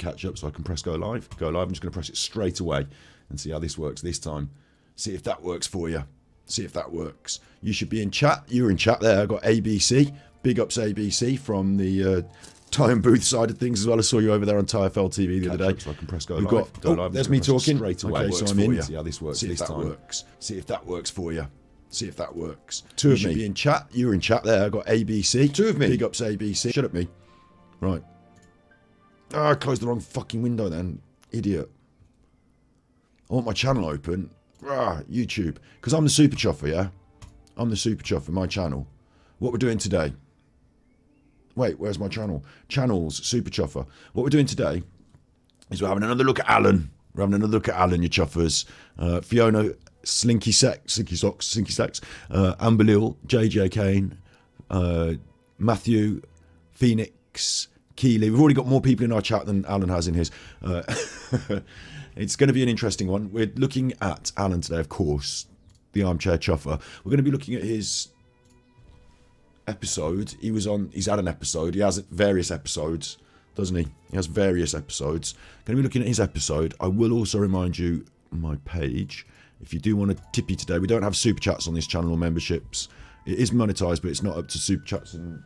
catch up, so I can press go live. Go live. I'm just going to press it straight away and see how this works this time. See if that works for you. See if that works. You should be in chat. You were in chat there. I got ABC. Big ups ABC from the Ty and Booth side of things as well. I saw you over there on TFL TV the other day. So I can press go live. Got, go live. There's me talking straight away. Okay, so I'm in. See how this works. See if that works. See if that works for you. See if that works. Two of me. Be in chat. You were in chat there. I got ABC. Two of me. Big ups ABC. Shut up, me. Right. Oh, I closed the wrong fucking window then. Idiot. I want my channel open. YouTube. Because I'm the super chuffer, yeah? I'm the super chuffer, my channel. What we're doing today. Wait, where's my channel? Channels, super chuffer. What we're doing today is we're having another look at Alan. We're having another look at Alan, you chuffers. Fiona, Slinky Socks, Amber Lil, JJ Kane, Matthew, Phoenix, Keeley. We've already got more people in our chat than Alan has in his. It's going to be an interesting one. We're looking at Alan today, of course, the Armchair Chuffer. We're going to be looking at his episode. He's had an episode. He has various episodes, doesn't he? He has various episodes. Going to be looking at his episode. I will also remind you, my page, if you do want a tippy today, we don't have super chats on this channel or memberships. It is monetized, but it's not up to super chats. And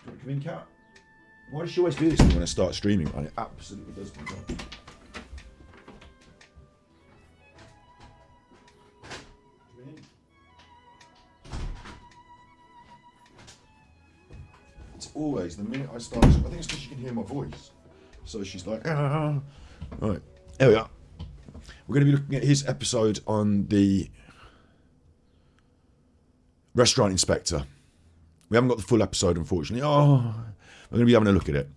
come in, cat. Why does she always do this when I start streaming? And it absolutely does. It's always the minute I start. I think it's because she can hear my voice. So she's like, ah. Right, there we are. We're going to be looking at his episode on the restaurant inspector. We haven't got the full episode, unfortunately. Oh, we're going to be having a look at it.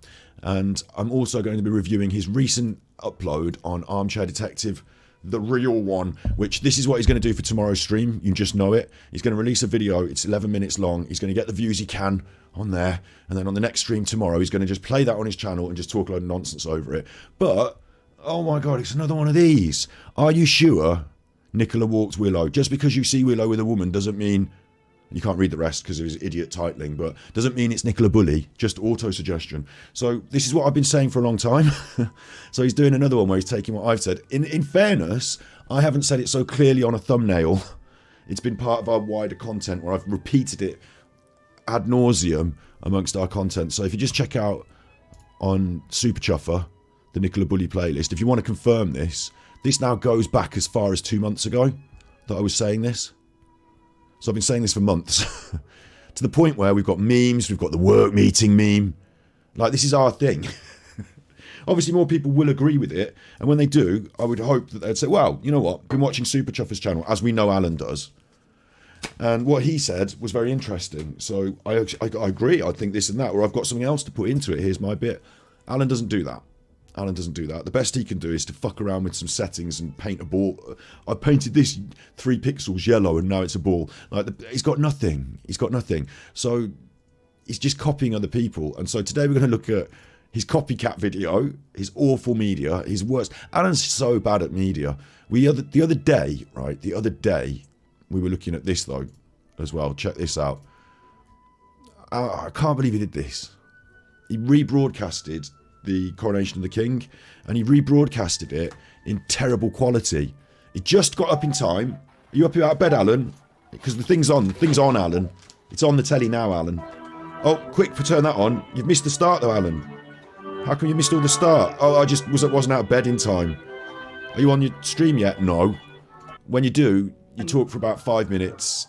And I'm also going to be reviewing his recent upload on Armchair Detective, the real one, which this is what he's going to do for tomorrow's stream. You just know it. He's going to release a video. It's 11 minutes long. He's going to get the views he can on there. And then on the next stream tomorrow, he's going to just play that on his channel and just talk a load of nonsense over it. But, oh my God, it's another one of these. Are you sure Nicola walked Willow? Just because you see Willow with a woman doesn't mean... You can't read the rest because of his idiot titling, but doesn't mean it's Nicola Bulley, just auto-suggestion. So this is what I've been saying for a long time. So he's doing another one where he's taking what I've said. In fairness, I haven't said it so clearly on a thumbnail. It's been part of our wider content where I've repeated it ad nauseum amongst our content. So if you just check out on Super Chuffer, the Nicola Bulley playlist, if you want to confirm this now goes back as far as 2 months ago that I was saying this. So I've been saying this for months. To the point where we've got memes, we've got the work meeting meme. Like, this is our thing. Obviously, more people will agree with it. And when they do, I would hope that they'd say, well, you know what? Been watching Super Chuffer's channel, as we know Alan does. And what he said was very interesting. So I agree. I think this and that. Or I've got something else to put into it. Here's my bit. Alan doesn't do that. Alan doesn't do that. The best he can do is to fuck around with some settings and paint a ball. I painted this 3 pixels yellow and now it's a ball. Like, he's got nothing. He's got nothing. So he's just copying other people. And so today we're going to look at his copycat video, his awful media, his worst. Alan's so bad at media. The other day, we were looking at this though as well. Check this out. I can't believe he did this. He rebroadcasted the Coronation of the King, and he rebroadcasted it in terrible quality. He just got up in time. Are you up out of bed, Alan? Because the thing's on, Alan. It's on the telly now, Alan. Oh, quick, turn that on. You've missed the start though, Alan. How come you missed all the start? Oh, I just wasn't out of bed in time. Are you on your stream yet? No. When you do, you talk for about 5 minutes,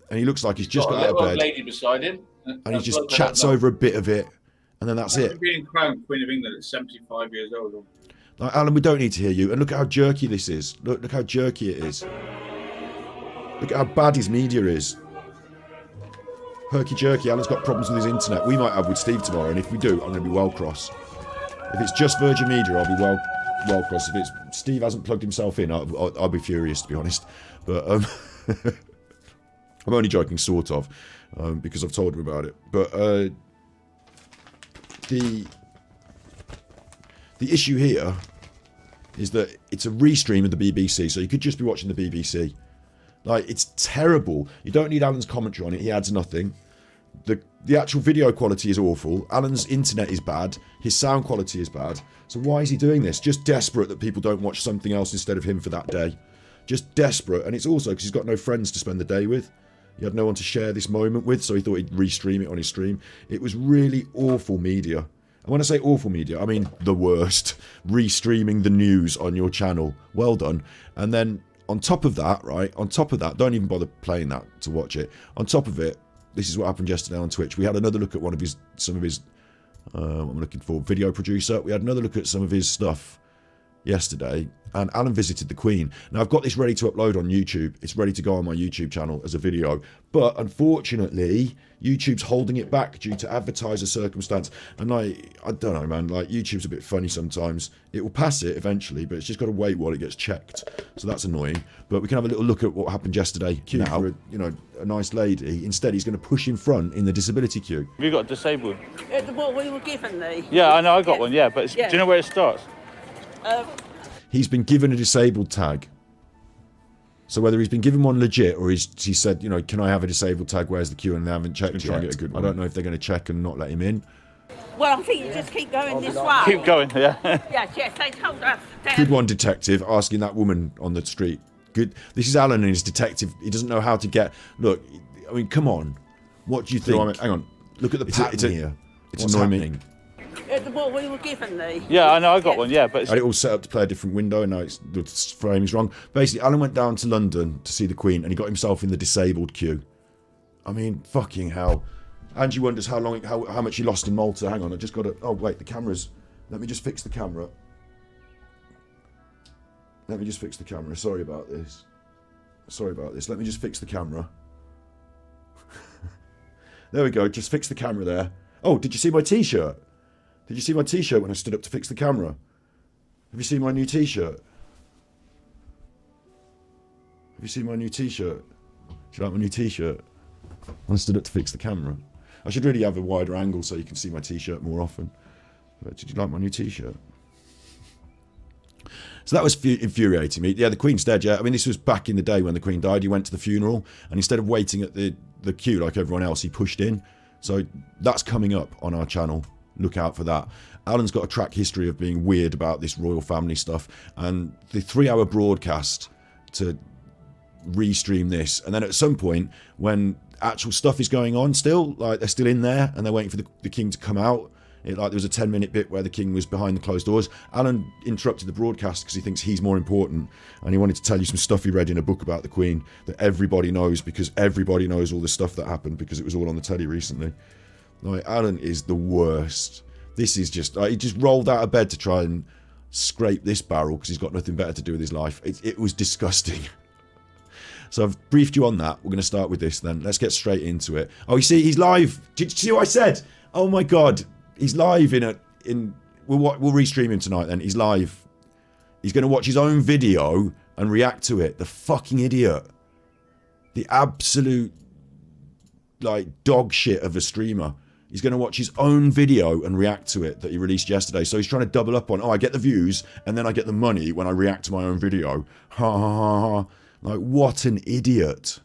and he looks like he's just got out of bed. Lady beside him, and he just chats over a bit of it. And then that's it. Being crowned Queen of England at 75 years old. Like, Alan, we don't need to hear you. And look at how jerky this is. Look how jerky it is. Look at how bad his media is. Herky jerky. Alan's got problems with his internet. We might have with Steve tomorrow. And if we do, I'm going to be well cross. If it's just Virgin Media, I'll be well cross. If it's Steve hasn't plugged himself in, I'll be furious, to be honest. But I'm only joking, sort of, because I've told him about it. But the issue here is that it's a restream of the BBC, so you could just be watching the BBC. Like, it's terrible. You don't need Alan's commentary on it. He adds nothing. The actual video quality is awful. Alan's internet is bad. His sound quality is bad. So why is he doing this? Just desperate that people don't watch something else instead of him for that day. Just desperate. And it's also because he's got no friends to spend the day with. He had no one to share this moment with, so he thought he'd restream it on his stream. It was really awful media. And when I say awful media, I mean the worst. Restreaming the news on your channel. Well done. And then on top of that, right, on top of that, don't even bother playing that to watch it. On top of it, this is what happened yesterday on Twitch. We had another look at some of his, what I'm looking for, video producer. We had another look at some of his stuff yesterday, and Alan visited the Queen. Now, I've got this ready to upload on YouTube. It's ready to go on my YouTube channel as a video. But unfortunately, YouTube's holding it back due to advertiser circumstance. And I don't know, man, like YouTube's a bit funny sometimes. It will pass it eventually, but it's just got to wait while it gets checked. So that's annoying. But we can have a little look at what happened yesterday. Queue for a nice lady. Instead, he's going to push in front in the disability queue. Have you got disabled? What we were given the... Yeah, I know, I got one, yeah, but do you know where it starts? He's been given a disabled tag. So whether he's been given one legit or he said, can I have a disabled tag? Where's the queue? And they haven't checked yet. Get a good one. I don't know if they're going to check and not let him in. Well, I think you just keep going this way. Keep going, yeah. Yes, they told us. Good one, detective, asking that woman on the street. Good. This is Alan and his detective. He doesn't know how to get... Look, I mean, come on. What do you think? Hang on. Look at the pattern here. It's annoying me. What we were given the... Yeah, I know, I got one, yeah, but... I had it all set up to play a different window, and now the frame is wrong. Basically, Alan went down to London to see the Queen, and he got himself in the disabled queue. I mean, fucking hell. Angie wonders how much he lost in Malta. Hang on, I just got to... Oh, wait, the camera's... Let me just fix the camera. Sorry about this. Let me just fix the camera. There we go, just fix the camera there. Oh, did you see my t-shirt? Did you see my t-shirt when I stood up to fix the camera? Have you seen my new t-shirt? Do you like my new t-shirt? When I stood up to fix the camera. I should really have a wider angle so you can see my t-shirt more often. But did you like my new t-shirt? So that was infuriating me. Yeah, the Queen's dead, yeah. I mean, this was back in the day when the Queen died. He went to the funeral, and instead of waiting at the queue like everyone else, he pushed in. So that's coming up on our channel. Look out for that. Alan's got a track history of being weird about this royal family stuff, and the 3-hour broadcast to restream this, and then at some point when actual stuff is going on still, like they're still in there and they're waiting for the king to come out, there was a 10-minute bit where the king was behind the closed doors. Alan interrupted the broadcast because he thinks he's more important, and he wanted to tell you some stuff he read in a book about the Queen that everybody knows, because everybody knows all the stuff that happened because it was all on the telly recently. Like, Alan is the worst. This is just... he just rolled out of bed to try and scrape this barrel because he's got nothing better to do with his life. It was disgusting. So I've briefed you on that. We're going to start with this then. Let's get straight into it. Oh, you see, he's live. Did you see what I said? Oh my God. He's live we'll restream him tonight then. He's live. He's going to watch his own video and react to it. The fucking idiot. The absolute, dog shit of a streamer. He's going to watch his own video and react to it that he released yesterday. So he's trying to double up on, I get the views and then I get the money when I react to my own video. Ha ha ha ha. What an idiot.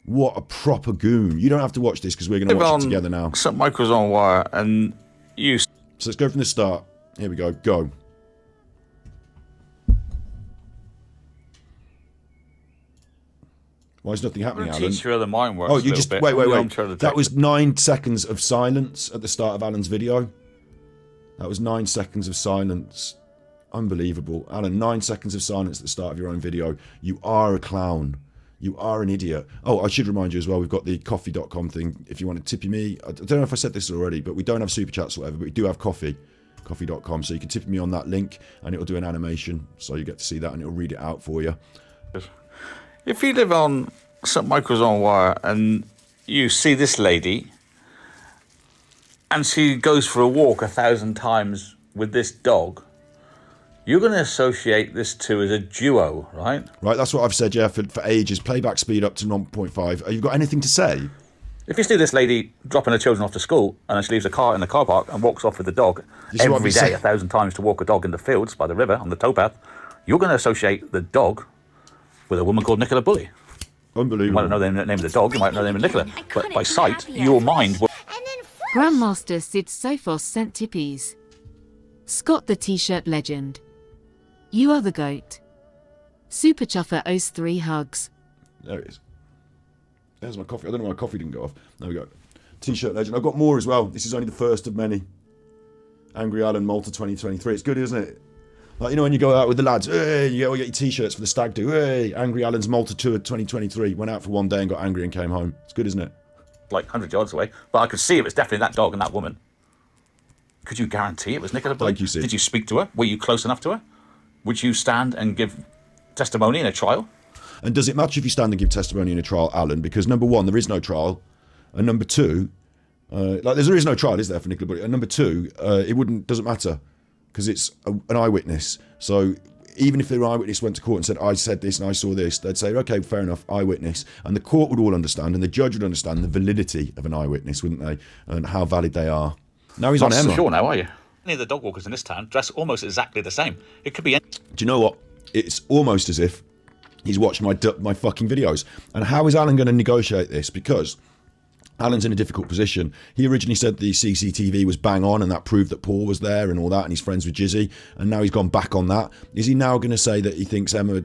What a proper goon. You don't have to watch this because we're going to watch it together now. St. Michael's on wire and you... So let's go from the start. Here we go. Go. Why is nothing happening, Alan? Teacher of the mind works. Oh, you just... Wait. That was 9 seconds of silence at the start of Alan's video. That was 9 seconds of silence. Unbelievable. Alan, 9 seconds of silence at the start of your own video. You are a clown. You are an idiot. Oh, I should remind you as well, we've got the coffee.com thing. If you want to tip me, I don't know if I said this already, but we don't have super chats or whatever, but we do have coffee.com. So you can tip me on that link and it'll do an animation. So you get to see that and it'll read it out for you. If you live on St. Michael's on wire and you see this lady and she goes for a walk 1,000 times with this dog, you're going to associate this two as a duo, right? Right, that's what I've said, yeah, for ages. Playback speed up to 0.5. Have you got anything to say? If you see this lady dropping her children off to school and then she leaves a car in the car park and walks off with the dog every day 1,000 times to walk a dog in the fields by the river on the towpath, you're going to associate the dog with a woman called Nicola Bulley. You Unbelievable. might not know the name of the dog, you might know the name of Nicola, but by sight, your mind will... Grandmaster Sid Sophos sent tippies. Scott the T-shirt legend. You are the GOAT. Super Chuffer owes 3 hugs. There it is. There's my coffee. I don't know why my coffee didn't go off. There we go. T-shirt legend. I've got more as well. This is only the first of many. Angry Alan Malta 2023. It's good, isn't it? Like, you know, when you go out with the lads, hey, you get your T-shirts for the stag do. Hey, Angry Alan's Malta Tour 2023. Went out for one day and got angry and came home. It's good, isn't it? like 100 yards away, but I could see it was definitely that dog and that woman. Could you guarantee it was Nicola Bulley? Thank you, Sid. Did you speak to her? Were you close enough to her? Would you stand and give testimony in a trial? And does it matter if you stand and give testimony in a trial, Alan? Because number one, there is no trial, and number two, there is no trial, is there, for Nicola Bulley? And number two, it doesn't matter because it's an eyewitness. So even if the eyewitness went to court and said, I said this and I saw this, they'd say, okay, fair enough, eyewitness. And the court would all understand, and the judge would understand the validity of an eyewitness, wouldn't they? And how valid they are. Now he's Not on Emma. so sure now, are you? Any of the dog walkers in this town dress almost exactly the same. It could be any... Do you know what? It's almost as if he's watched my fucking videos. And how is Alan going to negotiate this? Because Alan's in a difficult position. He originally said the CCTV was bang on and that proved that Paul was there and all that, and he's friends with Jizzy, and now he's gone back on that. Is he now going to say that he thinks Emma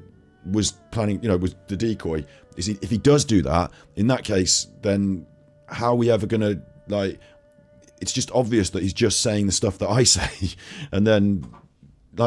was planning, was the decoy? If he does do that, in that case, then how are we ever going to, it's just obvious that he's just saying the stuff that I say, and then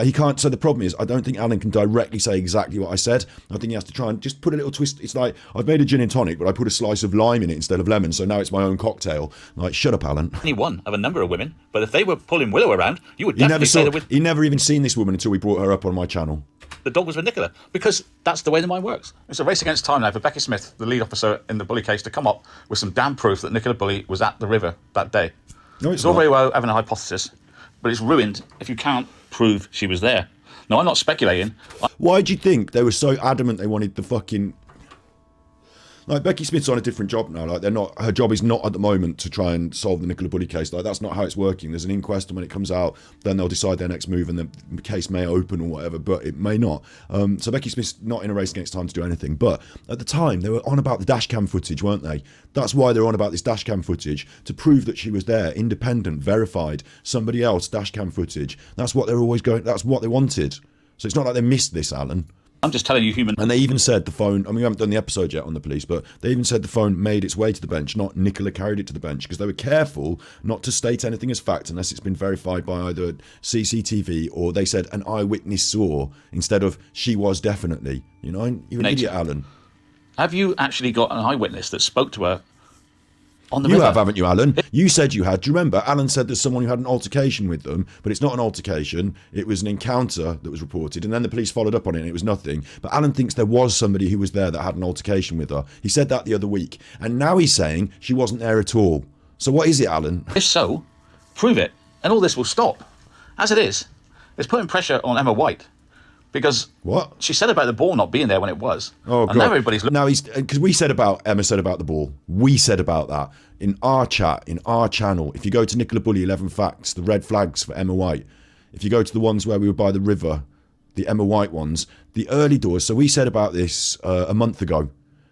he can't. So the problem is, I don't think Alan can directly say exactly what I said. I think he has to try and just put a little twist. It's like, I've made a gin and tonic, but I put a slice of lime in it instead of lemon, so now it's my own cocktail. Like, shut up, Alan. Any one of a number of women, but if they were pulling Willow around, you would definitely say that He never even seen this woman until we brought her up on my channel. the dog was with Nicola, because that's the way the mind works. It's a race against time now for Becky Smith, the lead officer in the Bulley case, to come up with some damn proof that Nicola Bulley was at the river that day. No, it's all very well having a hypothesis, but it's ruined if you can't prove she was there. Now, I'm not speculating. Why do you think they were so adamant they wanted the fucking... Like, Becky Smith's on a different job now. Like, her job is not at the moment to try and solve the Nicola Bulley case. Like, that's not how it's working. There's an inquest, and when it comes out, then they'll decide their next move, and the case may open or whatever, but it may not. So Becky Smith's not in a race against time to do anything. But at the time, they were on about the dashcam footage, weren't they? That's why they're on about this dashcam footage, to prove that she was there, independent, verified, somebody else, dashcam footage. That's what they're always going... That's what they wanted. So it's not like they missed this, Alan. I'm just telling you, human... And they even said the phone... I mean, we haven't done the episode yet on the police, but they even said the phone made its way to the bench, not Nicola carried it to the bench, because they were careful not to state anything as fact unless it's been verified by either CCTV or they said an eyewitness saw, instead of she was definitely. You're an idiot, Alan. Have you actually got an eyewitness that spoke to her on the You river? have, haven't you, Alan? You said you had. Do you remember? Alan said there's someone who had an altercation with them, but it's not an altercation. It was an encounter that was reported, and then the police followed up on it, and it was nothing. But Alan thinks there was somebody who was there that had an altercation with her. He said that the other week, and now he's saying she wasn't there at all. So what is it, Alan? If so, prove it, and all this will stop. As it is, it's putting pressure on Emma White, because What? she said about the ball not being there when it was. Oh, and God. now everybody's looking. Now because Emma said about the ball. We said about that in our chat, in our channel. If you go to Nicola Bulley 11 Facts, the red flags for Emma White. If you go to the ones where we were by the river, the Emma White ones, the early doors. So we said about this a month ago.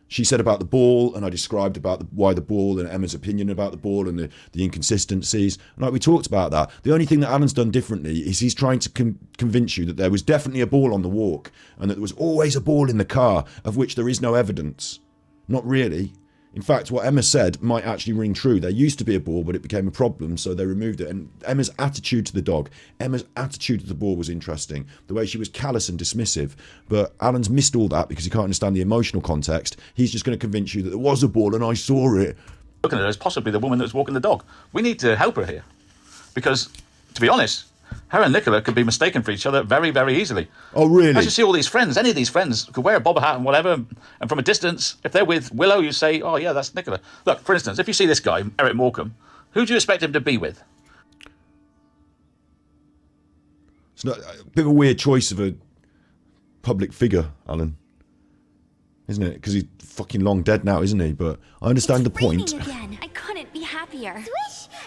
She said about the ball, and I described about why the ball and Emma's opinion about the ball and the inconsistencies. And we talked about that. The only thing that Alan's done differently is he's trying to convince you that there was definitely a ball on the walk and that there was always a ball in the car, of which there is no evidence. Not really. In fact, what Emma said might actually ring true. There used to be a ball, but it became a problem, so they removed it. And Emma's attitude to the dog, Emma's attitude to the ball was interesting. The way she was callous and dismissive. But Alan's missed all that because he can't understand the emotional context. He's just going to convince you that there was a ball and I saw it. Looking at her as possibly the woman that was walking the dog. We need to help her here, because, to be honest, her and Nicola could be mistaken for each other very, very easily. Oh, really? As you see all these friends, any of these friends could wear a bobber hat and whatever, and from a distance, if they're with Willow, you say, oh yeah, that's Nicola. Look, for instance, if you see this guy, Eric Morecambe, who do you expect him to be with? It's not a bit of a weird choice of a public figure, Alan. Isn't it? Because he's fucking long dead now, isn't he? But I understand the point. Again. I couldn't be happier.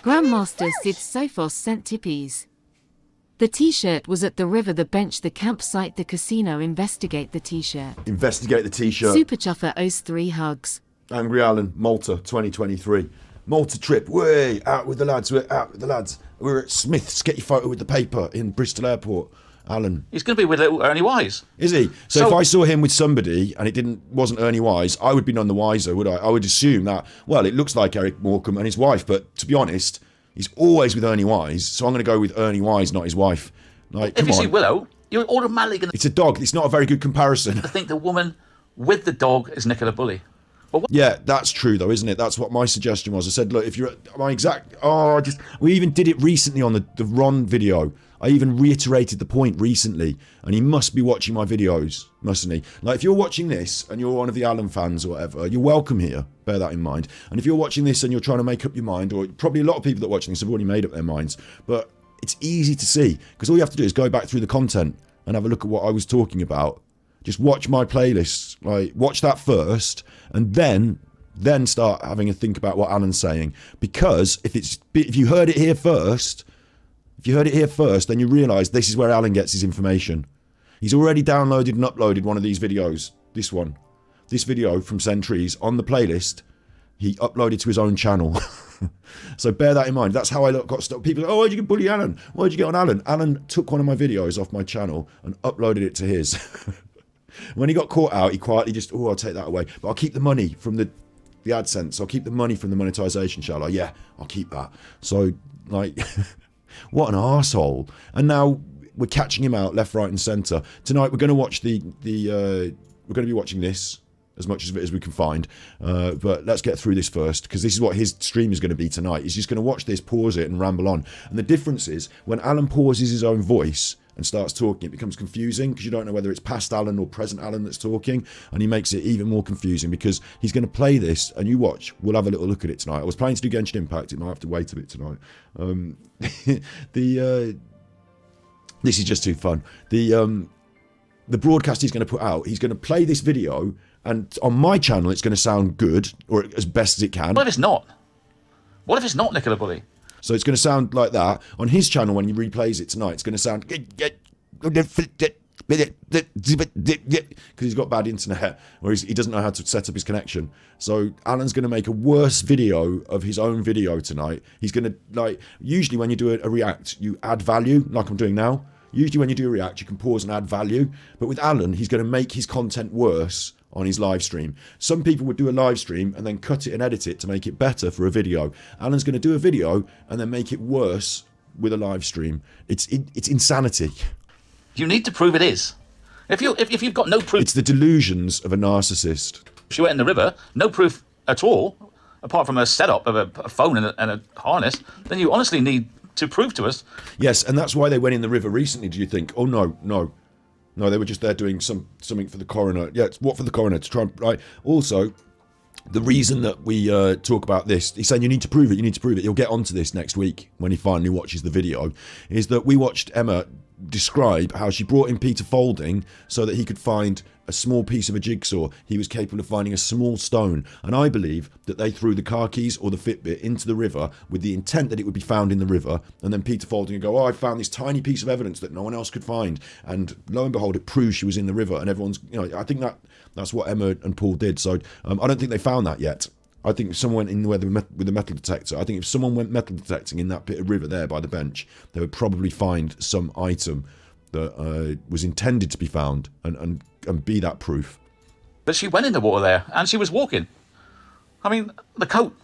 Grandmaster Sid Sophos sent tippies. The t-shirt was at the river, the bench, the campsite, the casino. Investigate the t-shirt. Investigate the t-shirt. Super Chuffer owes 3 hugs. Angry Alan, Malta, 2023. Malta trip, way out with the lads. We're out with the lads. We're at Smith's. Get your photo with the paper in Bristol Airport. Alan. He's going to be with little Ernie Wise. Is he? So if I saw him with somebody and it wasn't Ernie Wise, I would be none the wiser, would I? I would assume that, well, it looks like Eric Morecambe and his wife, but to be honest, he's always with Ernie Wise, so I'm going to go with Ernie Wise, not his wife. Like, if you see Willow, you're automatically going to... It's a dog. It's not a very good comparison. I think the woman with the dog is Nicola Bulley. Yeah, that's true though, isn't it? That's what my suggestion was. I said, look, if you're my exact... we even did it recently on the Ron video. I even reiterated the point recently, and he must be watching my videos, mustn't he? Like, if you're watching this and you're one of the Alan fans or whatever, you're welcome here. Bear that in mind. And if you're watching this and you're trying to make up your mind, or probably a lot of people that are watching this have already made up their minds, but it's easy to see, because all you have to do is go back through the content and have a look at what I was talking about. Just watch my playlists, like, watch that first, and then start having a think about what Alan's saying. Because if you heard it here first, then you realise this is where Alan gets his information. He's already downloaded and uploaded one of these videos. This video from Centuries on the playlist, he uploaded to his own channel. So bear that in mind. That's how I got stuck. People go, oh, why'd you get bully Alan? Why'd you get on Alan? Alan took one of my videos off my channel and uploaded it to his. When he got caught out, he quietly just, I'll take that away. But I'll keep the money from the AdSense. I'll keep the money from the monetization, shall I? Yeah, I'll keep that. So, like, what an arsehole. And now we're catching him out left, right and centre. Tonight we're going to watch we're going to be watching this, as much of it as we can find. But let's get through this first, because this is what his stream is going to be tonight. He's just going to watch this, pause it and ramble on. And the difference is, when Alan pauses his own voice and starts talking, it becomes confusing, because you don't know whether it's past Alan or present Alan that's talking, and he makes it even more confusing, because he's going to play this, and you watch, we'll have a little look at it tonight. I was planning to do Genshin Impact, it might have to wait a bit tonight. This is just too fun. The broadcast he's going to put out, he's going to play this video, and on my channel it's going to sound good, or as best as it can. What if it's not? What if it's not Nicola Bulley? So it's going to sound like that. On his channel, when he replays it tonight, it's going to sound... because he's got bad internet, or he doesn't know how to set up his connection. So Alan's going to make a worse video of his own video tonight. He's going to, like, usually when you do a react, you add value, like I'm doing now. Usually when you do a react, you can pause and add value. But with Alan, he's going to make his content worse on his live stream. Some people would do a live stream and then cut it and edit it to make it better for a video. Alan's going to do a video and then make it worse with a live stream. It's insanity. You need to prove it is. If you've got no proof... It's the delusions of a narcissist. She went in the river, no proof at all, apart from a setup of a phone and a harness, then you honestly need to prove to us. Yes, and that's why they went in the river recently, do you think? Oh, no, they were just there doing something for the coroner. Yeah, what for the coroner? To try and... Right. Also, the reason that we talk about this, he's saying you need to prove it, You'll get onto this next week when he finally watches the video, is that we watched Emma describe how she brought in Peter Folding so that he could find a small piece of a jigsaw. He was capable of finding a small stone, and I believe that they threw the car keys or the Fitbit into the river with the intent that it would be found in the river, and then Peter Folding would go, I found this tiny piece of evidence that no one else could find, and lo and behold, it proves she was in the river, and everyone's, I think that's what Emma and Paul did. So I don't think they found that yet. I think if someone went in with the metal detector, I think if someone went metal detecting in that bit of river there by the bench, they would probably find some item that was intended to be found and be that proof. But she went in the water there, and she was walking. I mean, the coat.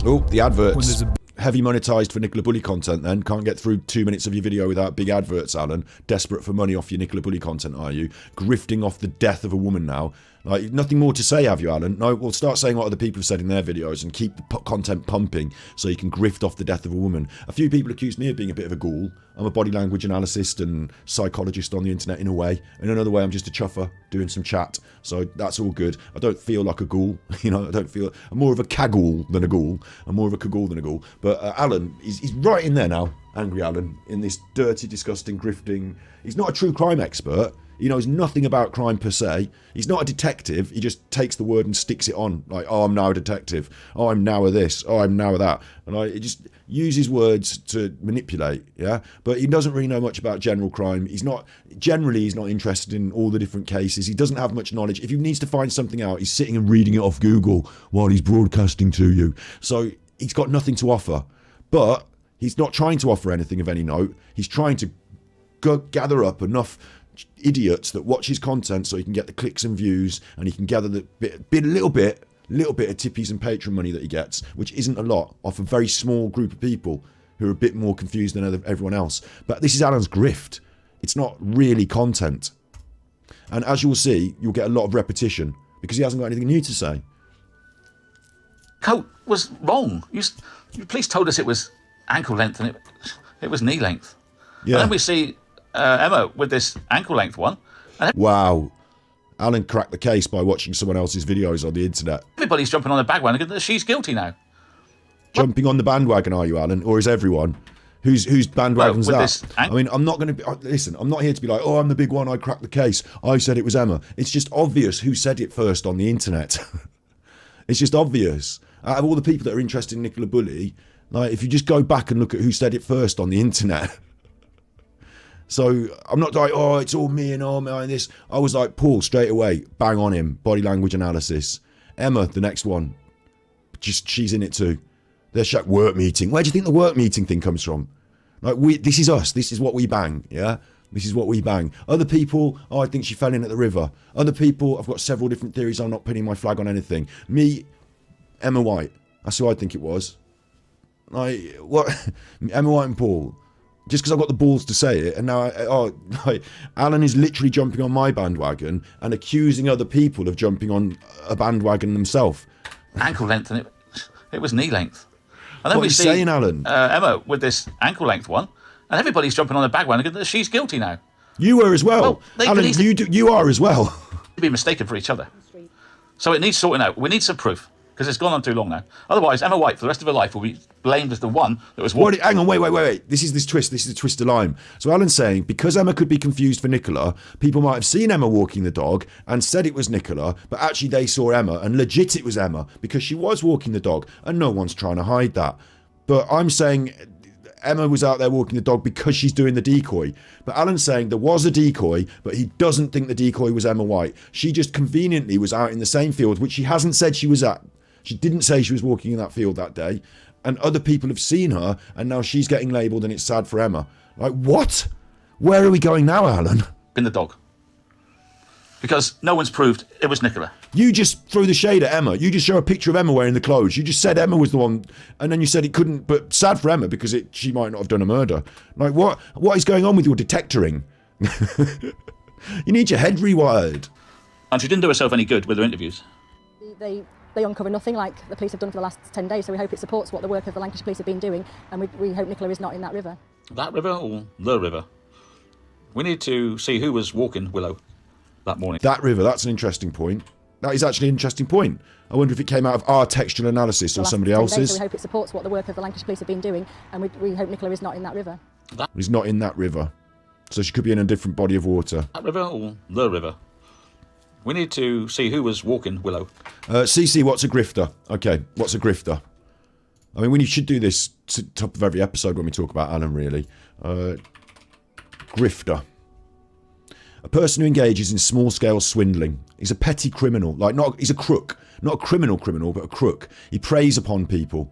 Oh, the adverts. Heavy monetized for Nicola Bulley content then. Can't get through 2 minutes of your video without big adverts, Alan. Desperate for money off your Nicola Bulley content, are you? Grifting off the death of a woman now. Like, nothing more to say, have you, Alan? No, we'll start saying what other people have said in their videos and keep the content pumping so you can grift off the death of a woman. A few people accuse me of being a bit of a ghoul. I'm a body language analyst and psychologist on the internet in a way. In another way, I'm just a chuffer doing some chat. So that's all good. I don't feel like a ghoul. I don't feel... I'm more of a cagoule than a ghoul. I'm more of a cagoule than a ghoul. But Alan, he's right in there now, Angry Alan, in this dirty, disgusting, grifting... He's not a true crime expert. He knows nothing about crime per se. He's not a detective. He just takes the word and sticks it on. Like, oh, I'm now a detective. Oh, I'm now a this. Oh, I'm now a that. And he just uses words to manipulate, yeah? But he doesn't really know much about general crime. He's not interested in all the different cases. He doesn't have much knowledge. If he needs to find something out, he's sitting and reading it off Google while he's broadcasting to you. So he's got nothing to offer. But he's not trying to offer anything of any note. He's trying to gather up enough idiots that watch his content so he can get the clicks and views, and he can gather the little bit of tippies and patron money that he gets, which isn't a lot, off a very small group of people who are a bit more confused than everyone else. But this is Alan's grift. It's not really content. And as you'll see, you'll get a lot of repetition because he hasn't got anything new to say. Coat was wrong. You police told us it was ankle length and it was knee length. Yeah. And then we see Emma with this ankle length one. Wow. Alan cracked the case by watching someone else's videos on the internet. Everybody's jumping on the bandwagon that she's guilty now. Jumping on the bandwagon, are you, Alan? Or is everyone? Whose bandwagon's that? I mean, I'm not going to listen, I'm not here to be like, oh, I'm the big one, I cracked the case, I said it was Emma. It's just obvious who said it first on the internet. It's just obvious. Out of all the people that are interested in Nicola Bulley, like, if you just go back and look at who said it first on the internet. So I'm not like, oh, it's all me and this. I was like, Paul, straight away, bang on him, body language analysis. Emma, the next one, just she's in it too. There's work meeting. Where do you think the work meeting thing comes from? Like, this is us. This is what we bang. Yeah, this is what we bang. Other people, oh, I think she fell in at the river. Other people, I've got several different theories. I'm not pinning my flag on anything. Me, Emma White. That's who I think it was. Like, what? Emma White and Paul. Just because I've got the balls to say it, and now, Alan is literally jumping on my bandwagon and accusing other people of jumping on a bandwagon themselves. Ankle length, and it was knee length. And then What are you saying, Alan? Emma with this ankle length one, and everybody's jumping on the bandwagon that she's guilty now. You were as well. Alan, you are as well. To be mistaken for each other. So it needs sorting out. We need some proof, because it's gone on too long now. Otherwise, Emma White, for the rest of her life, will be blamed as the one that was walking. Hang on, wait. This is the twist of lime. So Alan's saying, because Emma could be confused for Nicola, people might have seen Emma walking the dog and said it was Nicola, but actually they saw Emma, and legit it was Emma, because she was walking the dog, and no one's trying to hide that. But I'm saying Emma was out there walking the dog because she's doing the decoy. But Alan's saying there was a decoy, but he doesn't think the decoy was Emma White. She just conveniently was out in the same field, which she hasn't said she was at. She didn't say she was walking in that field that day. And other people have seen her, and now she's getting labelled, and it's sad for Emma. Like, what? Where are we going now, Alan? In the dog. Because no one's proved it was Nicola. You just throw the shade at Emma. You just show a picture of Emma wearing the clothes. You just said Emma was the one, and then you said it couldn't, but sad for Emma because she might not have done a murder. Like, what is going on with your detectoring? You need your head rewired. And she didn't do herself any good with her interviews. They uncover nothing like the police have done for the last 10 days, so we hope it supports what the work of the Lancashire Police have been doing, and we hope Nicola is not in that river. That river or the river? We need to see who was walking Willow that morning. That river, that's an interesting point. That is actually an interesting point. I wonder if it came out of our textual analysis or somebody else's. So we hope it supports what the work of the Lancashire Police have been doing, and we hope Nicola is not in that river. He's not in that river. So she could be in a different body of water. That river or the river? We need to see who was walking Willow. CC, what's a grifter? Okay, what's a grifter? I mean, we should do this to the top of every episode when we talk about Alan, really. Grifter. A person who engages in small-scale swindling. He's a petty criminal. He's a crook. Not a criminal, but a crook. He preys upon people.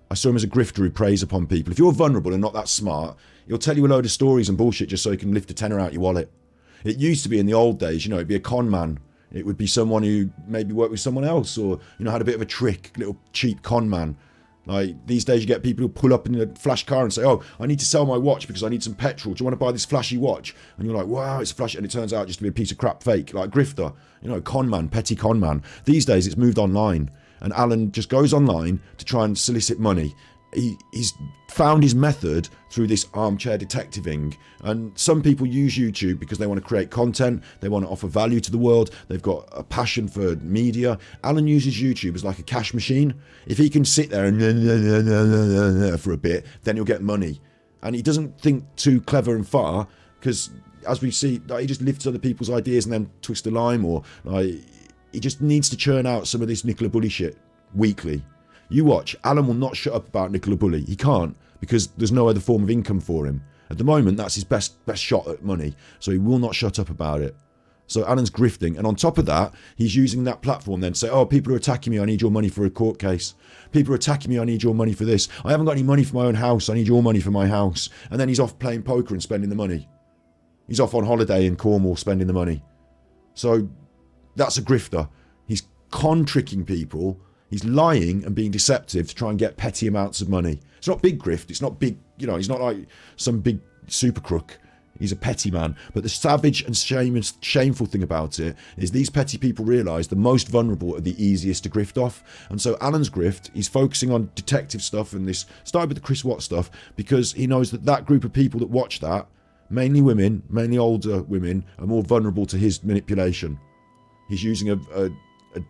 I saw him as a grifter who preys upon people. If you're vulnerable and not that smart, he'll tell you a load of stories and bullshit just so he can lift a tenner out your wallet. It used to be in the old days, it'd be a con man. It would be someone who maybe worked with someone else or, had a bit of a trick, little cheap con man. Like, these days you get people who pull up in a flash car and say, oh, I need to sell my watch because I need some petrol. Do you want to buy this flashy watch? And you're like, wow, it's flashy. And it turns out just to be a piece of crap fake, like grifter, con man, petty con man. These days it's moved online. And Alan just goes online to try and solicit money. He's found his method through this armchair detectiving, and some people use YouTube because they want to create content, they want to offer value to the world, they've got a passion for media. Alan uses YouTube as like a cash machine. If he can sit there and for a bit, then he'll get money. And he doesn't think too clever and far because as we see, like, he just lifts other people's ideas and then twists a lime, or like he just needs to churn out some of this Nicola Bulley shit weekly. You watch, Alan will not shut up about Nicola Bulley. He can't, because there's no other form of income for him. At the moment, that's his best shot at money, so he will not shut up about it. So Alan's grifting, and on top of that, he's using that platform then to say, oh, people are attacking me, I need your money for a court case. People are attacking me, I need your money for this. I haven't got any money for my own house, I need your money for my house. And then he's off playing poker and spending the money. He's off on holiday in Cornwall spending the money. So that's a grifter. He's con-tricking people. He's lying and being deceptive to try and get petty amounts of money. It's not big grift. It's not big, you know, he's not like some big super crook. He's a petty man. But the savage and shameful thing about it is these petty people realise the most vulnerable are the easiest to grift off. And so Alan's grift, he's focusing on detective stuff, and this started with the Chris Watt stuff, because he knows that that group of people that watch that, mainly women, mainly older women, are more vulnerable to his manipulation. He's using a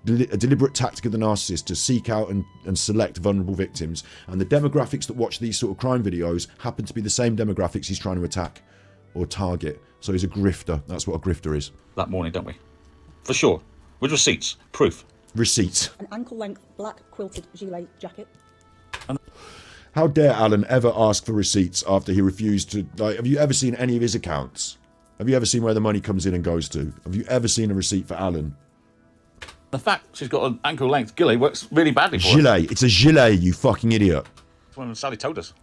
deliberate tactic of the narcissist to seek out and select vulnerable victims. And the demographics that watch these sort of crime videos happen to be the same demographics he's trying to attack or target. So he's a grifter. That's what a grifter is. That morning, don't we? For sure. With receipts. Proof. Receipts. An ankle-length black quilted gilet jacket. How dare Alan ever ask for receipts after he refused to... Like, have you ever seen any of his accounts? Have you ever seen where the money comes in and goes to? Have you ever seen a receipt for Alan? The fact she's got an ankle-length gilet works really badly for her. Gilet. It's a gilet, you fucking idiot. That's what Sally told us.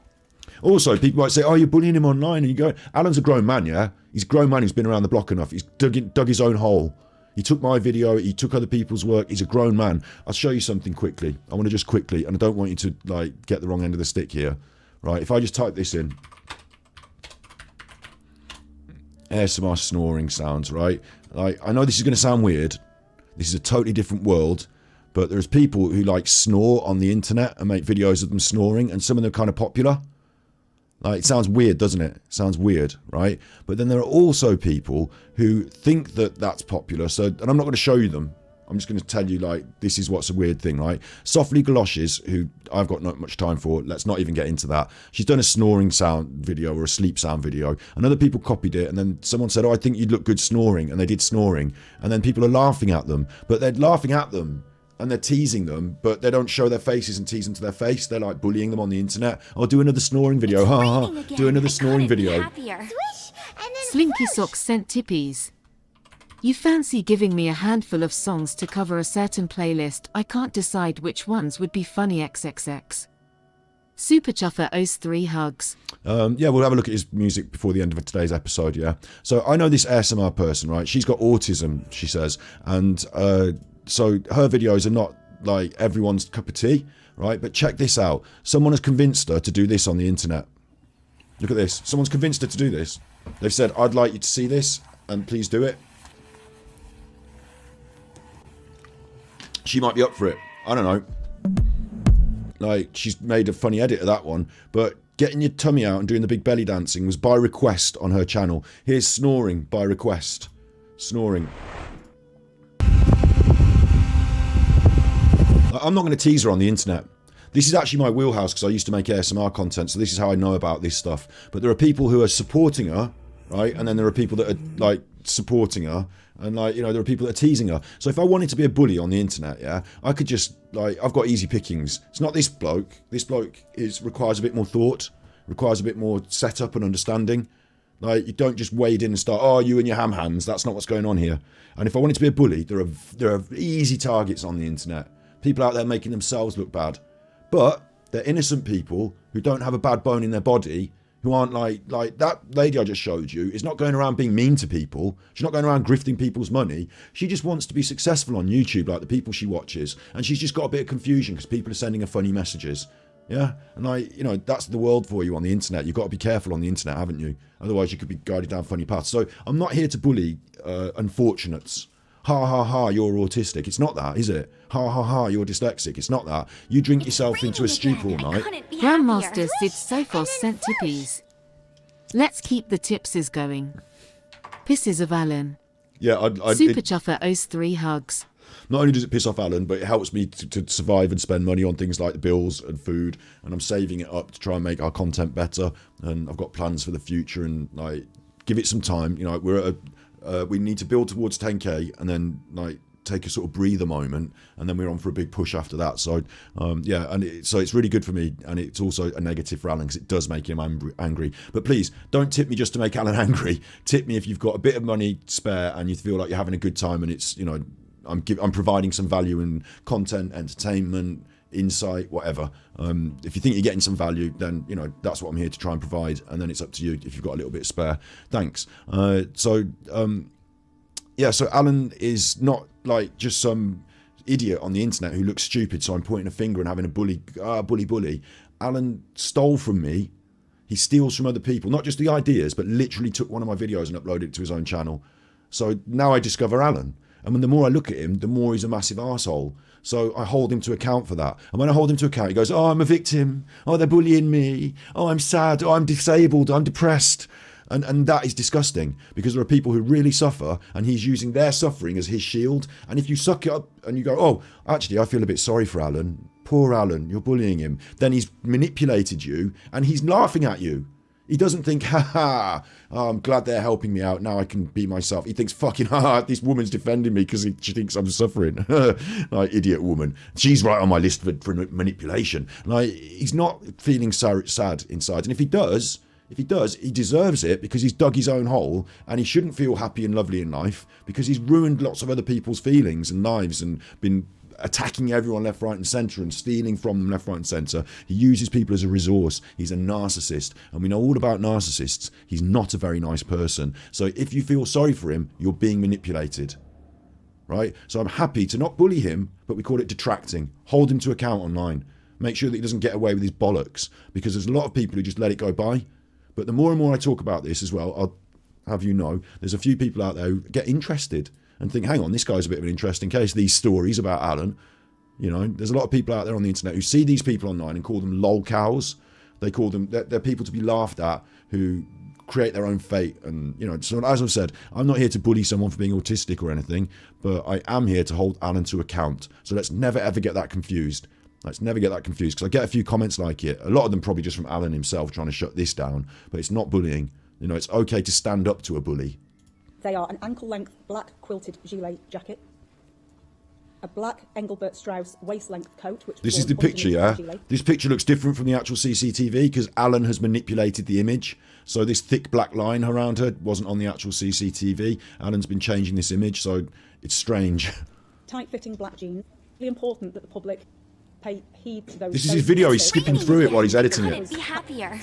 Also, people might say, oh, you're bullying him online. And you go, Alan's a grown man, yeah? He's a grown man who's been around the block enough. He's dug his own hole. He took my video. He took other people's work. He's a grown man. I'll show you something quickly. I want to just quickly, and I don't want you to like get the wrong end of the stick here. Right, if I just type this in. ASMR snoring sounds, right? Like, I know this is going to sound weird. This is a totally different world. But there's people who like snore on the internet and make videos of them snoring, and some of them are kind of popular. Like, it sounds weird, doesn't it? It sounds weird, right? But then there are also people who think that that's popular. So, and I'm not going to show you them. I'm just going to tell you, like, this is what's a weird thing, right? Softly Galoshes, who I've got not much time for. Let's not even get into that. She's done a snoring sound video or a sleep sound video. And other people copied it. And then someone said, oh, I think you'd look good snoring. And they did snoring. And then people are laughing at them. But they're laughing at them. And they're teasing them, but they don't show their faces and tease them to their face. They're like bullying them on the internet. I'll do another snoring video. Ha ha. Do another snoring video. Slinky Socks sent tippies. You fancy giving me a handful of songs to cover a certain playlist? I can't decide which ones would be funny XXX. Super Chuffer owes 3 hugs. Yeah, we'll have a look at his music before the end of today's episode, yeah. So I know this ASMR person, right? She's got autism, she says. And so her videos are not like everyone's cup of tea, right? But check this out. Someone has convinced her to do this on the internet. Look at this. Someone's convinced her to do this. They've said, I'd like you to see this, and please do it. She might be up for it. I don't know. Like, she's made a funny edit of that one. But getting your tummy out and doing the big belly dancing was by request on her channel. Here's snoring by request. Snoring. I'm not going to tease her on the internet. This is actually my wheelhouse because I used to make ASMR content, so this is how I know about this stuff. But there are people who are supporting her, right? And then there are people that are, like, supporting her. And, like, you know, there are people that are teasing her. So if I wanted to be a bully on the internet, yeah, I could just, like, I've got easy pickings. It's not this bloke. This bloke requires a bit more thought, requires a bit more setup and understanding. Like, you don't just wade in and start, oh, you and your ham hands. That's not what's going on here. And if I wanted to be a bully, there are easy targets on the internet. People out there making themselves look bad. But they're innocent people who don't have a bad bone in their body, who aren't like that lady I just showed you is not going around being mean to people. She's not going around grifting people's money. She just wants to be successful on YouTube like the people she watches. And she's just got a bit of confusion because people are sending her funny messages. Yeah? And you know, that's the world for you on the internet. You've got to be careful on the internet, haven't you? Otherwise you could be guided down funny paths. So I'm not here to bully unfortunates. Ha ha ha, you're autistic. It's not that, is it? Ha ha ha, you're dyslexic. It's not that. You drink yourself into a stupor all night. Grandmaster Sid Sophos sent tippies. Let's keep the tipses going. Pisses of Alan. Yeah, Super Chuffer owes 3 hugs. Not only does it piss off Alan, but it helps me to survive and spend money on things like the bills and food. And I'm saving it up to try and make our content better. And I've got plans for the future and like give it some time. You know, we're at we need to build towards 10k, and then like take a sort of breather moment, and then we're on for a big push after that. So yeah, and so it's really good for me, and it's also a negative for Alan because it does make him angry. But please don't tip me just to make Alan angry. Tip me if you've got a bit of money spare and you feel like you're having a good time, and it's, you know, I'm providing some value in content, entertainment, insight, whatever. If you think you're getting some value, then, you know, that's what I'm here to try and provide, and then it's up to you if you've got a little bit spare. Thanks. Yeah, so Alan is not like just some idiot on the internet who looks stupid, so I'm pointing a finger and having a bully. Alan stole from me. He steals from other people, not just the ideas, but literally took one of my videos and uploaded it to his own channel. So now I discover Alan. And when the more I look at him, the more he's a massive arsehole. So I hold him to account for that. And when I hold him to account, he goes, oh, I'm a victim. Oh, they're bullying me. Oh, I'm sad. Oh, I'm disabled. I'm depressed. And that is disgusting, because there are people who really suffer, and he's using their suffering as his shield. And if you suck it up and you go, oh, actually, I feel a bit sorry for Alan. Poor Alan, you're bullying him. Then he's manipulated you, and he's laughing at you. He doesn't think, oh, I'm glad they're helping me out. Now I can be myself. He thinks, fucking, this woman's defending me because she thinks I'm suffering. Like, idiot woman. She's right on my list for manipulation. Like, he's not feeling sad inside. And if he does, he deserves it, because he's dug his own hole, and he shouldn't feel happy and lovely in life because he's ruined lots of other people's feelings and lives and been attacking everyone left, right and centre and stealing from them left, right and centre. He uses people as a resource. He's a narcissist, and we know all about narcissists. He's not a very nice person. So if you feel sorry for him, you're being manipulated, right? So I'm happy to not bully him, but we call it detracting. Hold him to account online. Make sure that he doesn't get away with his bollocks, because there's a lot of people who just let it go by. But the more and more I talk about this as well, I'll have you know, there's a few people out there who get interested and think, hang on, this guy's a bit of an interesting case. These stories about Alan, you know, there's a lot of people out there on the internet who see these people online and call them lol cows. They call them, they're people to be laughed at who create their own fate. And, you know, so as I've said, I'm not here to bully someone for being autistic or anything, but I am here to hold Alan to account. So let's never ever get that confused. Let's never get that confused, because I get a few comments like it. A lot of them probably just from Alan himself trying to shut this down, but it's not bullying. You know, it's okay to stand up to a bully. They are an ankle-length black quilted gilet jacket, a black Engelbert Strauss waist-length coat. Which this is the picture, yeah? This picture looks different from the actual CCTV because Alan has manipulated the image. So this thick black line around her wasn't on the actual CCTV. Alan's been changing this image, so it's strange. Tight-fitting black jeans. Really important that the public pay heed to those. This is his video. He's skipping through it while he's editing it. Be happier.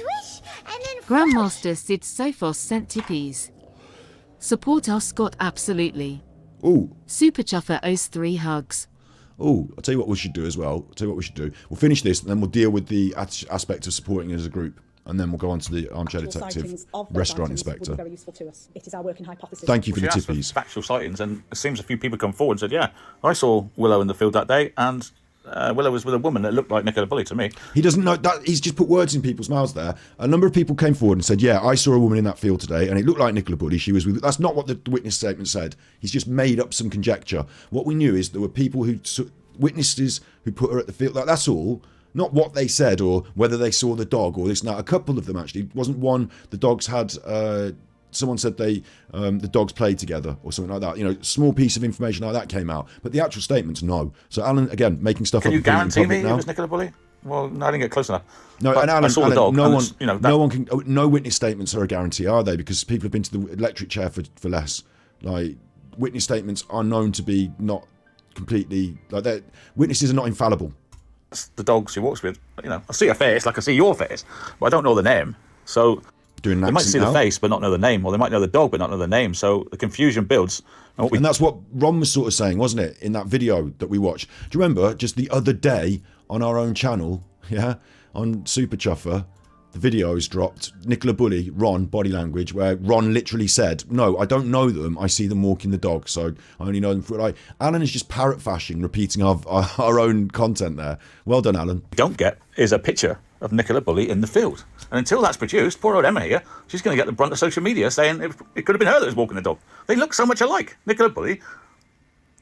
Grandmaster Sid Sophos sent tippies. Support our Scott absolutely. Oh. Super Chuffer owes 3 hugs. Oh, I'll tell you what we should do as well. We'll finish this, and then we'll deal with the aspect of supporting as a group. And then we'll go on to the Armchair Detective Restaurant Inspector. Very useful to us. It is our working hypothesis. Thank you for the She asked for tippies. factual sightings, and it seems a few people come forward and said, yeah, I saw Willow in the field that day, and Willow was with a woman that looked like Nicola Bulley to me. He doesn't know that. He's just put words in people's mouths there. A number of people came forward and said, yeah, I saw a woman in that field today and it looked like Nicola Bulley. She was with. That's not what the witness statement said. He's just made up some conjecture. What we knew is there were people witnesses who put her at the field. That's all. Not what they said or whether they saw the dog or this and that. A couple of them actually. It wasn't one. The dogs had. Someone said the dogs played together or something like that. You know, small piece of information like that came out, but the actual statements, no. So Alan, again, making stuff Can up. you guarantee me now. it was Nicola Bulley? Well, no, I didn't get close enough. No, but and Alan, I saw the dog. no one, you know, no one can. No witness statements are a guarantee, are they? Because people have been to the electric chair for less. Like, witness statements are known to be not completely like. Witnesses are not infallible. The dogs she walks with, you know, I see her face like I see your face, but I don't know the name. So Doing they might see the face but not know the name, or they might know the dog but not know the name. So the confusion builds. And that's what Ron was sort of saying, wasn't it, in that video that we watched? Do you remember just the other day on our own channel, yeah, on Super Chuffer, the videos dropped, Nicola Bulley, Ron, body language, where Ron literally said, no, I don't know them, I see them walking the dog, so I only know them for, like, Alan is just parrot fashing, repeating our own content there. Well done, Alan. Don't get is a picture of Nicola Bulley in the field. And until that's produced, poor old Emma here, she's going to get the brunt of social media saying it could have been her that was walking the dog. They look so much alike. Nicola Bulley,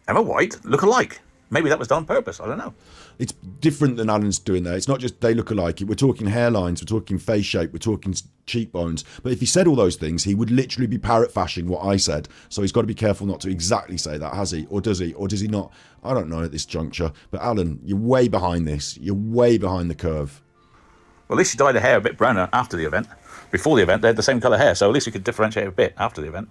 Emma White look alike. Maybe that was done on purpose. I don't know. It's different than Alan's doing there. It's not just they look alike. We're talking hairlines, we're talking face shape, we're talking cheekbones. But if he said all those things, he would literally be parrot-fashing what I said. So he's got to be careful not to exactly say that, has he? Or does he? Or does he not? I don't know at this juncture. But Alan, you're way behind this. You're way behind the curve. Well, at least he dyed the hair a bit browner after the event. Before the event, they had the same colour hair, so at least we could differentiate a bit after the event.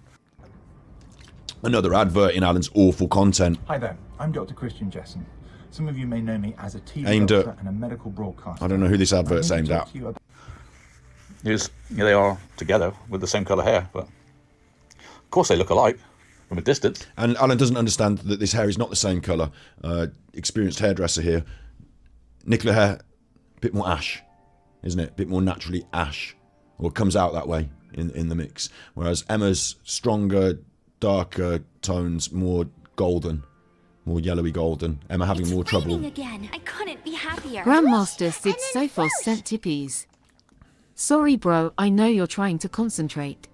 Another advert in Alan's awful content. Hi there, I'm Dr. Christian Jessen. Some of you may know me as a TV Aimed doctor at- and a medical broadcaster. I don't know who this advert's I'm aimed here to at. talk to you about- Here they are together with the same colour hair, but of course they look alike from a distance. And Alan doesn't understand that this hair is not the same colour. Experienced hairdresser here. Nicola hair, a bit more ash, isn't it? A bit more naturally ash. Or it comes out that way in the mix. Whereas Emma's stronger, darker tones, more golden. More yellowy golden. Emma having more trouble. Again. I couldn't be happier. Grandmaster Sid Sophos sent tippies. Sorry, bro, I know you're trying to concentrate.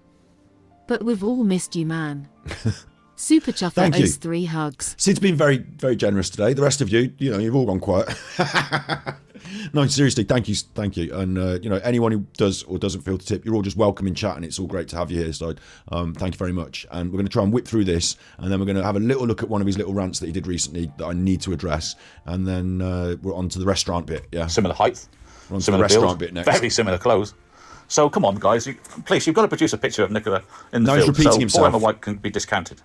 But we've all missed you, man. Super Chuffer Thank you. owes 3 hugs. Sid's been very, very generous today. The rest of you, you've all gone quiet. No, seriously, thank you. And, anyone who does or doesn't feel to tip, you're all just welcome in chat, and it's all great to have you here. So thank you very much. And we're going to try and whip through this, and then we're going to have a little look at one of his little rants that he did recently that I need to address. And then we're on to the restaurant bit, yeah. Similar height, We're on to the similar restaurant build, bit next. very similar clothes. So come on, guys, please, you've got to produce a picture of Nicola in the No, he's field, repeating so himself. poor Emma White can be discounted.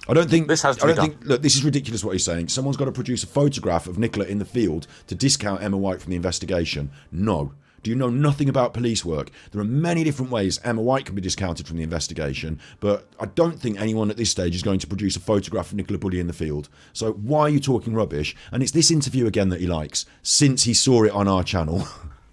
I don't think This has to I be don't done. think. Look, this is ridiculous what he's saying. Someone's got to produce a photograph of Nicola in the field to discount Emma White from the investigation. No. Do you know nothing about police work? There are many different ways Emma White can be discounted from the investigation, but I don't think anyone at this stage is going to produce a photograph of Nicola Bulley in the field. So why are you talking rubbish? And it's this interview again that he likes, since he saw it on our channel.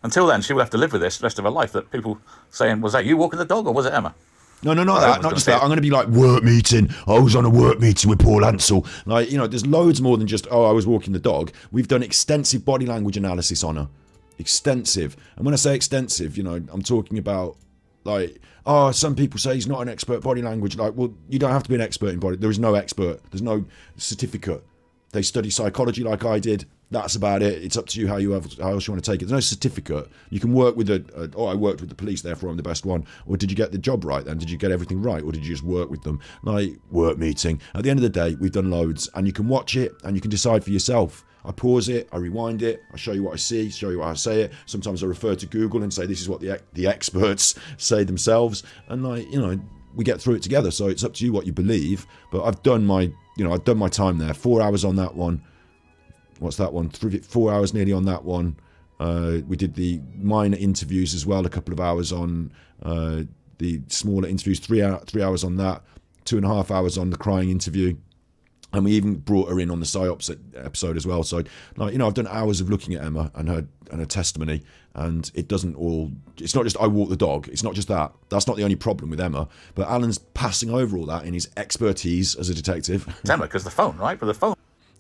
Until then, she will have to live with this the rest of her life, that people saying, was that you walking the dog or was it Emma? No, not I that. was Not gonna just say that. it. I'm going to be like, work meeting. I was on a work meeting with Paul Ansell. Like, there's loads more than just, I was walking the dog. We've done extensive body language analysis on her. Extensive. And when I say extensive, I'm talking about, like, some people say he's not an expert body language. Like, well, you don't have to be an expert in body. There is no expert. There's no certificate. They study psychology like I did. That's about it. It's up to you how else you want to take it. There's no certificate. You can work with I worked with the police, therefore I'm the best one. Or did you get the job right then? Did you get everything right? Or did you just work with them? Like, work meeting. At the end of the day, we've done loads, and you can watch it and you can decide for yourself. I pause it, I rewind it, I show you what I see, show you what I say it. Sometimes I refer to Google and say this is what the experts say themselves. And we get through it together. So it's up to you what you believe. But I've done my time there. 4 hours on that one. What's that one? 4 hours nearly on that one. We did the minor interviews as well, a couple of hours on the smaller interviews, 3 hours on that, 2.5 hours on the crying interview. And we even brought her in on the PSYOPS episode as well. So, I've done hours of looking at Emma and her testimony, and it's not just I walk the dog. It's not just that. That's not the only problem with Emma. But Alan's passing over all that in his expertise as a detective. It's Emma, because the phone, right? But the phone.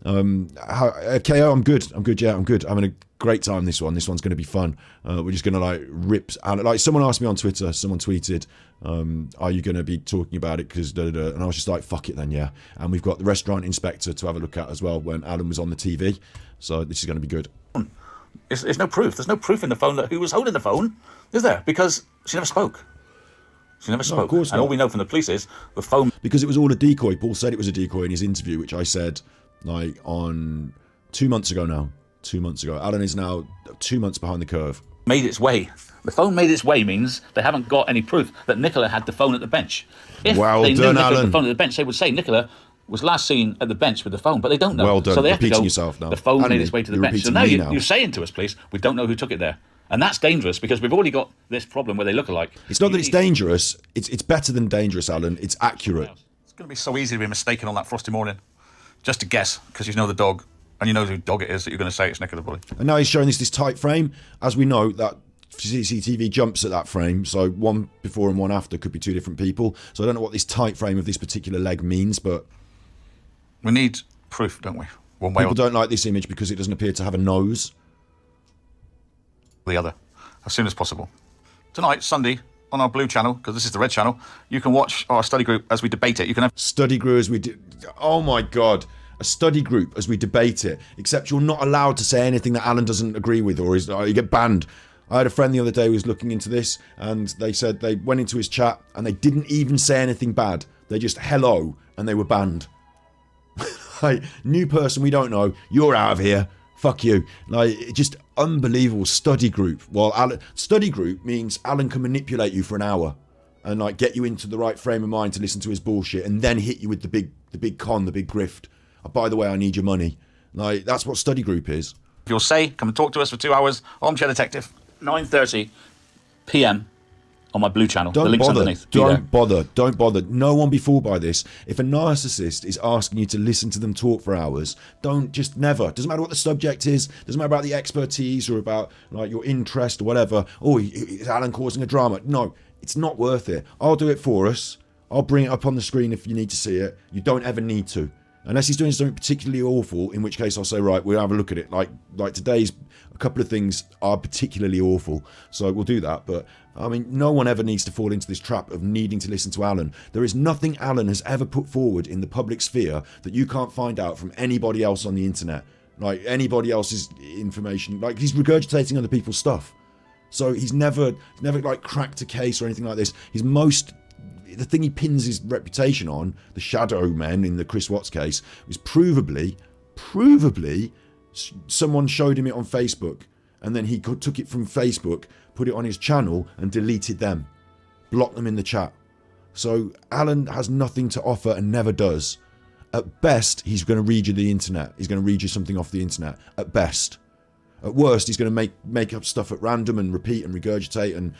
KO, I'm good. Yeah, I'm good. I'm having a great time this one. This one's going to be fun. We're just going to rip out. Like, someone asked me on Twitter, someone tweeted, are you going to be talking about it? Because and I was just like, fuck it then, yeah. And we've got the restaurant inspector to have a look at as well when Alan was on the TV. So this is going to be good. There's no proof. There's no proof in the phone that who was holding the phone, is there? Because she never spoke. She never spoke. of course and not. all we know from the police is the phone. Because it was all a decoy. Paul said it was a decoy in his interview, which I said on 2 months ago now. 2 months ago. Alan is now 2 months behind the curve. Made its way. The phone made its way means they haven't got any proof that Nicola had the phone at the bench. If Well they knew done, Nicola had Alan. the phone at the bench, they would say Nicola was last seen at the bench with the phone, but they don't know. Well done. So they have to Repeating go, yourself now. the phone Alan, made its way to the you're bench. So repeating now, me you, now. you're saying to us, police, we don't know who took it there. And that's dangerous because we've already got this problem where they look alike. It's not that it's dangerous. It's better than dangerous, Alan. It's accurate. It's going to be so easy to be mistaken on that frosty morning. Just to guess, because you know the dog, and you know who dog it is that you're going to say it's Nicola Bulley. And now he's showing this tight frame. As we know, that CCTV jumps at that frame, so one before and one after could be two different people. So I don't know what this tight frame of this particular leg means, but We need proof, don't we? One way people or don't like this image because it doesn't appear to have a nose. the other, as soon as possible. Tonight, Sunday, on our blue channel, because this is the red channel, you can watch our study group as we debate it. You can have Study grew as we did. Oh my God. a study group as we debate it, except you're not allowed to say anything that Alan doesn't agree with, or you get banned. I had a friend the other day who was looking into this, and they said they went into his chat and they didn't even say anything bad. They just hello, and they were banned. Like, new person we don't know, you're out of here. Fuck you. Like, just unbelievable study group. Well, study group means Alan can manipulate you for an hour and like get you into the right frame of mind to listen to his bullshit, and then hit you with the big con, the big grift. Oh, by the way, I need your money. Like, that's what study group is. If you'll say, come and talk to us for 2 hours, Armchair Detective, 9:30 p.m. on my blue channel. The link's underneath. Don't bother. No one be fooled by this. If a narcissist is asking you to listen to them talk for hours, never. Doesn't matter what the subject is. Doesn't matter about the expertise or about like your interest or whatever. Oh, is Alan causing a drama? No, it's not worth it. I'll do it for us. I'll bring it up on the screen if you need to see it. You don't ever need to. Unless he's doing something particularly awful, in which case I'll say, right, we'll have a look at it. Like today's, a couple of things are particularly awful, so we'll do that. But, I mean, no one ever needs to fall into this trap of needing to listen to Alan. There is nothing Alan has ever put forward in the public sphere that you can't find out from anybody else on the internet. Like, anybody else's information. Like, he's regurgitating other people's stuff. So he's never like, cracked a case or anything like this. The thing he pins his reputation on, the shadow men in the Chris Watts case, is provably, someone showed him it on Facebook, and then he took it from Facebook, put it on his channel, and deleted them, blocked them in the chat. So Alan has nothing to offer and never does. At best, he's going to read you the internet. He's going to read you something off the internet. At best. At worst, he's going to make up stuff at random and repeat and regurgitate and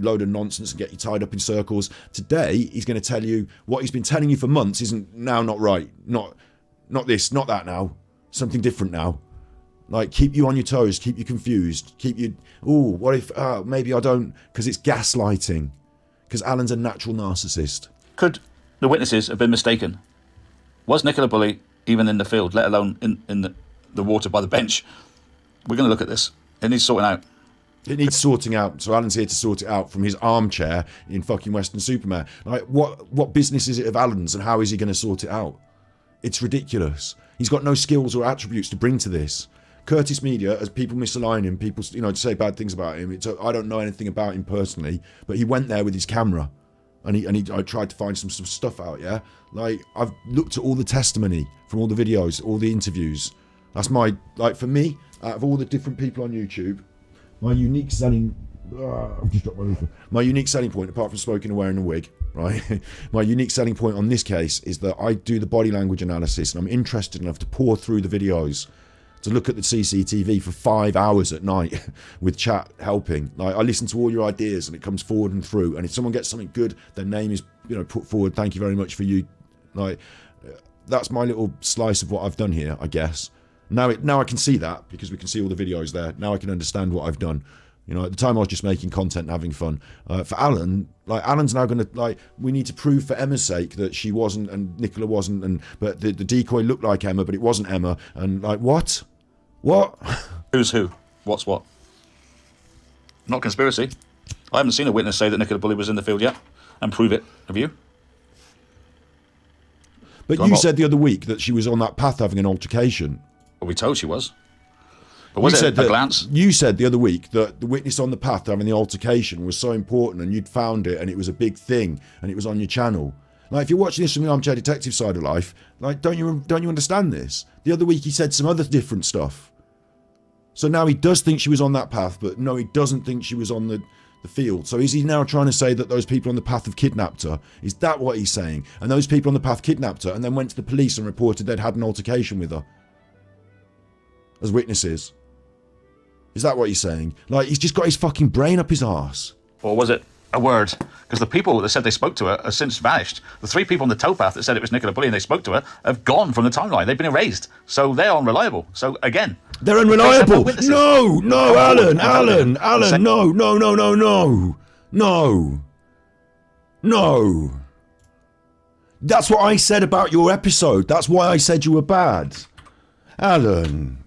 load of nonsense and get you tied up in circles. Today, he's going to tell you what he's been telling you for months isn't now not right. Not this, not that now. Something different now. Like, keep you on your toes, keep you confused, keep you... Ooh, what if... maybe I don't... Because it's gaslighting. Because Alan's a natural narcissist. Could the witnesses have been mistaken? Was Nicola Bulley even in the field, let alone in the water by the bench? We're going to look at this. It needs sorting out. It needs sorting out. So Alan's here to sort it out from his armchair in fucking Western Superman. Like, what business is it of Alan's, and how is he going to sort it out? It's ridiculous. He's got no skills or attributes to bring to this. Curtis Media, as people misalign him, people, to say bad things about him. I don't know anything about him personally, but he went there with his camera, and I tried to find some stuff out. Yeah, like, I've looked at all the testimony from all the videos, all the interviews. That's for me, out of all the different people on YouTube, my unique selling... I've just dropped my roofer. My unique selling point, apart from smoking and wearing a wig, right? My unique selling point on this case is that I do the body language analysis, and I'm interested enough to pour through the videos, to look at the CCTV for 5 hours at night with chat helping. Like, I listen to all your ideas, and it comes forward and through. And if someone gets something good, their name is, put forward. Thank you very much for you. Like, that's my little slice of what I've done here, I guess. Now I can see that, because we can see all the videos there. Now I can understand what I've done. At the time I was just making content and having fun. For Alan, Alan's now going to, we need to prove for Emma's sake that she wasn't and Nicola wasn't, but the decoy looked like Emma, but it wasn't Emma. And what? What? Who's who? What's what? Not conspiracy. I haven't seen a witness say that Nicola Bulley was in the field yet and prove it. Have you? But you said the other week that she was on that path having an altercation. Well, we told she was. But was it a glance? You said the other week that the witness on the path having the altercation was so important, and you'd found it, and it was a big thing, and it was on your channel. Like, if you're watching this from the Armchair Detective side of life, don't you understand this? The other week he said some other different stuff. So now he does think she was on that path, but no, he doesn't think she was on the field. So is he now trying to say that those people on the path have kidnapped her? Is that what he's saying? And those people on the path kidnapped her and then went to the police and reported they'd had an altercation with her as witnesses? Is that what he's saying? Like, he's just got his fucking brain up his arse. Or was it a word? Because the people that said they spoke to her have since vanished. The 3 people on the towpath that said it was Nicola Bulley and they spoke to her have gone from the timeline. They've been erased. So they're unreliable. So again... They're unreliable! No, Alan, no. That's what I said about your episode. That's why I said you were bad. Alan,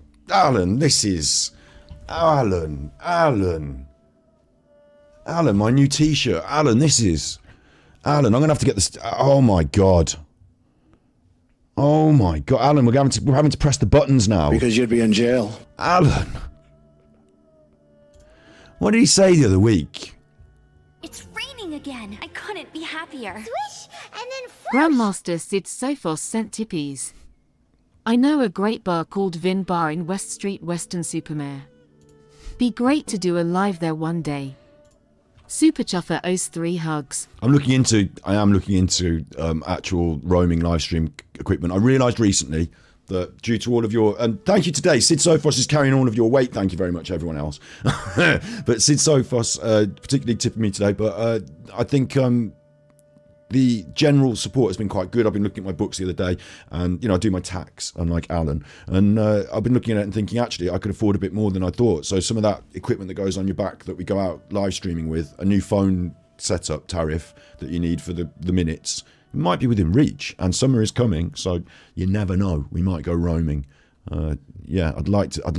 this is... Alan, my new t-shirt. Alan, this is... Alan, I'm going to have to get this... Oh, my God. Oh my God, Alan, we're having to press the buttons now. Because you'd be in jail. Alan. What did he say the other week? It's raining again. I couldn't be happier. Swish and then Grandmaster Sid Sophos sent tippies. I know a great bar called Vin Bar in West Street, Weston-super-Mare. Be great to do a live there one day. Super Chuffer owes 3 hugs. I am looking into actual roaming live stream equipment. I realised recently that due to all of your, and thank you today, Sid Sophos is carrying all of your weight. Thank you very much, everyone else. But Sid Sophos particularly tipping me today. But I think the general support has been quite good. I've been looking at my books the other day, and I do my tax, unlike Alan, and I've been looking at it and thinking actually I could afford a bit more than I thought. So some of that equipment that goes on your back that we go out live streaming with, a new phone setup tariff that you need for the minutes, might be within reach. And summer is coming, so you never know. We might go roaming. Yeah, I'd like to. I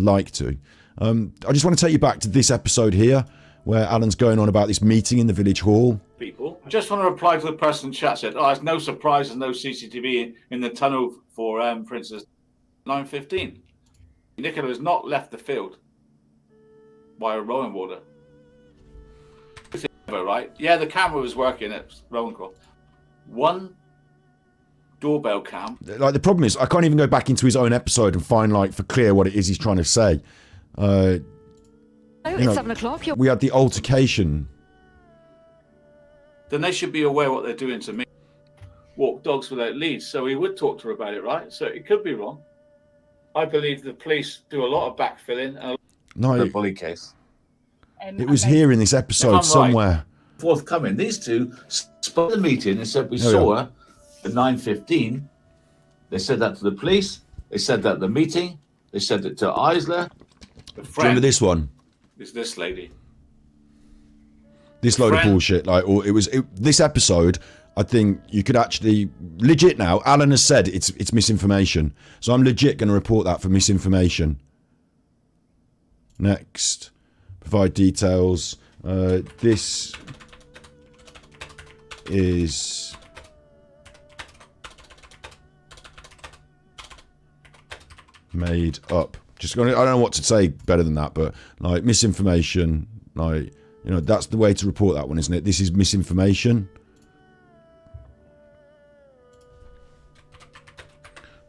just want to take you back to this episode here, where Alan's going on about this meeting in the village hall. People. I just want to reply to the person in chat said, it's no surprise there's no CCTV in the tunnel for instance, 9:15. Nicola has not left the field by a rowing water. Right? Yeah, the camera was working at Rowan Croft. One doorbell cam. Like, the problem is, I can't even go back into his own episode and find, like, for clear what it is he's trying to say. It's 7 o'clock. We had the altercation. Then they should be aware what they're doing to me. Walk dogs without leads. So he would talk to her about it, right? So it could be wrong. I believe the police do a lot of backfilling. And No, the Bulley case. It was here in this episode somewhere. Right. Forthcoming. These two spoke the meeting and said we saw her at 9:15. They said that to the police. They said that at the meeting. They said it to Eisler. The Remember this one? Is this lady. This load of bullshit. Like, or this episode, I think you could actually legit now. Alan has said it's misinformation, so I'm legit going to report that for misinformation. Next, provide details. This is made up. I don't know what to say better than that, but like misinformation, like. That's the way to report that one, isn't it? This is misinformation.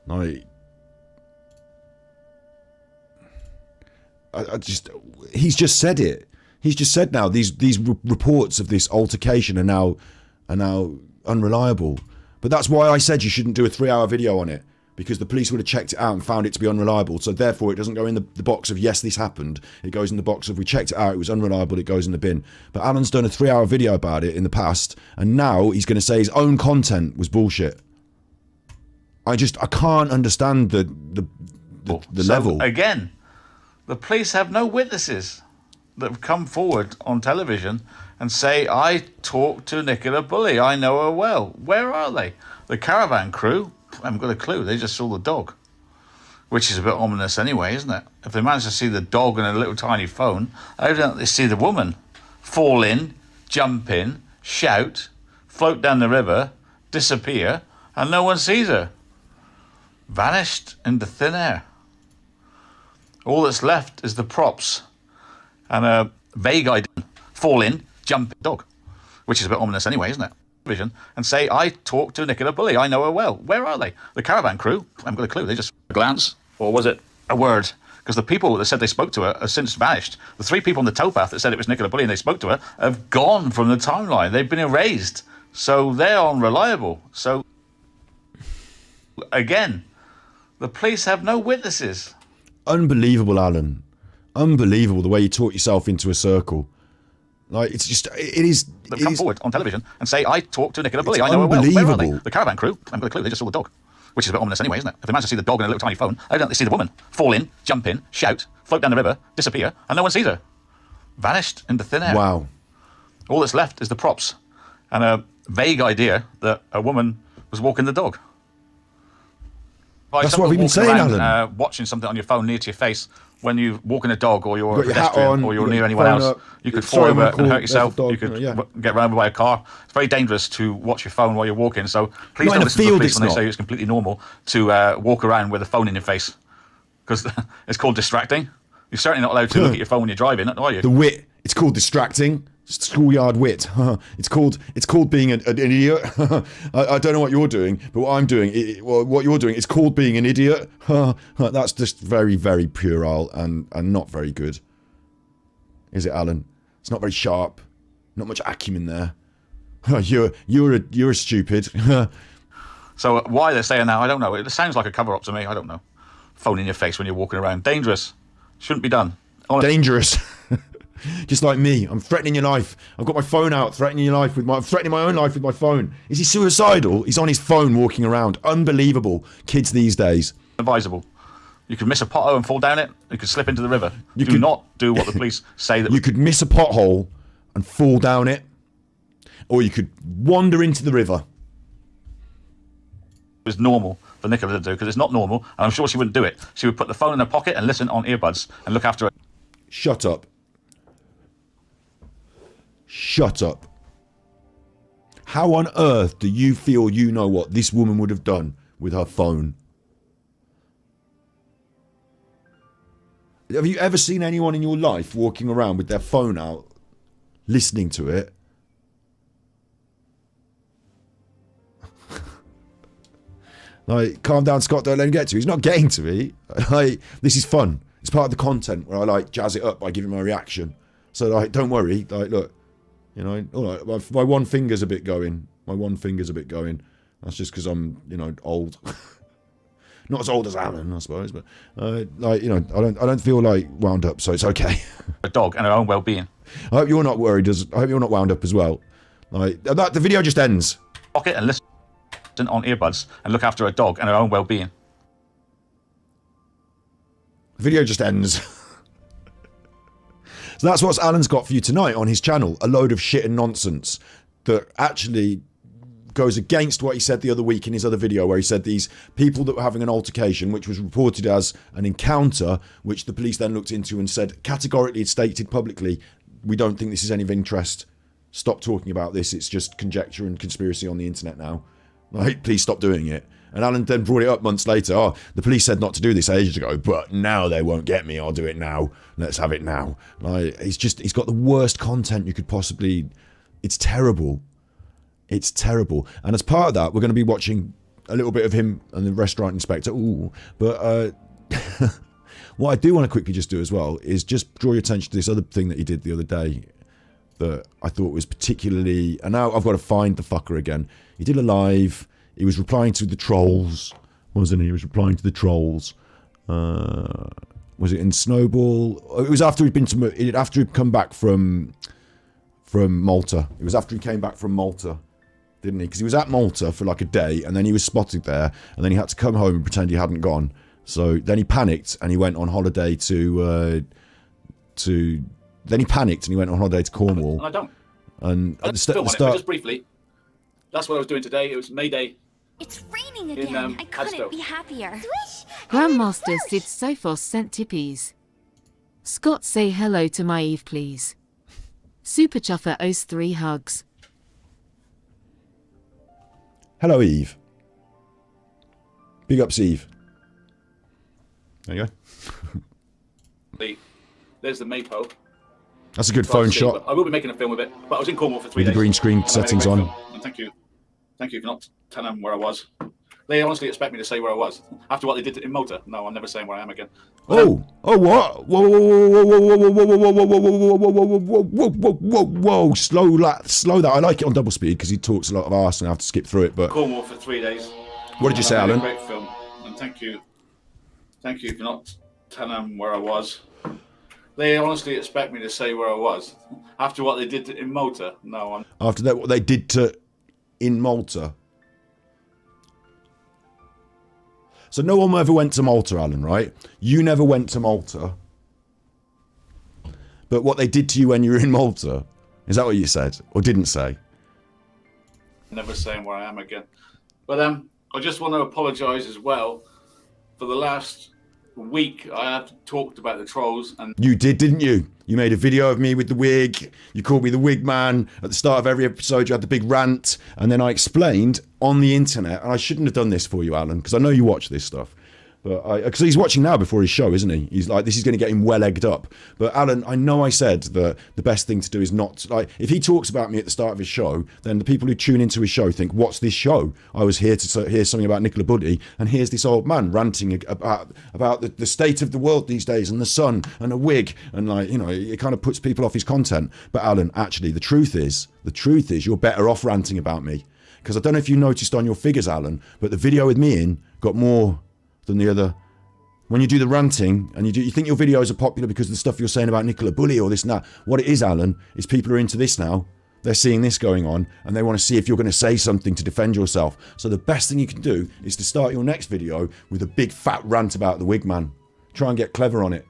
Like, he's just said it. He's just said now these reports of this altercation are now unreliable. But that's why I said you shouldn't do a 3-hour video on it, because the police would have checked it out and found it to be unreliable. So therefore, it doesn't go in the box of, yes, this happened. It goes in the box of, we checked it out, it was unreliable, it goes in the bin. But Alan's done a 3-hour video about it in the past, and now he's going to say his own content was bullshit. I can't understand the level. Again, the police have no witnesses that have come forward on television and say, I talked to Nicola Bulley, I know her well. Where are they? The caravan crew? I haven't got a clue. They just saw the dog, which is a bit ominous anyway, isn't it? If they manage to see the dog and a little tiny phone, how don't they see the woman fall in, jump in, shout, float down the river, disappear, and no one sees her? Vanished into thin air. All that's left is the props and a vague idea. Fall in, jump in, dog, which is a bit ominous anyway, isn't it? Vision and say, I talked to Nicola Bulley, I know her well. Where are they? The caravan crew? I haven't got a clue. They just a glance, or was it a word? Because the people that said they spoke to her have since vanished. The 3 people on the towpath that said it was Nicola Bulley and they spoke to her have gone from the timeline. They've been erased, so they're unreliable. So again, the police have no witnesses. Unbelievable, Alan. Unbelievable the way you talk yourself into a circle. Like, it is. They've come forward on television and say, I talked to Nicola Bulley, I know her well. Where are they? The caravan crew? I haven't got a clue. They just saw the dog, which is a bit ominous anyway, isn't it? If they manage to see the dog and a little tiny phone, how don't they see the woman fall in, jump in, shout, float down the river, disappear, and no one sees her? Vanished into thin air. Wow. All that's left is the props and a vague idea that a woman was walking the dog. That's what we've been saying, Alan. Watching something on your phone near to your face when you're walking a dog or you're a You've got your hat pedestrian on, or you're you've got near your anyone phone else, up. you could Sorry, fall over Michael, and hurt there's yourself. a dog. You could Yeah. get run over by a car. It's very dangerous to watch your phone while you're walking. So please Not in don't a listen to the field, police it's when they not. say it's completely normal to walk around with a phone in your face, because it's called distracting. You're certainly not allowed to look at your phone when you're driving, are you? The wit. It's called distracting. Schoolyard wit. It's called being an idiot. I don't know what you're doing, but what I'm doing, what you're doing, it's called being an idiot. That's just very, very puerile and not very good. Is it, Alan? It's not very sharp. Not much acumen there. You're a stupid. So why they're saying that, I don't know. It sounds like a cover-up to me. I don't know. Phone in your face when you're walking around. Dangerous. Shouldn't be done. Dangerous. Just like me, I'm threatening your life. I've got my phone out, threatening your life I'm threatening my own life with my phone. Is he suicidal? He's on his phone walking around. Unbelievable. Kids these days. Advisable. You could miss a pothole and fall down it. You could slip into the river. Do not do what the police say that. You could miss a pothole and fall down it, or you could wander into the river. It was normal for Nicola to do, because it's not normal, and I'm sure she wouldn't do it. She would put the phone in her pocket and listen on earbuds and look after it. Shut up. Shut up. How on earth do you feel you know what this woman would have done with her phone? Have you ever seen anyone in your life walking around with their phone out, listening to it? Like, calm down, Scott, don't let him get to you. He's not getting to me. Like, this is fun. It's part of the content where I, like, jazz it up by giving my reaction. So, like, don't worry. Like, look, you know, all right, my one finger's a bit going. That's just because I'm, you know, old. Not as old as Alan, I suppose, but, like, you know, I don't feel, like, wound up, so it's okay. A dog and her own well-being. I hope you're not worried. I hope you're not wound up as well. Like, the video just ends. Pocket and listen on earbuds and look after a dog and her own well-being. The video just ends. So that's what Alan's got for you tonight on his channel. A load of shit and nonsense that actually goes against what he said the other week in his other video, where he said these people that were having an altercation, which was reported as an encounter, which the police then looked into and said categorically, stated publicly, we don't think this is any of interest. Stop talking about this. It's just conjecture and conspiracy on the internet now. Like, please stop doing it. And Alan then brought it up months later. Oh, the police said not to do this ages ago, but now they won't get me. I'll do it now. Let's have it now. Like, he's got the worst content you could possibly. It's terrible. It's terrible. And as part of that, we're going to be watching a little bit of him and the restaurant inspector. Ooh, but what I do want to quickly just do as well is just draw your attention to this other thing that he did the other day that I thought was particularly. And now I've got to find the fucker again. He did a live. He was replying to the trolls, wasn't he? He was replying to the trolls. Was it in Snowball? It was after after he'd come back from Malta. It was after he came back from Malta, didn't he? Because he was at Malta for like a day, and then he was spotted there, and then he had to come home and pretend he hadn't gone. So then he panicked and he went on holiday to. Then he panicked and he went on holiday to Cornwall. And I don't. And at the start, just briefly. That's what I was doing today. It was May Day. It's raining again. I couldn't be happier. Grandmaster Sid Sophos sent tippies. Scott, say hello to my Eve, please. Super Chuffer owes 3 hugs. hello, Eve. Big ups, Eve. There you go. There's the Maypo. That's a good phone shot. I will be making a film of it, but I was in Cornwall for 3 With days. the green screen settings on. And thank you for not telling them where I was. They honestly expect me to say where I was after what they did in Malta. No, I'm never saying where I am again. What? Whoa! Slow that. I like it on double speed because he talks a lot of arse and I have to skip through it. But Cornwall for 3 days. What did you say, Alan? Great film, and thank you for not telling them where I was. They honestly expect me to say where I was after what they did in Malta. No, I'm. After that, what they did in Malta. So no one ever went to Malta, Alan, right? You never went to Malta. But what they did to you when you were in Malta, is that what you said? Or didn't say? Never saying where I am again. But I just want to apologise as well for the last week I have talked about the trolls, and You did, didn't you? You made a video of me with the wig. You called me the wig man. At the start of every episode, you had the big rant. And then I explained on the internet, and I shouldn't have done this for you, Alan, because I know you watch this stuff. But because he's watching now before his show, isn't he? He's like, this is going to get him well egged up. But Alan, I know I said that the best thing to do is not, like, if he talks about me at the start of his show, then the people who tune into his show think, what's this show? I was here to hear something about Nicola Bulley, and here's this old man ranting about the state of the world these days, and the sun, and a wig, and like, you know, it kind of puts people off his content. But Alan, actually, the truth is you're better off ranting about me. Because I don't know if you noticed on your figures, Alan, but the video with me in got more than the other. When you do the ranting and you think your videos are popular because of the stuff you're saying about Nicola Bulley or this and that, what it is, Alan, is people are into this now. They're seeing this going on and they want to see if you're going to say something to defend yourself. So the best thing you can do is to start your next video with a big fat rant about the wig man. Try and get clever on it.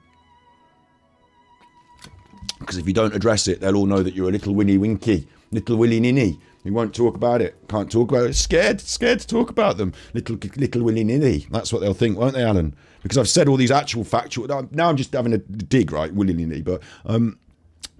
Because if you don't address it, they'll all know that you're a little winny winky, little willy ninny. You won't talk about it. Can't talk about it. Scared to talk about them. Little willy nilly. That's what they'll think, won't they, Alan? Because I've said all these actual factual. Now I'm just having a dig, right, willy nilly, but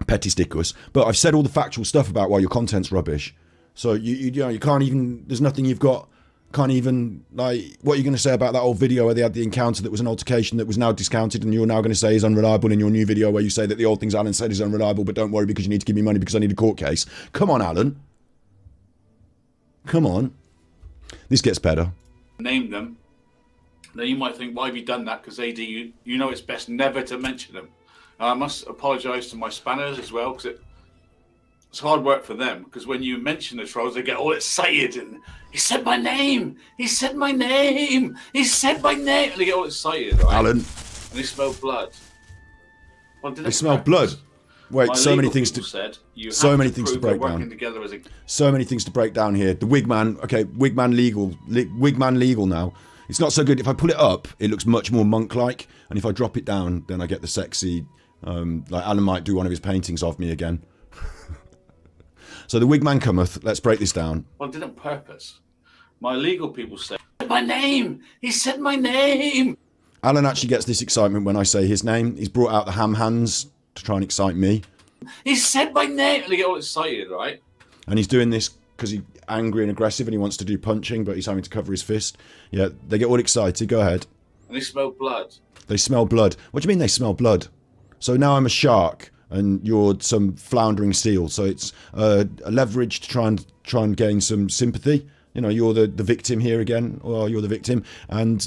petty stickus. But I've said all the factual stuff about why your content's rubbish. So you know you can't even. There's nothing you've got. Can't even, like, what are you going to say about that old video where they had the encounter that was an altercation that was now discounted and you're now going to say is unreliable in your new video where you say that the old things Alan said is unreliable, but don't worry because you need to give me money because I need a court case. Come on, Alan. Come on. This gets better. name them. Then you might think, why have you done that? Because AD, you know it's best never to mention them. And I must apologise to my spanners as well, because it's hard work for them. Because when you mention the trolls, they get all excited and he said my name, he said my name, he said my name, and they get all excited, right? Alan. And they smell blood. Well, they smell blood. Wait, so many things to break down. So many things to break down here. The Wigman, okay, Wigman legal now. It's not so good. If I pull it up, it looks much more monk-like, and if I drop it down, then I get the sexy. Like Alan might do one of his paintings of me again. So the Wigman cometh. Let's break this down. Well, I did it on purpose. My legal people say my name. He said my name. Alan actually gets this excitement when I say his name. He's brought out the ham hands to try and excite me. He said my name, and they get all excited, right? And he's doing this because he's angry and aggressive and he wants to do punching, but he's having to cover his fist. Yeah, they get all excited. Go ahead. And they smell blood. They smell blood. What do you mean they smell blood? So now I'm a shark and you're some floundering seal. So it's a leverage to try and gain some sympathy. You know, you're the victim here again, or you're the victim. And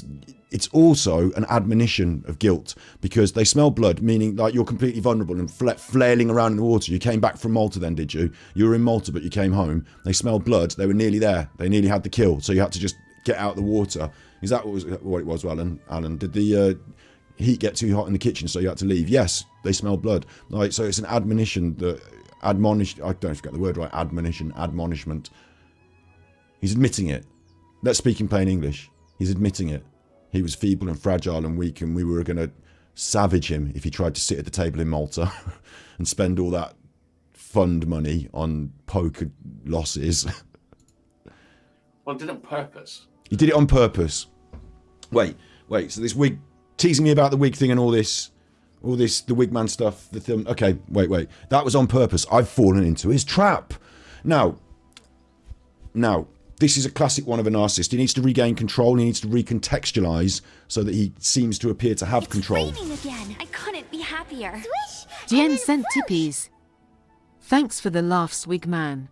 it's also an admonition of guilt because they smell blood, meaning like you're completely vulnerable and flailing around in the water. You came back from Malta then, did you? You were in Malta, but you came home. They smell blood. They were nearly there. They nearly had the kill. So you had to just get out of the water. Is that what it was, Alan? Did the heat get too hot in the kitchen so you had to leave? Yes, they smell blood. Like, so it's an admonition that I don't forget the word right. Admonishment. He's admitting it. Let's speak in plain English. He's admitting it. He was feeble and fragile and weak, and we were going to savage him if he tried to sit at the table in Malta and spend all that fund money on poker losses. Well, I did it on purpose. You did it on purpose. Wait. So this wig, teasing me about the wig thing and all this, the wigman stuff, the film. Okay, wait. That was on purpose. I've fallen into his trap. Now, this is a classic one of a narcissist. He needs to regain control. He needs to recontextualize so that he seems to appear to have control. It's raining again. I couldn't be happier. Dien sent tippies. Thanks for the laughs, Wigman.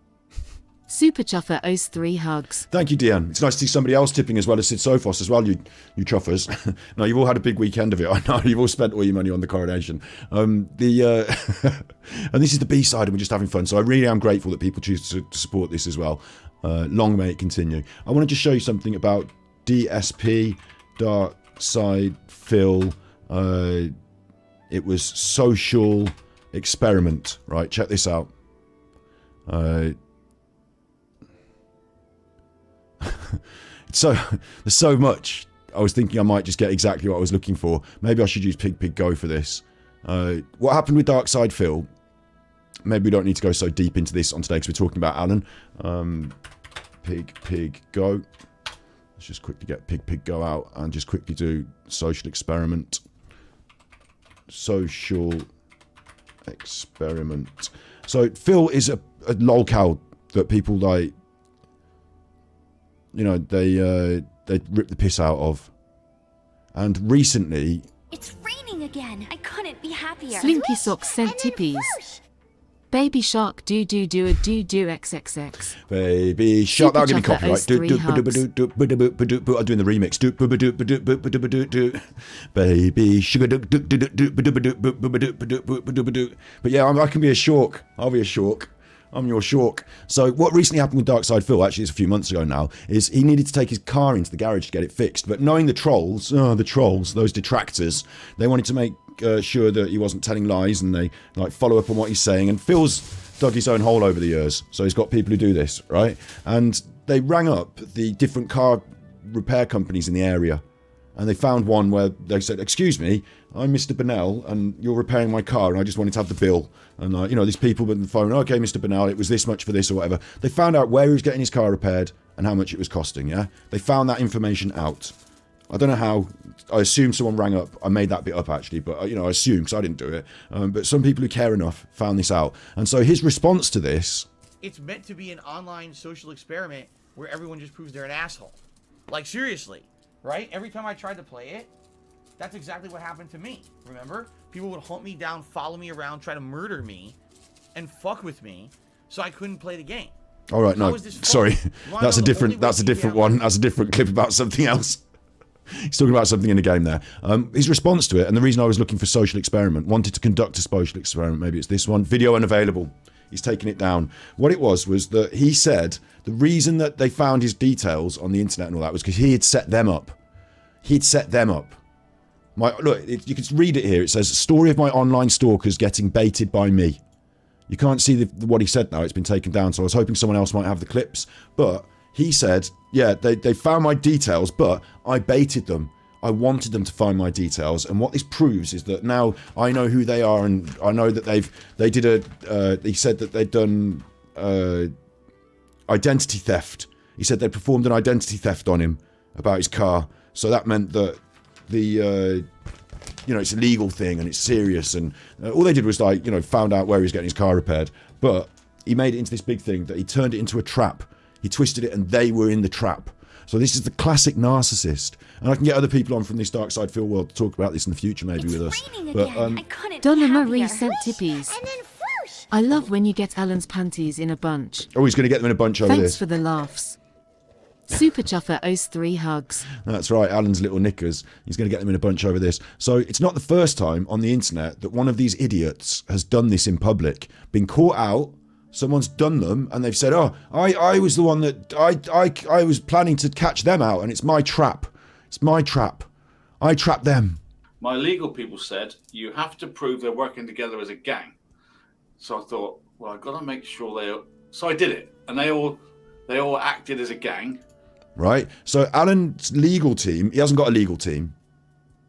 Super Chuffer owes 3 hugs. Thank you, Dien. It's nice to see somebody else tipping as well as Sid Sophos as well, you chuffers. No, you've all had a big weekend of it. I know you've all spent all your money on the coronation. And this is the B-side and we're just having fun. So I really am grateful that people choose to support this as well. Long may it continue. I want to just show you something about DSP, Dark Side Phil. It was social experiment, right? Check this out. So there's so much. I was thinking I might just get exactly what I was looking for. Maybe I should use Pig Go for this. What happened with Dark Side Phil? Maybe we don't need to go so deep into this on today because we're talking about Alan. Pig Go. Let's just quickly get Pig go out and just quickly do social experiment. Social experiment. So Phil is a lolcow that people like, you know, they rip the piss out of. And recently... It's raining again. I couldn't be happier. Slinky Socks sent tippies. Baby Shark do XXX. Baby Shark, that'll give me Super copyright. Chopper I'm doing the remix. Baby Sugar. But yeah, I can be a Shork. I'll be a Shork. I'm your Shork. So what recently happened with Darkside Phil, actually it's a few months ago now, is he needed to take his car into the garage to get it fixed. But knowing the trolls, those detractors, they wanted to make sure that he wasn't telling lies, and they like follow up on what he's saying. And Phil's dug his own hole over the years, so he's got people who do this, right? And they rang up the different car repair companies in the area, and they found one where they said, "Excuse me, I'm Mr. Bennell, and you're repairing my car, and I just wanted to have the bill." And you know, these people on the phone, "Okay, Mr. Bennell, it was this much for this or whatever." They found out where he was getting his car repaired and how much it was costing. Yeah, they found that information out. I don't know how. I assume someone rang up. I made that bit up actually, but you know, I assume because I didn't do it. But some people who care enough found this out, and so his response to this: it's meant to be an online social experiment where everyone just proves they're an asshole. Like seriously, right? Every time I tried to play it, that's exactly what happened to me. Remember? People would hunt me down, follow me around, try to murder me, and fuck with me, so I couldn't play the game. All right, no, sorry, that's a different one. That's a different clip about something else. He's talking about something in the game there. His response to it, and the reason I was looking for social experiment, wanted to conduct a social experiment. Maybe it's this one. Video unavailable. He's taken it down. What it was that he said the reason that they found his details on the internet and all that was because he had set them up. He'd set them up. You can read it here. It says, "Story of my online stalkers getting baited by me." You can't see what he said now. It's been taken down, so I was hoping someone else might have the clips. But he said, yeah, they found my details, but I baited them. I wanted them to find my details, and what this proves is that now I know who they are, and I know that he said that they'd done identity theft. He said they performed an identity theft on him about his car, so that meant that it's a legal thing and it's serious, and all they did was found out where he was getting his car repaired, but he made it into this big thing that he turned it into a trap. He twisted it and they were in the trap. So this is the classic narcissist, and I can get other people on from this Darkside Phil world to talk about this in the future maybe with us. But Donna Marie sent tippies. I love when you get Alan's panties in a bunch. Oh, he's going to get them in a bunch over Thanks this. for the laughs. Super Chuffer owes 3 hugs. That's right, Alan's little knickers. He's going to get them in a bunch over this. So it's not the first time on the internet that one of these idiots has done this in public, been caught out, someone's done them, and they've said, "Oh, I was the one that I was planning to catch them out, and it's my trap. It's my trap. I trapped them." My legal people said you have to prove they're working together as a gang. So I thought, well, I've got to make sure So I did it, and they all acted as a gang. Right? So Alan's legal team, he hasn't got a legal team.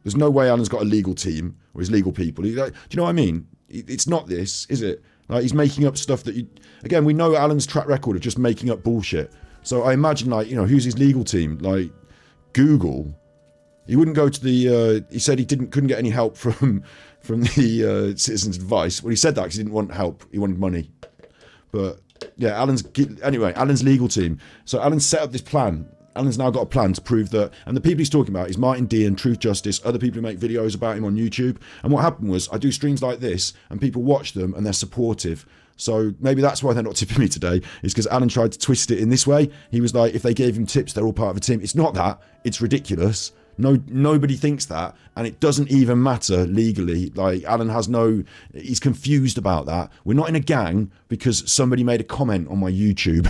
There's no way Alan's got a legal team or his legal people. Do you know what I mean? It's not this, is it? Like, he's making up stuff that again, we know Alan's track record of just making up bullshit. So I imagine, who's his legal team? Like Google. He wouldn't go to the. He said he couldn't get any help from the Citizens Advice. Well, he said that because he didn't want help. He wanted money. But yeah, Alan's legal team. So Alan set up this plan. Alan's now got a plan to prove that, and the people he's talking about is Martin D and Truth Justice, other people who make videos about him on YouTube. And what happened was, I do streams like this, and people watch them, and they're supportive. So maybe that's why they're not tipping me today, is because Alan tried to twist it in this way. He was like, if they gave him tips, they're all part of a team. It's not that. It's ridiculous. Nobody thinks that, and it doesn't even matter legally. Like, Alan he's confused about that. We're not in a gang because somebody made a comment on my YouTube.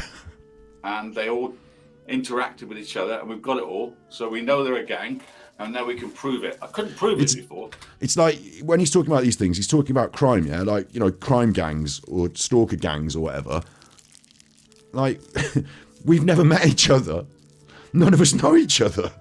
And they all interacted with each other, and we've got it all, so we know they're a gang, and now we can prove it. I couldn't prove it before. It's like when he's talking about these things, he's talking about crime, yeah, like, crime gangs or stalker gangs or whatever. Like, we've never met each other. None of us know each other.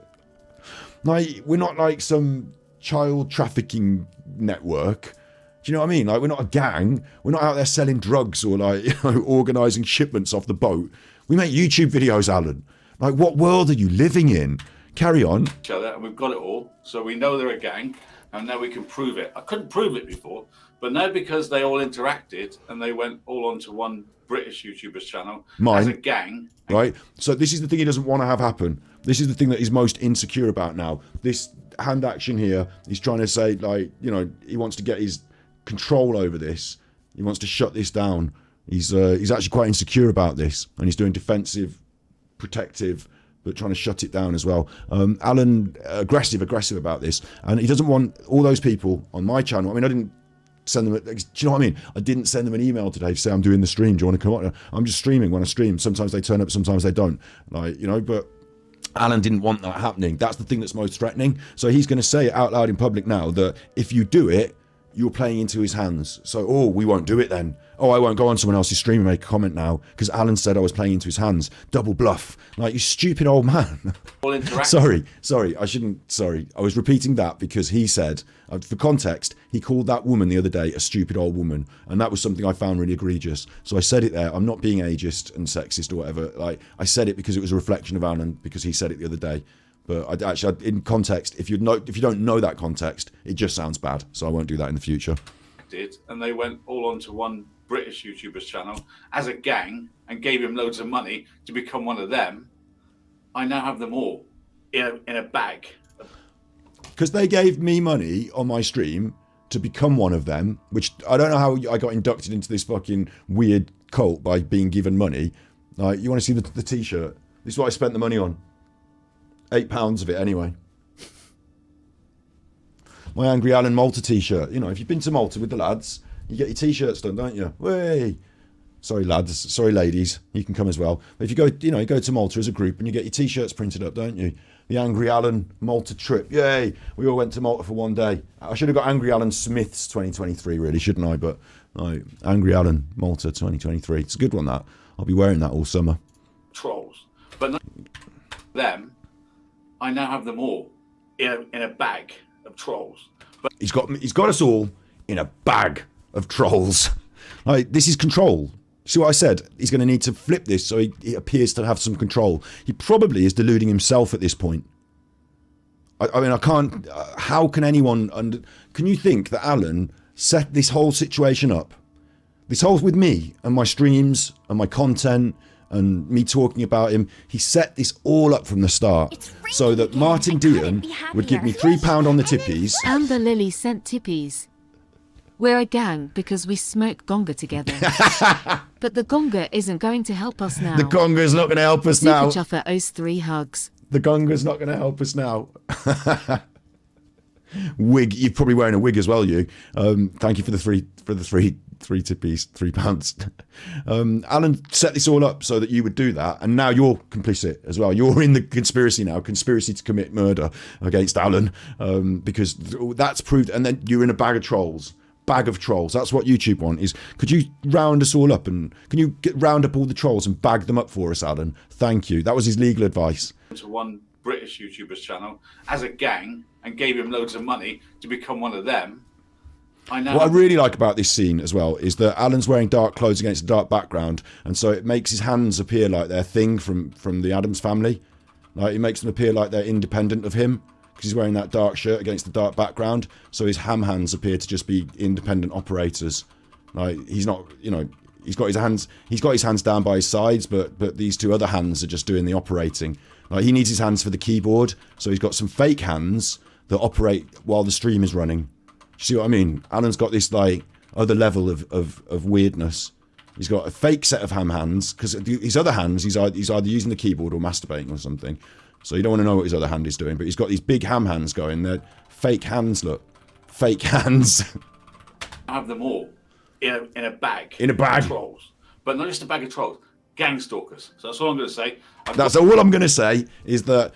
Like, we're not like some child trafficking network. Do you know what I mean? Like, we're not a gang. We're not out there selling drugs or organising shipments off the boat. We make YouTube videos, Alan. Like, what world are you living in? Carry on. each other, and we've got it all, so we know they're a gang, and now we can prove it. I couldn't prove it before, but now because they all interacted and they went all onto one British YouTuber's channel as a gang. Right? So this is the thing he doesn't want to have happen. This is the thing that he's most insecure about now. This hand action here, he's trying to say, like, you know, he wants to get his control over this. He wants to shut this down. He's actually quite insecure about this, and he's doing defensive, protective, but trying to shut it down as well. Alan, aggressive about this, and he doesn't want all those people on my channel. I mean, I didn't send them. Do you know what I mean? I didn't send them an email today to say I'm doing the stream. Do you want to come on? I'm just streaming when I stream. Sometimes they turn up, sometimes they don't. Like, you know, but Alan didn't want that happening. That's the thing that's most threatening. So he's going to say it out loud in public now that if you do it, you're playing into his hands. So, oh, we won't do it then. Oh, I won't go on someone else's stream and make a comment now because Alan said I was playing into his hands. Double bluff. Like, you stupid old man. Sorry. I was repeating that because he said, for context, he called that woman the other day a stupid old woman. And that was something I found really egregious. So I said it there. I'm not being ageist and sexist or whatever. Like, I said it because it was a reflection of Alan because he said it the other day. But in context, if you don't know that context, it just sounds bad. So I won't do that in the future. And they went all onto one British YouTuber's channel as a gang and gave him loads of money to become one of them. I now have them all in a bag. Because they gave me money on my stream to become one of them, which I don't know how I got inducted into this fucking weird cult by being given money. Like, you want to see the t-shirt? This is what I spent the money on. £8 of it anyway. My Angry Alan Malta t-shirt. You know, if you've been to Malta with the lads, you get your t-shirts done, don't you? Way. Sorry lads, sorry ladies, you can come as well. But if you go, you know, you go to Malta as a group and you get your t-shirts printed up, don't you? The Angry Alan Malta trip. Yay. We all went to Malta for one day. I should have got Angry Alan Smith's 2023 really, shouldn't I? But no, Angry Alan Malta 2023. It's a good one, that. I'll be wearing that all summer. Trolls. But not them. I now have them all in a bag of trolls. But he's got us all in a bag of trolls. Like, this is control. See what I said? He's going to need to flip this so he appears to have some control. He probably is deluding himself at this point. I mean, I can't. How can anyone? Can you think that Alan set this whole situation up? This whole with me and my streams and my content and me talking about him, he set this all up from the start so that Martin Dean would give me £3 on the tippies. Amber Lily sent tippies. We're a gang because we smoke gonga together. But the gonga isn't going to help us now. The gonga's not going to help us now. Super Chuffer owes 3 hugs. The gonga's not going to help us now. Wig, you're probably wearing a wig as well, you. Thank you for the three tippies, £3. Alan set this all up so that you would do that, and now you're complicit as well. You're in the conspiracy now, conspiracy to commit murder against Alan, because that's proved. And then you're in a bag of trolls. That's what YouTube want. Is could you round us all up and can you round up all the trolls and bag them up for us, Alan? Thank you. That was his legal advice. To one British YouTuber's channel as a gang and gave him loads of money to become one of them. What I really like about this scene as well is that Alan's wearing dark clothes against a dark background, and so it makes his hands appear like they're Thing from the Addams Family. Like, it makes them appear like they're independent of him because he's wearing that dark shirt against the dark background. So his ham hands appear to just be independent operators. Like, he's not, you know, he's got his hands down by his sides, but these two other hands are just doing the operating. Like, he needs his hands for the keyboard, so he's got some fake hands that operate while the stream is running. See what I mean? Alan's got this like other level of weirdness. He's got a fake set of ham hands because his other hands he's either using the keyboard or masturbating or something. So you don't want to know what his other hand is doing, but he's got these big ham hands going. They're fake hands. Look, fake hands. I have them all in a bag. In a bag. Of trolls, but not just a bag of trolls. Gang stalkers. So that's all I'm going to say. That's all I'm going to say is that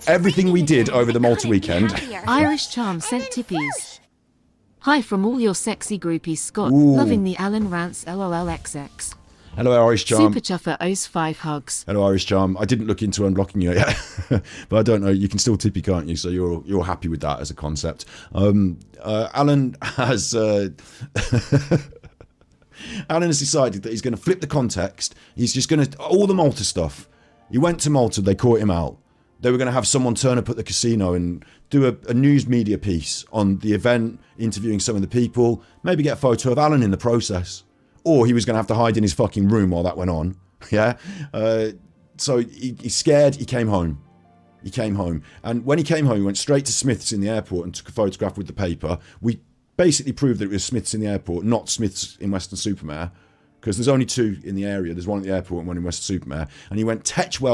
everything we did over the Malta weekend. Irish Charm sent tippies. Hi from all your sexy groupies, Scott. Ooh. Loving the Alan Rants LOLXX. Hello, Irish Charm. Super Chuffer owes 5 hugs. Hello, Irish Charm. I didn't look into unblocking you yet, but I don't know. You can still tippy, can't you? So you're happy with that as a concept. Alan has Alan has decided that he's going to flip the context. He's just going to all the Malta stuff. He went to Malta, they caught him out. They were going to have someone turn up at the casino and do a news media piece on the event, interviewing some of the people, maybe get a photo of Alan in the process. Or he was going to have to hide in his fucking room while that went on. Yeah. So he's scared. He came home. And when he came home, he went straight to Smith's in the airport and took a photograph with the paper. We basically proved that it was Smith's in the airport, not Smith's in Weston-super-Mare. Because there's only 2 in the area. There's one at the airport and one in Weston-super-Mare. And he went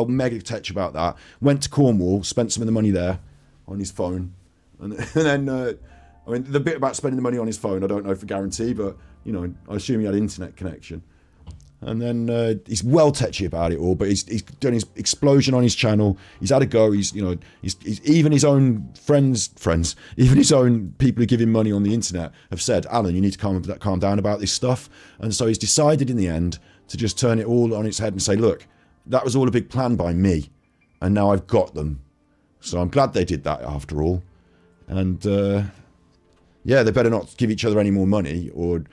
mega tetch about that. Went to Cornwall, spent some of the money there on his phone. And then, I mean, the bit about spending the money on his phone, I don't know for guarantee, but, you know, I assume he had internet connection. And then he's well tetchy about it all, but he's done his explosion on his channel. He's had a go. He's even his own friends, even his own people who give him money on the internet have said, Alan, you need to calm down about this stuff. And so he's decided in the end to just turn it all on its head and say, look, that was all a big plan by me, and now I've got them. So I'm glad they did that after all. And yeah, they better not give each other any more money or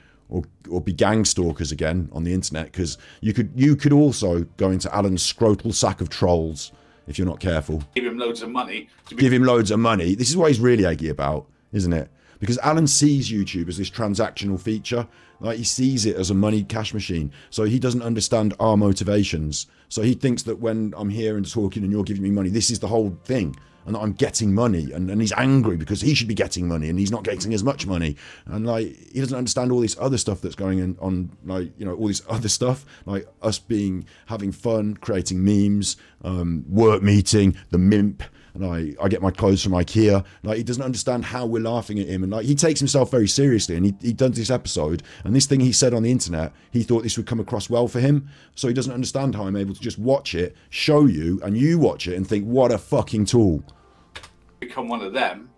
be gang stalkers again on the internet, because you could also go into Alan's scrotal sack of trolls if you're not careful. Give him loads of money. Give him loads of money. This is what he's really eggy about, isn't it? Because Alan sees YouTube as this transactional feature. Like, he sees it as a money cash machine. So he doesn't understand our motivations. So he thinks that when I'm here and talking and you're giving me money, this is the whole thing. And that I'm getting money, and he's angry because he should be getting money and he's not getting as much money, and like, he doesn't understand all this other stuff that's going on, like, you know, all this other stuff, like us having fun, creating memes, work meeting, the Mimp, and I get my clothes from IKEA. Like, he doesn't understand how we're laughing at him, and like, he takes himself very seriously, and he does this episode, and this thing he said on the internet, he thought this would come across well for him, so he doesn't understand how I'm able to just watch it, show you, and you watch it and think, what a fucking tool. Become one of them.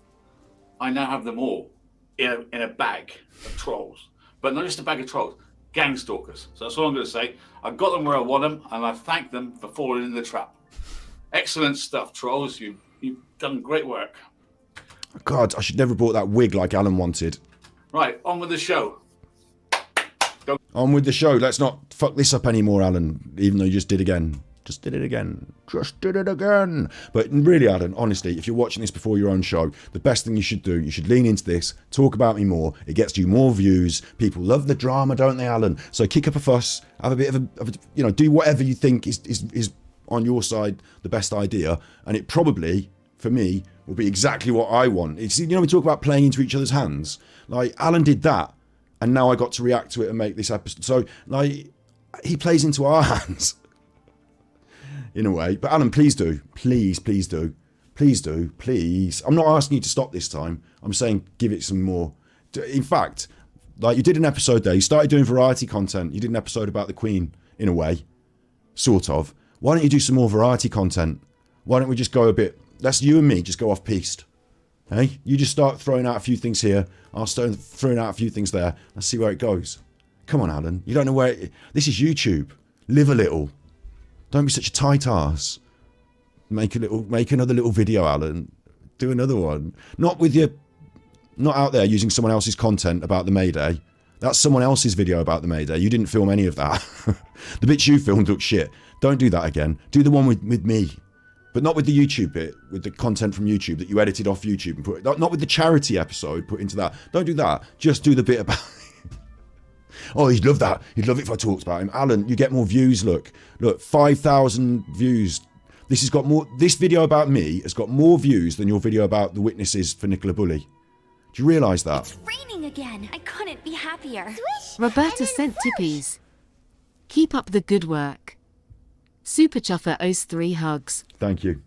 I now have them all in a bag of trolls, but not just a bag of trolls, gang stalkers. So that's all I'm going to say. I got them where I want them, and I thank them for falling in the trap. Excellent stuff, trolls. You've done great work. God, I should never have bought that wig like Alan wanted. Right, on with the show. Go. On with the show. Let's not fuck this up anymore, Alan, even though you just did again. Just did it again. But really, Alan, honestly, if you're watching this before your own show, the best thing you should do, you should lean into this, talk about me more. It gets you more views. People love the drama, don't they, Alan? So kick up a fuss, have a bit of a you know, do whatever you think is on your side the best idea. And it probably, for me, will be exactly what I want. It's, you know, we talk about playing into each other's hands. Like, Alan did that, and now I got to react to it and make this episode. So, like, he plays into our hands. In a way. But Alan, please do. Please do. I'm not asking you to stop this time. I'm saying give it some more. In fact, like, you did an episode there. You started doing variety content. You did an episode about the Queen, in a way. Sort of. Why don't you do some more variety content? Why don't we just go a bit... Let's you and me just go off-piste. Hey? You just start throwing out a few things here. I'll start throwing out a few things there. Let's see where it goes. Come on, Alan. You don't know where... This is YouTube. Live a little. Don't be such a tight ass. Make another little video, Alan. Do another one. Not out there using someone else's content about the Mayday. That's someone else's video about the Mayday. You didn't film any of that. The bits you filmed look shit. Don't do that again. Do the one with me. But not with the YouTube bit, with the content from YouTube that you edited off YouTube and put... Not with the charity episode put into that. Don't do that. Just do the bit about... Oh, he'd love that. He'd love it if I talked about him. Alan, you get more views. Look, 5,000 views. This video about me has got more views than your video about the witnesses for Nicola Bulley. Do you realise that? It's raining again. I couldn't be happier. Roberta sent tippies. Keep up the good work. Super Chuffer owes 3 hugs. Thank you.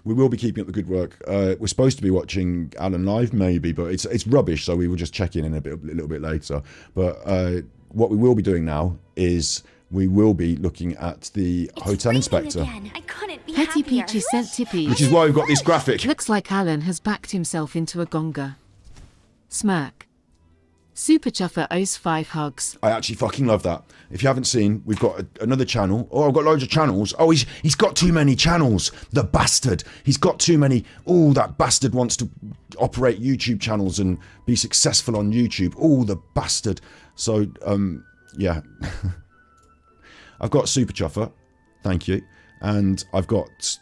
We will be keeping up the good work. We're supposed to be watching Alan live, maybe, but it's rubbish, so we will just check in a little bit later. But what we will be doing now is we will be looking at the hotel inspector. Again. I couldn't be Petty happier. Peachy sent tippies. Which is why we've got this graphic. Looks like Alan has backed himself into a gonga. Smirk. Super Chuffer owes 5 hugs. I actually fucking love that. If you haven't seen, we've got another channel. Oh, I've got loads of channels. Oh, he's got too many channels. The bastard. He's got too many. Oh, that bastard wants to operate YouTube channels and be successful on YouTube. Oh, the bastard. So, yeah. I've got Super Chuffer. Thank you. and I've got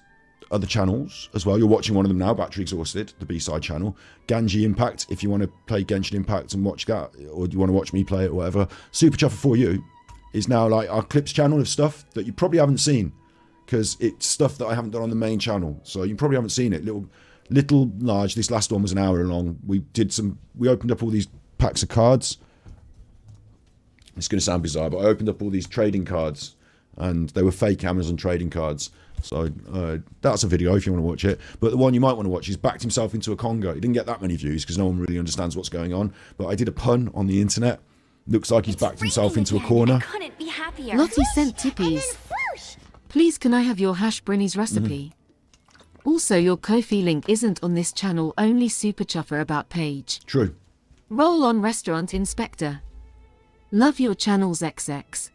other channels as well. You're watching one of them now, Battery Exhausted, the B-side channel. Ganji Impact, if you want to play Genshin Impact and watch that, or you want to watch me play it or whatever. Super Chuffer For You is now like our clips channel of stuff that you probably haven't seen, because it's stuff that I haven't done on the main channel, so you probably haven't seen it. Little large. This last one was an hour long. We opened up all these packs of cards. It's going to sound bizarre, but I opened up all these trading cards, and they were fake Amazon trading cards. So that's a video if you want to watch it. But the one you might want to watch is backed himself into a Congo. He didn't get that many views because no one really understands what's going on. But I did a pun on the internet. Looks like he's backed himself into a corner. I couldn't be happier. Lottie sent tippies. Please can I have your hash brownies recipe? Also your Ko-fi link isn't on this channel, only Super Chuffer About page. True. Roll on Restaurant Inspector. Love your channels XX.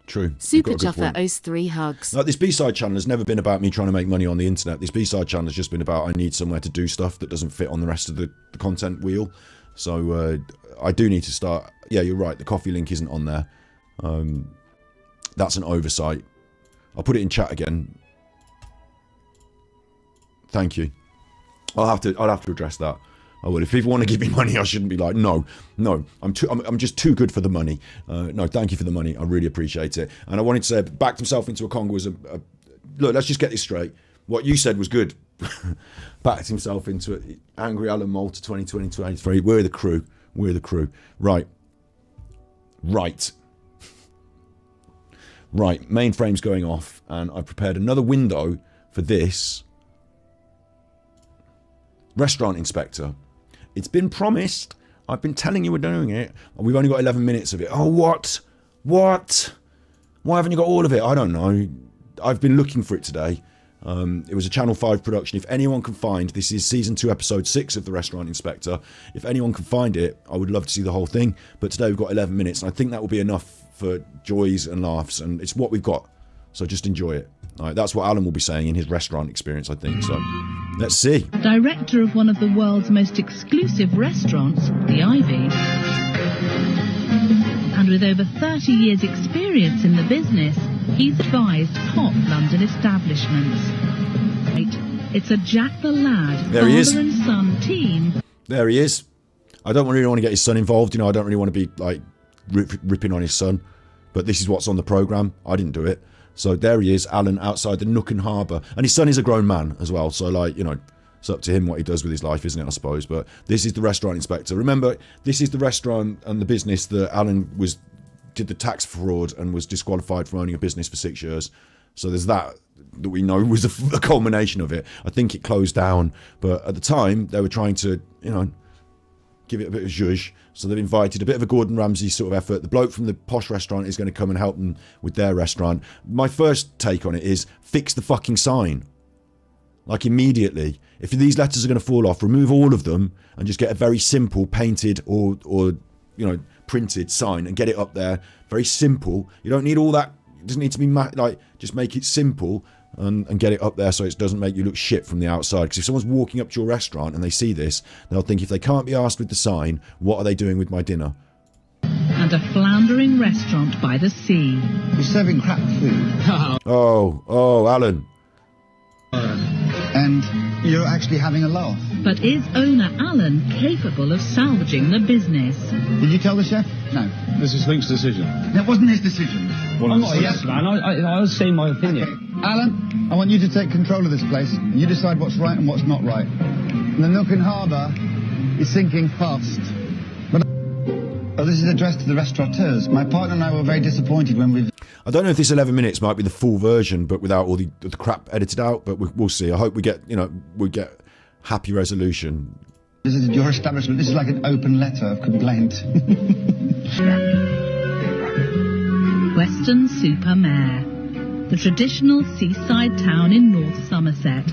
True. Super Chuffer owes 3 hugs. Like, this B-side channel has never been about me trying to make money on the internet. This B-side channel has just been about I need somewhere to do stuff that doesn't fit on the rest of the content wheel. So I do need to start. Yeah, you're right. The coffee link isn't on there. That's an oversight. I'll put it in chat again. Thank you. I'll have to address that. I will. If people want to give me money, I shouldn't be like, no, I'm just too good for the money. No, thank you for the money. I really appreciate it. And I wanted to say, backed himself into a Congo was look, let's just get this straight. What you said was good. Backed himself into it. Angry Alan Malta 2020-23. We're the crew. We're the crew. Right. Mainframe's going off, and I prepared another window for this Restaurant Inspector. It's been promised. I've been telling you we're doing it. And we've only got 11 minutes of it. Oh, what? What? Why haven't you got all of it? I don't know. I've been looking for it today. It was a Channel 5 production. If anyone can find, this is season 2, episode 6 of the Restaurant Inspector. If anyone can find it, I would love to see the whole thing. But today we've got 11 minutes, and I think that will be enough for joys and laughs. And it's what we've got. So just enjoy it. All right, that's what Alan will be saying in his restaurant experience, I think. So let's see. Director of one of the world's most exclusive restaurants, the Ivy, and with over 30 years' experience in the business, he's advised top London establishments. It's a Jack the Lad, there he is. father and son team. There he is. I don't really want to get his son involved. You know, I don't really want to be like ripping on his son. But this is what's on the programme. I didn't do it. So there he is, Alan, outside the Nook and Harbour. And his son is a grown man as well. So, like, you know, it's up to him what he does with his life, isn't it, I suppose. But this is the Restaurant Inspector. Remember, this is the restaurant and the business that Alan did the tax fraud and was disqualified from owning a business for 6 years. So there's that we know was a culmination of it. I think it closed down. But at the time, they were trying to, you know, give it a bit of zhuzh. So they've invited a bit of a Gordon Ramsay sort of effort. The bloke from the posh restaurant is going to come and help them with their restaurant. My first take on it is fix the fucking sign. Like, immediately. If these letters are going to fall off, remove all of them and just get a very simple painted or you know, printed sign and get it up there. Very simple. You don't need all that. It doesn't need to be like, just make it simple and get it up there so it doesn't make you look shit from the outside. Because if someone's walking up to your restaurant and they see this, they'll think, if they can't be asked with the sign, what are they doing with my dinner? And a floundering restaurant by the sea. You're serving crap food. Oh, Alan. And you're actually having a laugh. But is owner Alan capable of salvaging the business? Did you tell the chef? No. This is Luke's decision. That wasn't his decision. Well, I'm not a yes man. I was saying my opinion. Okay. Alan, I want you to take control of this place. You decide what's right and what's not right. The Nook and Harbour is sinking fast. But this is addressed to the restaurateurs. My partner and I were very disappointed when we've... I don't know if this 11 minutes might be the full version, but without all the crap edited out. But we'll see. I hope we get happy resolution. This is your establishment. This is like an open letter of complaint. Weston Super Mare, the traditional seaside town in North Somerset.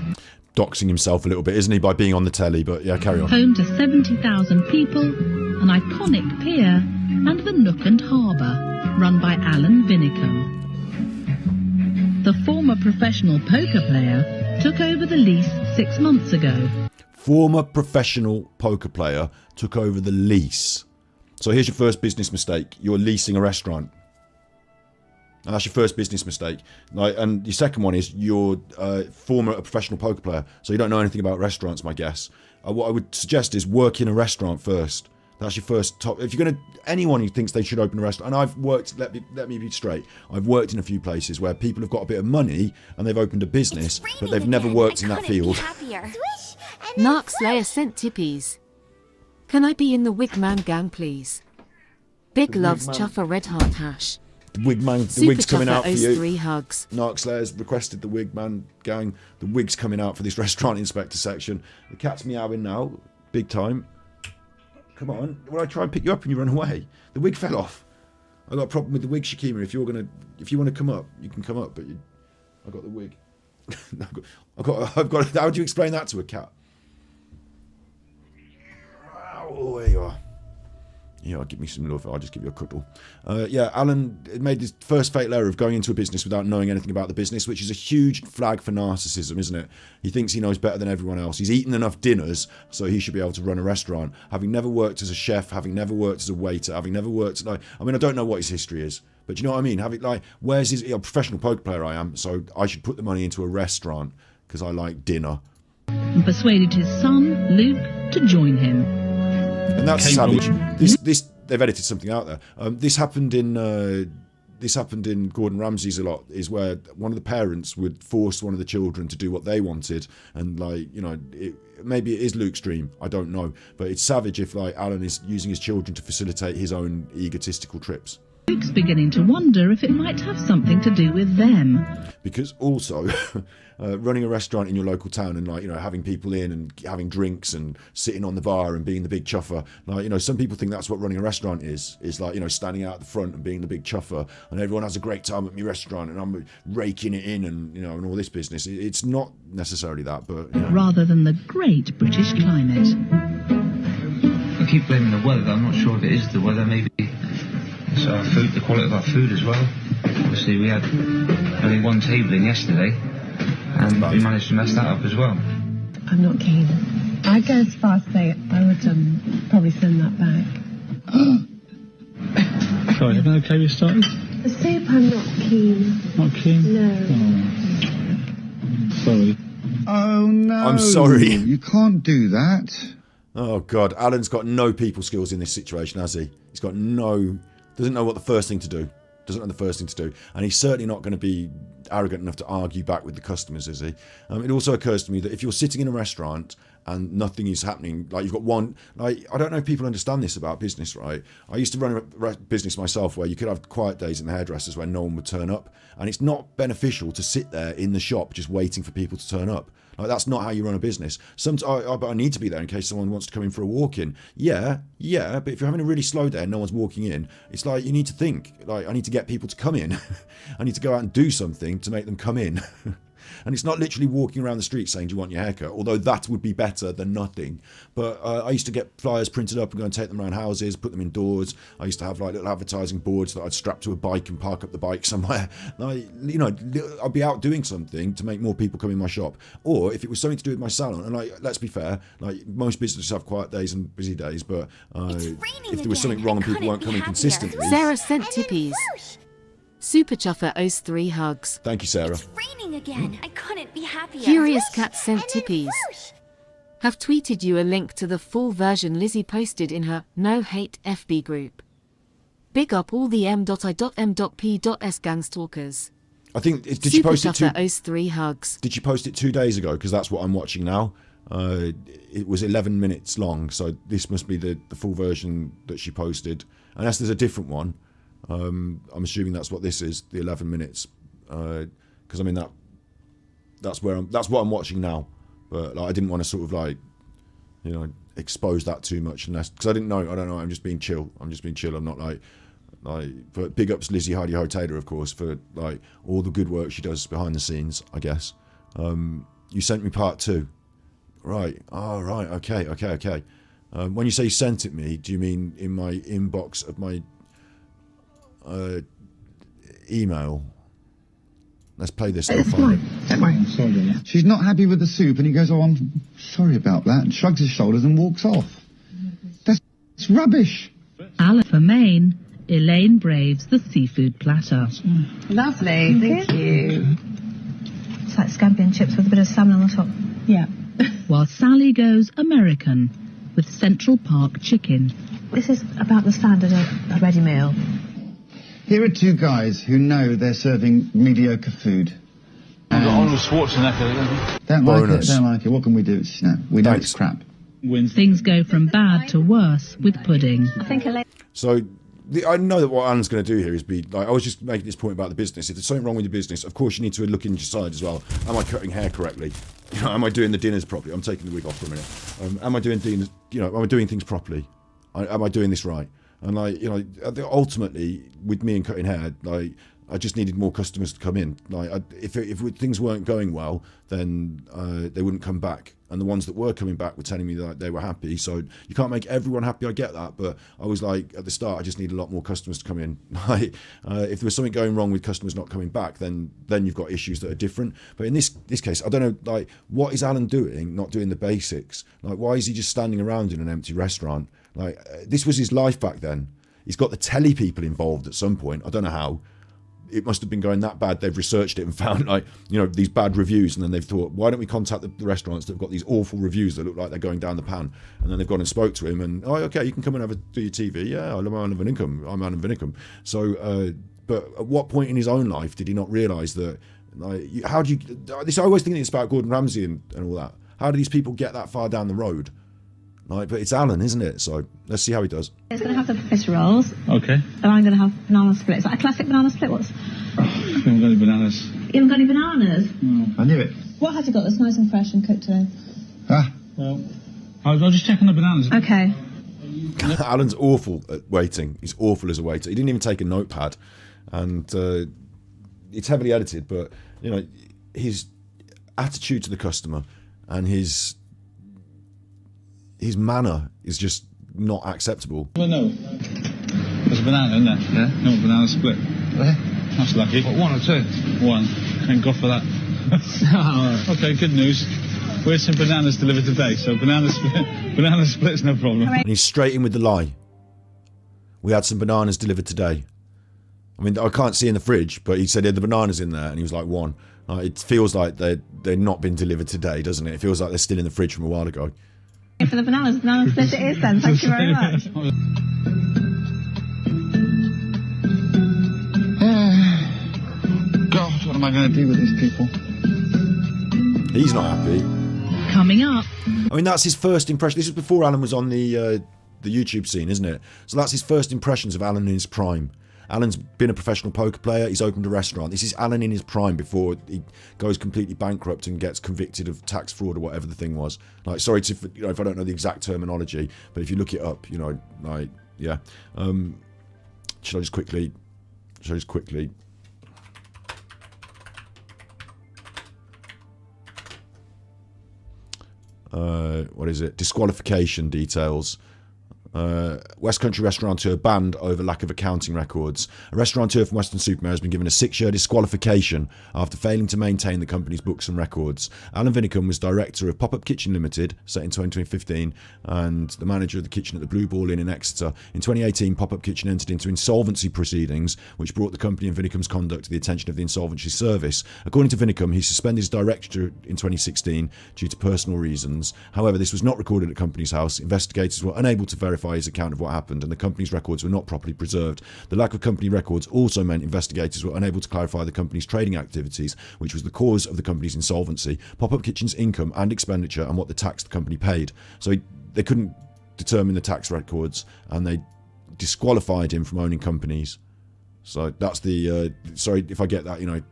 Doxing himself a little bit, isn't he, by being on the telly? But yeah, carry on. Home to 70,000 people, an iconic pier, and the Nook and Harbour, run by Alan Vinnicombe. The former professional poker player took over the lease 6 months ago. Former professional poker player took over the lease. So here's your first business mistake. You're leasing a restaurant. And that's your first business mistake. Like, and your second one is you're a professional poker player, so you don't know anything about restaurants, my guess. What I would suggest is work in a restaurant first. That's your first top. If you're anyone who thinks they should open a restaurant, and I've worked, let me be straight, I've worked in a few places where people have got a bit of money and they've opened a business, but they've never worked in that field. Narc Slayer sent tippies. Can I be in the Wigman gang, please? Big loves Chuffer Red Heart Hash. The wig's coming out for you. 3 hugs. Narc Slayer's requested the Wigman gang. The wig's coming out for this restaurant inspector section. The cat's meowing now, big time. Come on, will I try and pick you up and you run away? The wig fell off. I got a problem with the wig, Shakima. If you want to come up, you can come up. But I got the wig. I've got. How do you explain that to a cat? Oh, there you are. Yeah, give me some love. I'll just give you a cuddle. Yeah, Alan made his first fatal error of going into a business without knowing anything about the business, which is a huge flag for narcissism, isn't it? He thinks he knows better than everyone else. He's eaten enough dinners, so he should be able to run a restaurant. Having never worked as a chef, having never worked as a waiter, having never worked... I don't know what his history is, but you know what I mean? Where's his... A professional poker player I am, so I should put the money into a restaurant because I like dinner. And persuaded his son, Luke, to join him. And that's savage. This they've edited something out there. This happened in Gordon Ramsay's a lot. Is where one of the parents would force one of the children to do what they wanted, and maybe it is Luke's dream. I don't know, but it's savage if Alan is using his children to facilitate his own egotistical trips. Luke's beginning to wonder if it might have something to do with them. Because also, running a restaurant in your local town and having people in and having drinks and sitting on the bar and being the big chuffer, some people think that's what running a restaurant is standing out at the front and being the big chuffer, and everyone has a great time at my restaurant and I'm raking it in and all this business. It's not necessarily that, but rather than the great British climate. I keep blaming the weather. I'm not sure if it is the weather. Maybe it's our food, the quality of our food as well. Obviously, we had only one table in yesterday, and we managed to mess that up as well. I'm not keen. I'd go as far as say I would probably send that back. Sorry, everything okay with starting? The soup, I'm not keen. Not keen? No. Oh. Sorry. Oh no. I'm sorry. You can't do that. Oh God, Alan's got no people skills in this situation, has he? He's got doesn't know what the first thing to do. And he's certainly not going to be arrogant enough to argue back with the customers, is he? It also occurs to me that if you're sitting in a restaurant and nothing is happening, you've got one... I don't know if people understand this about business, right? I used to run a business myself where you could have quiet days in the hairdressers where no one would turn up, and it's not beneficial to sit there in the shop just waiting for people to turn up. That's not how you run a business. But I need to be there in case someone wants to come in for a walk-in. Yeah, but if you're having a really slow day and no one's walking in, it's you need to think. I need to get people to come in. I need to go out and do something to make them come in. And it's not literally walking around the street saying, do you want your haircut? Although that would be better than nothing. But I used to get flyers printed up and go and take them around houses, put them indoors. I used to have little advertising boards that I'd strap to a bike and park up the bike somewhere. I'd be out doing something to make more people come in my shop. Or if it was something to do with my salon, and let's be fair, most businesses have quiet days and busy days, but if there was something wrong and people weren't coming consistently... Sarah sent tippies. Super Chuffer owes 3 hugs. Thank you, Sarah. It's raining again. I couldn't be happier. Curious Cat sent tippies. Have tweeted you a link to the full version Lizzie posted in her No Hate FB group. Big up all the M.I.M.P.S gang stalkers. I think did you post it? Super Chuffer owes 3 hugs. Did you post it 2 days ago? Because that's what I'm watching now. It was 11 minutes long, so this must be the full version that she posted. Unless there's a different one. I'm assuming that's what this is, the 11 minutes, because that's what I'm watching now. But I didn't want to sort of expose that too much, unless because I don't know. I'm just being chill. I'm not but big ups Lizzie Hardy Ho Taylor, of course, for all the good work she does behind the scenes. I guess you sent me part 2, right? Oh, right. Okay. When you say sent it me, do you mean in my inbox of my email? Let's play this. Don't worry. She's not happy with the soup, and he goes, "Oh, I'm sorry about that," and shrugs his shoulders and walks off. That's rubbish. Alan for Maine Elaine braves the seafood platter. Lovely, thank you. It's like scampi and chips with a bit of salmon on the top. Yeah. While Sally goes American with Central Park chicken. This is about the standard of a ready meal. Here are two guys who know they're serving mediocre food. Arnold Schwarzenegger. Don't like it, don't like it. What can we do? It's, we know it's crap. Things go from bad to worse with pudding. I think Elaine... So I know that what Alan's going to do here is be like, I was just making this point about the business. If there's something wrong with your business, of course you need to look inside as well. Am I cutting hair correctly? Am I doing the dinners properly? I'm taking the wig off for a minute. Am I doing dinners? Am I doing things properly? Am I doing this right? And ultimately, with me and cutting hair, I just needed more customers to come in. If things weren't going well, then they wouldn't come back. And the ones that were coming back were telling me that they were happy. So you can't make everyone happy. I get that, but I was like, at the start, I just need a lot more customers to come in. If there was something going wrong with customers not coming back, then you've got issues that are different. But in this case, I don't know. What is Alan doing? Not doing the basics. Why is he just standing around in an empty restaurant? This was his life back then. He's got the telly people involved at some point. I don't know how. It must have been going that bad. They've researched it and found these bad reviews, and then they've thought, why don't we contact the restaurants that have got these awful reviews that look like they're going down the pan? And then they've gone and spoke to him, and okay, you can come and do your TV. Yeah, I'm Alan Vinnicombe. I'm Alan Vinnicombe. So, but at what point in his own life did he not realise that? How do you? I always think it's about Gordon Ramsay and all that. How do these people get that far down the road? But it's Alan, isn't it? So let's see how he does. It's going to have the fish rolls. Okay. And I'm going to have banana split. Is that a classic banana split? I haven't got any bananas. You haven't got any bananas? No. I knew it. What has you got that's nice and fresh and cooked today? Well, I'll just check on the bananas. Okay. Alan's awful at waiting. He's awful as a waiter. He didn't even take a notepad. And it's heavily edited, but, his attitude to the customer and his manner is just not acceptable. Well, no. There's a banana in there. Yeah? No, banana split. Where? That's lucky. What, one or two? One. Thank God for that. Okay, good news. We had some bananas delivered today, so banana split's no problem. And he's straight in with the lie. We had some bananas delivered today. I mean, I can't see in the fridge, but he said he had the bananas in there, and he was like, one. It feels like they've not been delivered today, doesn't it? It feels like they're still in the fridge from a while ago. For the bananas, banana split it is then. Thank you very much. God, what am I going to do with these people? He's not happy. Coming up. I mean, that's his first impression. This is before Alan was on the YouTube scene, isn't it? So that's his first impressions of Alan in his prime. Alan's been a professional poker player. He's opened a restaurant. This is Alan in his prime before he goes completely bankrupt and gets convicted of tax fraud or whatever the thing was. Sorry if I don't know the exact terminology, but if you look it up, yeah. Should I just quickly? What is it? Disqualification details. West Country restaurateur banned over lack of accounting records. A restaurateur from Weston-super-Mare has been given a 6-year disqualification after failing to maintain the company's books and records. Alan Vinnicombe was director of Pop-Up Kitchen Limited, set in 2015, and the manager of the kitchen at the Blue Ball Inn in Exeter. In 2018, Pop-Up Kitchen entered into insolvency proceedings, which brought the company and Vinnicombe's conduct to the attention of the Insolvency Service. According to Vinnicombe, he suspended his director in 2016 due to personal reasons. However, this was not recorded at Company's House. Investigators were unable to verify his account of what happened, and the company's records were not properly preserved. The lack of company records also meant investigators were unable to clarify the company's trading activities, which was the cause of the company's insolvency, Pop-Up Kitchen's income and expenditure, and what the tax the company paid. So they couldn't determine the tax records, and they disqualified him from owning companies. So that's the sorry if I get that,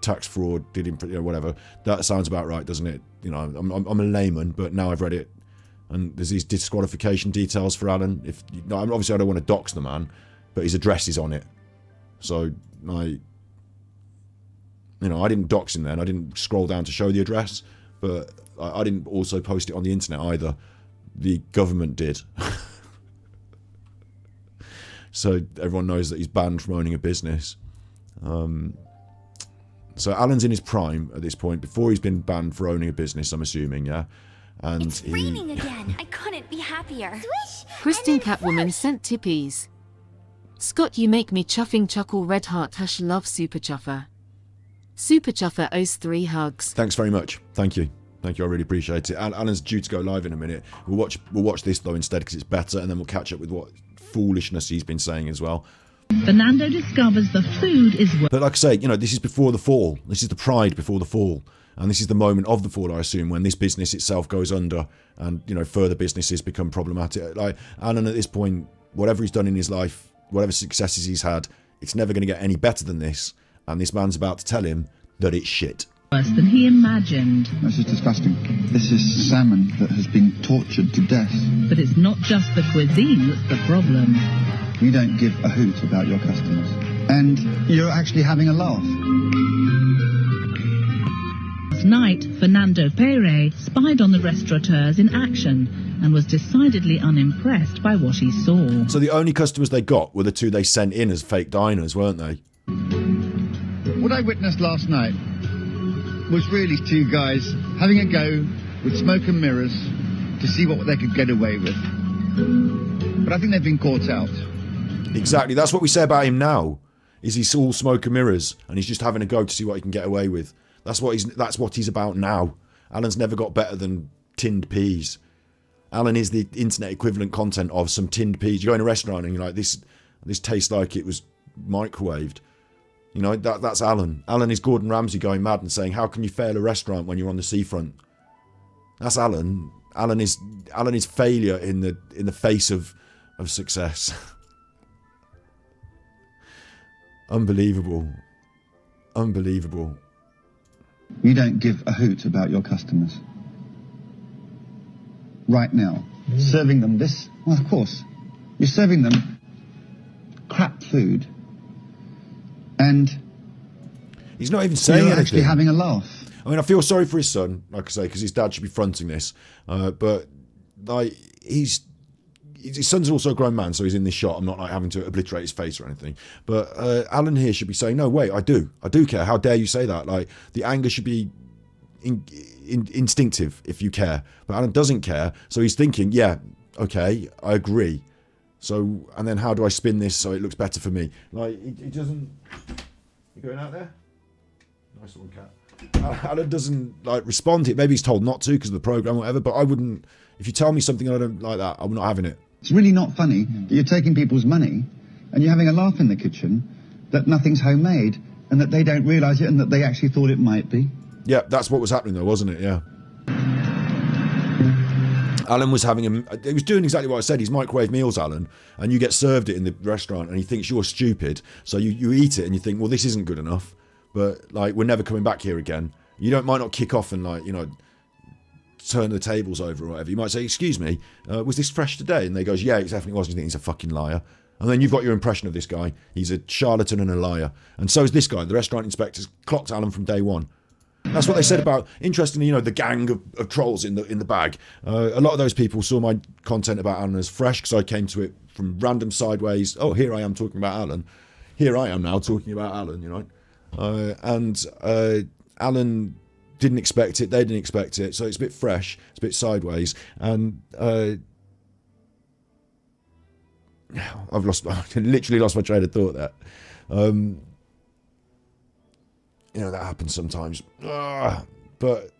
tax fraud, whatever. That sounds about right, doesn't it? I'm a layman, but now I've read it. And there's these disqualification details for Alan. Obviously I don't want to dox the man, but his address is on it. So I didn't dox him then. I didn't scroll down to show the address, but I didn't also post it on the internet either. The government did. So everyone knows that he's banned from owning a business. So Alan's in his prime at this point, before he's been banned for owning a business, I'm assuming, yeah? And it's raining again. I couldn't be happier. Kristen Catwoman sent tippies. Scott, you make me chuffing chuckle. Red heart hash love super chuffer. Super chuffer owes 3 hugs. Thanks very much. Thank you. Thank you. I really appreciate it. Alan's due to go live in a minute. We'll watch this though instead because it's better, and then we'll catch up with what foolishness he's been saying as well. Fernando discovers the food is But like I say, you know, this is before the fall. This is the pride before the fall. And this is the moment of the fall, I assume, when this business itself goes under and, you know, further businesses become problematic. Like, Alan at this point, whatever he's done in his life, whatever successes he's had, it's never going to get any better than this. And this man's about to tell him that it's shit. worse than he imagined. This is disgusting. This is salmon that has been tortured to death. But it's not just the cuisine that's the problem. You don't give a hoot about your customers. And you're actually having a laugh. Last night, Fernando Pere spied on the restaurateurs in action and was decidedly unimpressed by what he saw. So the only customers they got were the 2 they sent in as fake diners, weren't they? What I witnessed last night was really 2 guys having a go with smoke and mirrors to see what they could get away with. But I think they've been caught out. Exactly. That's what we say about him now. Is he's all smoke and mirrors and he's just having a go to see what he can get away with. That's what he's about now. Alan's never got better than tinned peas. Alan is the internet equivalent content of some tinned peas. You go in a restaurant and you're like, this tastes like it was microwaved. You know, that's Alan. Alan is Gordon Ramsay going mad and saying, how can you fail a restaurant when you're on the seafront? That's Alan. Alan is failure in the face of success. Unbelievable. Unbelievable. You don't give a hoot about your customers. Right now. Serving them this... Well, of course. You're serving them crap food. And... He's not even saying anything. You're actually having a laugh. I mean, I feel sorry for his son, like I say, because his dad should be fronting this. But like his son's also a grown man, so he's in this shot. I'm not like having to obliterate his face or anything. But Alan here should be saying, no, wait, I do care. How dare you say that? Like, the anger should be instinctive if you care. But Alan doesn't care, so he's thinking, yeah, okay, I agree. So, and then how do I spin this so it looks better for me? Like, he doesn't... You going out there? Nice little cat. Alan doesn't like respond to it. Maybe he's told not to because of the program or whatever, but I wouldn't... If you tell me something and I don't like that, I'm not having it. It's really not funny that you're taking people's money and you're having a laugh in the kitchen that nothing's homemade and that they don't realise it and that they actually thought it might be. Yeah, that's what was happening though, wasn't it? Yeah. Alan was having he was doing exactly what I said. He's microwave meals, Alan, and you get served it in the restaurant and he thinks you're stupid. So you eat it and you think, well, this isn't good enough, but like, we're never coming back here again. You might not kick off and like, you know, turn the tables over or whatever. You might say, excuse me, was this fresh today? And they goes, yeah, it definitely was. And you think he's a fucking liar. And then you've got your impression of this guy. He's a charlatan and a liar. And so is this guy. The restaurant inspectors clocked Alan from day one. That's what they said about, interestingly, you know, the gang of trolls in the bag. A lot of those people saw my content about Alan as fresh because I came to it from random sideways. Oh, here I am talking about Alan. Here I am now talking about Alan, you know. And Alan didn't expect it. They didn't expect it. So it's a bit fresh. It's a bit sideways. And I've literally lost my train of thought there. You know, that happens sometimes. But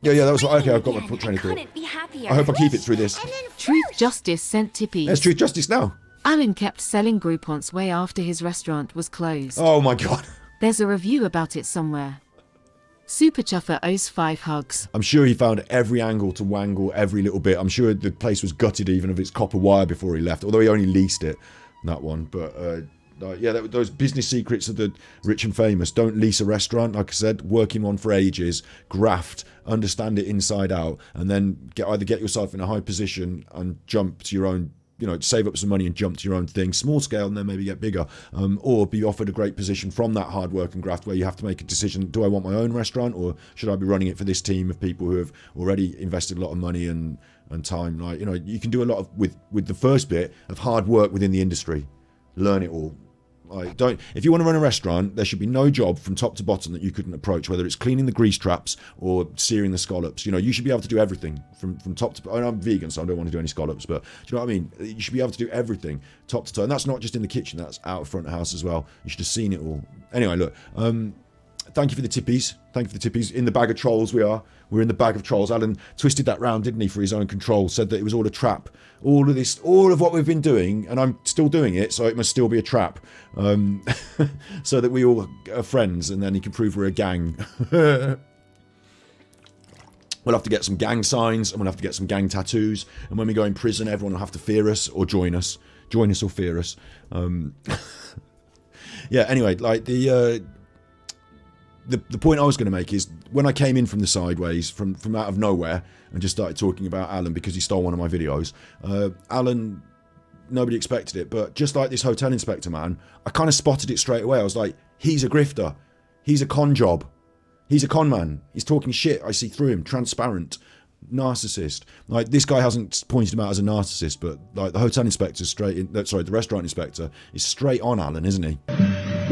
yeah, that was okay. I've got my train of thought. I hope I keep it through this. Truth Justice sent tippies. There's Truth Justice now. Alan kept selling Groupons way after his restaurant was closed. Oh my god. There's a review about it somewhere. Super Chuffer owes 5 hugs. I'm sure he found every angle to wangle every little bit. I'm sure the place was gutted even of its copper wire before he left, although he only leased it, that one. But yeah, those business secrets of the rich and famous. Don't lease a restaurant, like I said, work in one for ages, graft, understand it inside out, and then either get yourself in a high position and jump to your own, you know, save up some money and jump to your own thing, small scale, and then maybe get bigger, or be offered a great position from that hard work and graft where you have to make a decision, do I want my own restaurant or should I be running it for this team of people who have already invested a lot of money and time? Like, you know, you can do a lot of with the first bit of hard work within the industry, learn it all, Like, don't. If you want to run a restaurant, there should be no job from top to bottom that you couldn't approach, whether it's cleaning the grease traps or searing the scallops. You know, you should be able to do everything from top to. I'm vegan, so I don't want to do any scallops, but do you know what I mean? You should be able to do everything top to toe, and that's not just in the kitchen. That's out front of house as well. You should have seen it all. Anyway, look. Thank you for the tippies. Thank you for the tippies. In the bag of trolls we are. We're in the bag of trolls. Alan twisted that round, didn't he, for his own control. Said that it was all a trap. All of this, all of what we've been doing, and I'm still doing it, so it must still be a trap. So that we all are friends, and then he can prove we're a gang. We'll have to get some gang signs, and we'll have to get some gang tattoos. And when we go in prison, everyone will have to fear us or join us. Join us or fear us. Yeah, anyway, like the point I was going to make is when I came in from the sideways, from out of nowhere, and just started talking about Alan because he stole one of my videos. Alan, nobody expected it, but just like this hotel inspector man, I kind of spotted it straight away. I was like, he's a grifter. He's a con job. He's a con man. He's talking shit. I see through him. Transparent. Narcissist. Like, this guy hasn't pointed him out as a narcissist, but like the hotel inspector the restaurant inspector is straight on Alan, isn't he?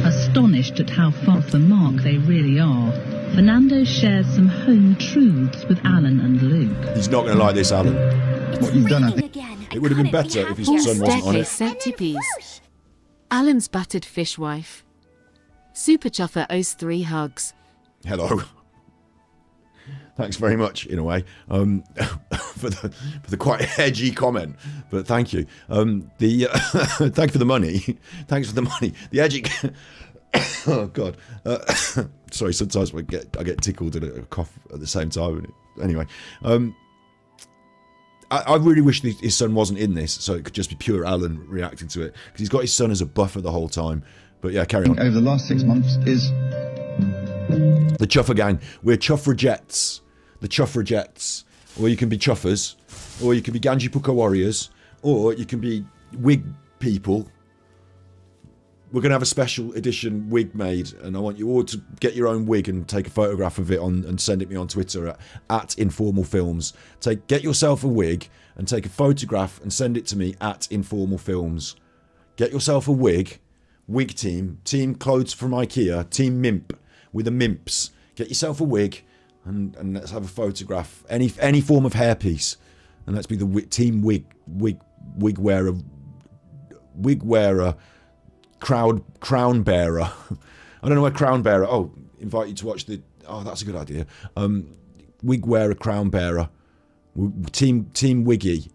Astonished at how far off the mark they really are, Fernando shares some home truths with Alan and Luke. He's not going to like this, Alan. What you've done, I think. It would have been better if his son wasn't on it. Sent tippies. Alan's battered fishwife. Super Chuffer owes 3 hugs. Hello. Thanks very much, in a way, for the quite edgy comment. But thank you. Thank you for the money. Thanks for the money. The edgy. Oh God. Sorry. Sometimes I get tickled and a cough at the same time. Anyway, I really wish his son wasn't in this, so it could just be pure Alan reacting to it, because he's got his son as a buffer the whole time. But yeah, carry on. Over the last 6 months is the Chuffer Gang. We're Chuffragettes. The Chuffragettes. Or you can be Chuffers, or you can be Ganji Puka Warriors, or you can be wig people. We're going to have a special edition wig made, and I want you all to get your own wig and take a photograph of it and send it me on Twitter at Informal Films. Get yourself a wig and take a photograph and send it to me at Informal Films. Get yourself a wig team clothes from IKEA, team Mimp with the Mimps. Get yourself a wig. And let's have a photograph, any form of hairpiece, and let's be the team wig wearer, crown bearer. I don't know where crown bearer. Oh, invite you to watch the. Oh, that's a good idea. Wig wearer, crown bearer, team wiggy.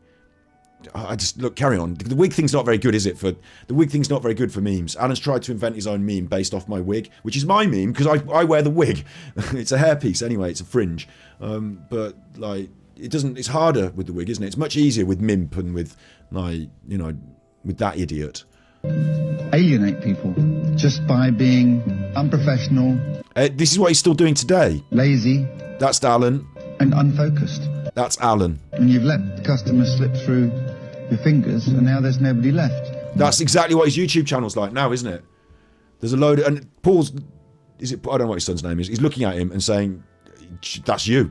I just look. Carry on. The wig thing's not very good, is it? The wig thing's not very good for memes. Alan's tried to invent his own meme based off my wig, which is my meme because I wear the wig. It's a hairpiece anyway. It's a fringe, but like it doesn't. It's harder with the wig, isn't it? It's much easier with Mimp and with with that idiot. Alienate people just by being unprofessional. This is what he's still doing today. Lazy. That's Alan. And unfocused. That's Alan. And you've let the customers slip through your fingers, and now there's nobody left. That's exactly what his YouTube channel's like now, isn't it? There's a load of, and Paul's, I don't know what his son's name is. He's looking at him and saying, "That's you."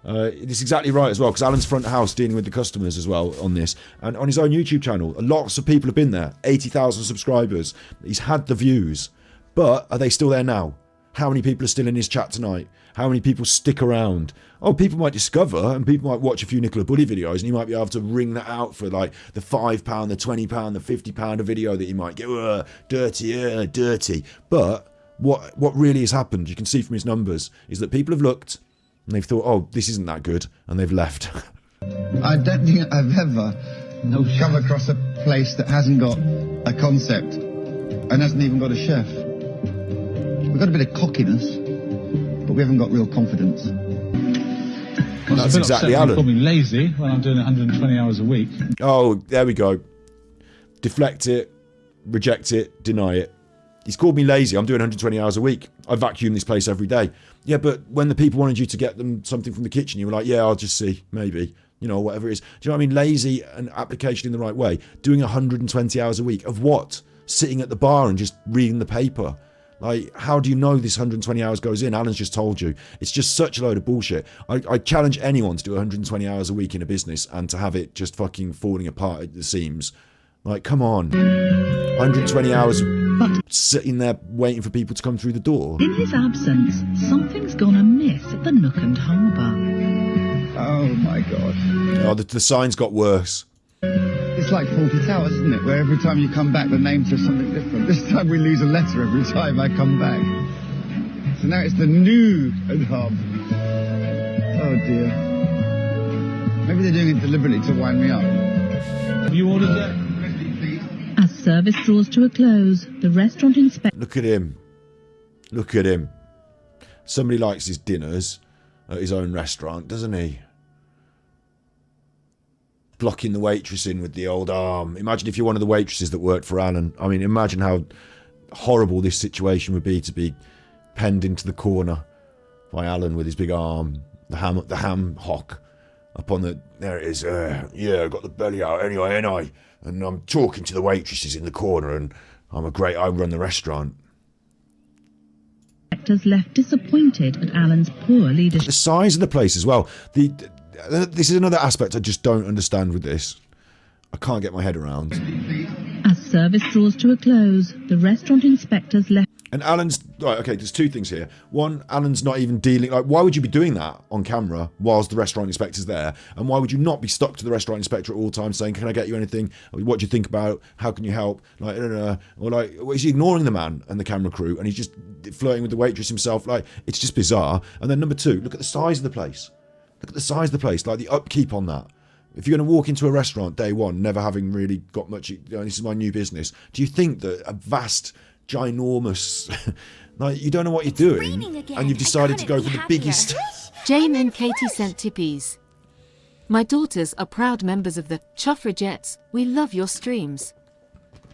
It's exactly right as well, because Alan's front of house dealing with the customers as well on this, and on his own YouTube channel, lots of people have been there. 80,000 subscribers. He's had the views, but are they still there now? How many people are still in his chat tonight? How many people stick around? Oh, people might discover, and people might watch a few Nicola Bulley videos, and he might be able to ring that out for like the £5, the £20, the £50 a video that he might get. Dirty. But what really has happened, you can see from his numbers, is that people have looked and they've thought, oh, this isn't that good, and they've left. I don't think I've ever come across a place that hasn't got a concept and hasn't even got a chef. We've got a bit of cockiness, but we haven't got real confidence. That's exactly Alan. You call me lazy when I'm doing 120 hours a week. Oh, there we go. Deflect it, reject it, deny it. He's called me lazy. I'm doing 120 hours a week. I vacuum this place every day. Yeah, but when the people wanted you to get them something from the kitchen, you were like, yeah, I'll just see, maybe. You know, whatever it is. Do you know what I mean? Lazy and application in the right way. Doing 120 hours a week of what? Sitting at the bar and just reading the paper. Like, how do you know this 120 hours goes in? Alan's just told you. It's just such a load of bullshit. I challenge anyone to do 120 hours a week in a business and to have it just fucking falling apart at the seams. Like, come on. 120 hours But sitting there waiting for people to come through the door. in his absence, something's gone amiss at the Nook and Harbour. Oh my God. Oh, the signs got worse. It's like 40 Towers, isn't it? Where every time you come back, the name says something different. This time we lose a letter every time I come back. So now it's the New and Hub. Oh dear. Maybe they're doing it deliberately to wind me up. Have you ordered that? As service draws to a close, the restaurant inspector... Look at him. Look at him. Somebody likes his dinners at his own restaurant, doesn't he? Blocking the waitress in with the old arm. Imagine if you're one of the waitresses that worked for Alan. I mean, imagine how horrible this situation would be to be penned into the corner by Alan with his big arm. The ham hock up on the... There it is. Yeah, I got the belly out anyway, ain't I? And I'm talking to the waitresses in the corner, and I run the restaurant. Inspectors left disappointed at Alan's poor leadership. The size of the place as well. This is another aspect I just don't understand with this. I can't get my head around. As service draws to a close, the restaurant inspectors left... And Alan's... Right, okay, there's two things here. One, Alan's not even dealing... Like, why would you be doing that on camera whilst the restaurant inspector's there? And why would you not be stuck to the restaurant inspector at all times saying, can I get you anything? What do you think about? How can you help? Like, or like, is he ignoring the man and the camera crew? And he's just flirting with the waitress himself? Like, it's just bizarre. And then number two, look at the size of the place. Look at the size of the place. Like, the upkeep on that. If you're going to walk into a restaurant day one, never having really got much... this is my new business. Do you think that a vast... ginormous, like, you don't know what you're doing, and you've decided to go for the biggest. Jane and Katie sent tippies. My daughters are proud members of the Chuffragettes. We love your streams.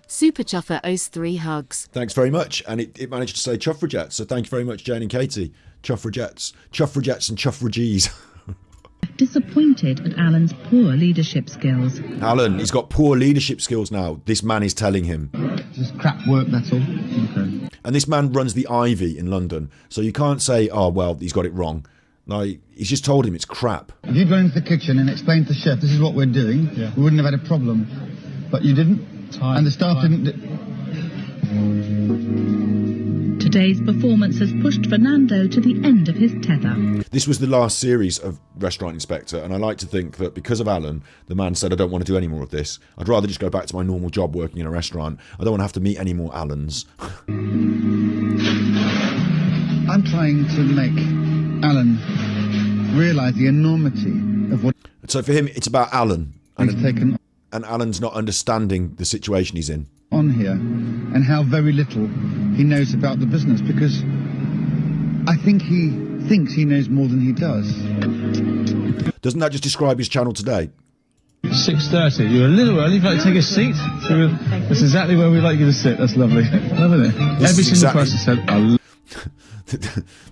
Super Chuffer owes 3 hugs. Thanks very much, and it managed to say Chuffragettes, so thank you very much, Jane and Katie. Chuffragettes and Chuffragees. Disappointed at Alan's poor leadership skills. Alan, he's got poor leadership skills now. This man is telling him. Just crap work, that's all. Okay. And this man runs the Ivy in London, so you can't say, oh, well, he's got it wrong. Like, he's just told him it's crap. If you'd gone into the kitchen and explained to the chef, this is what we're doing, we wouldn't have had a problem. But you didn't, and the staff didn't... Today's performance has pushed Fernando to the end of his tether. This was the last series of Restaurant Inspector, and I like to think that because of Alan, the man said, I don't want to do any more of this. I'd rather just go back to my normal job working in a restaurant. I don't want to have to meet any more Alans. I'm trying to make Alan realise the enormity of what... So for him, it's about Alan. And Alan's not understanding the situation he's in. On here, and how very little he knows about the business, because I think he thinks he knows more than he does. Doesn't that just describe his channel today? 6:30. You're a little early. If you'd like to take a seat. So that's exactly where we like you to sit. That's lovely. Lovely. Every single person said,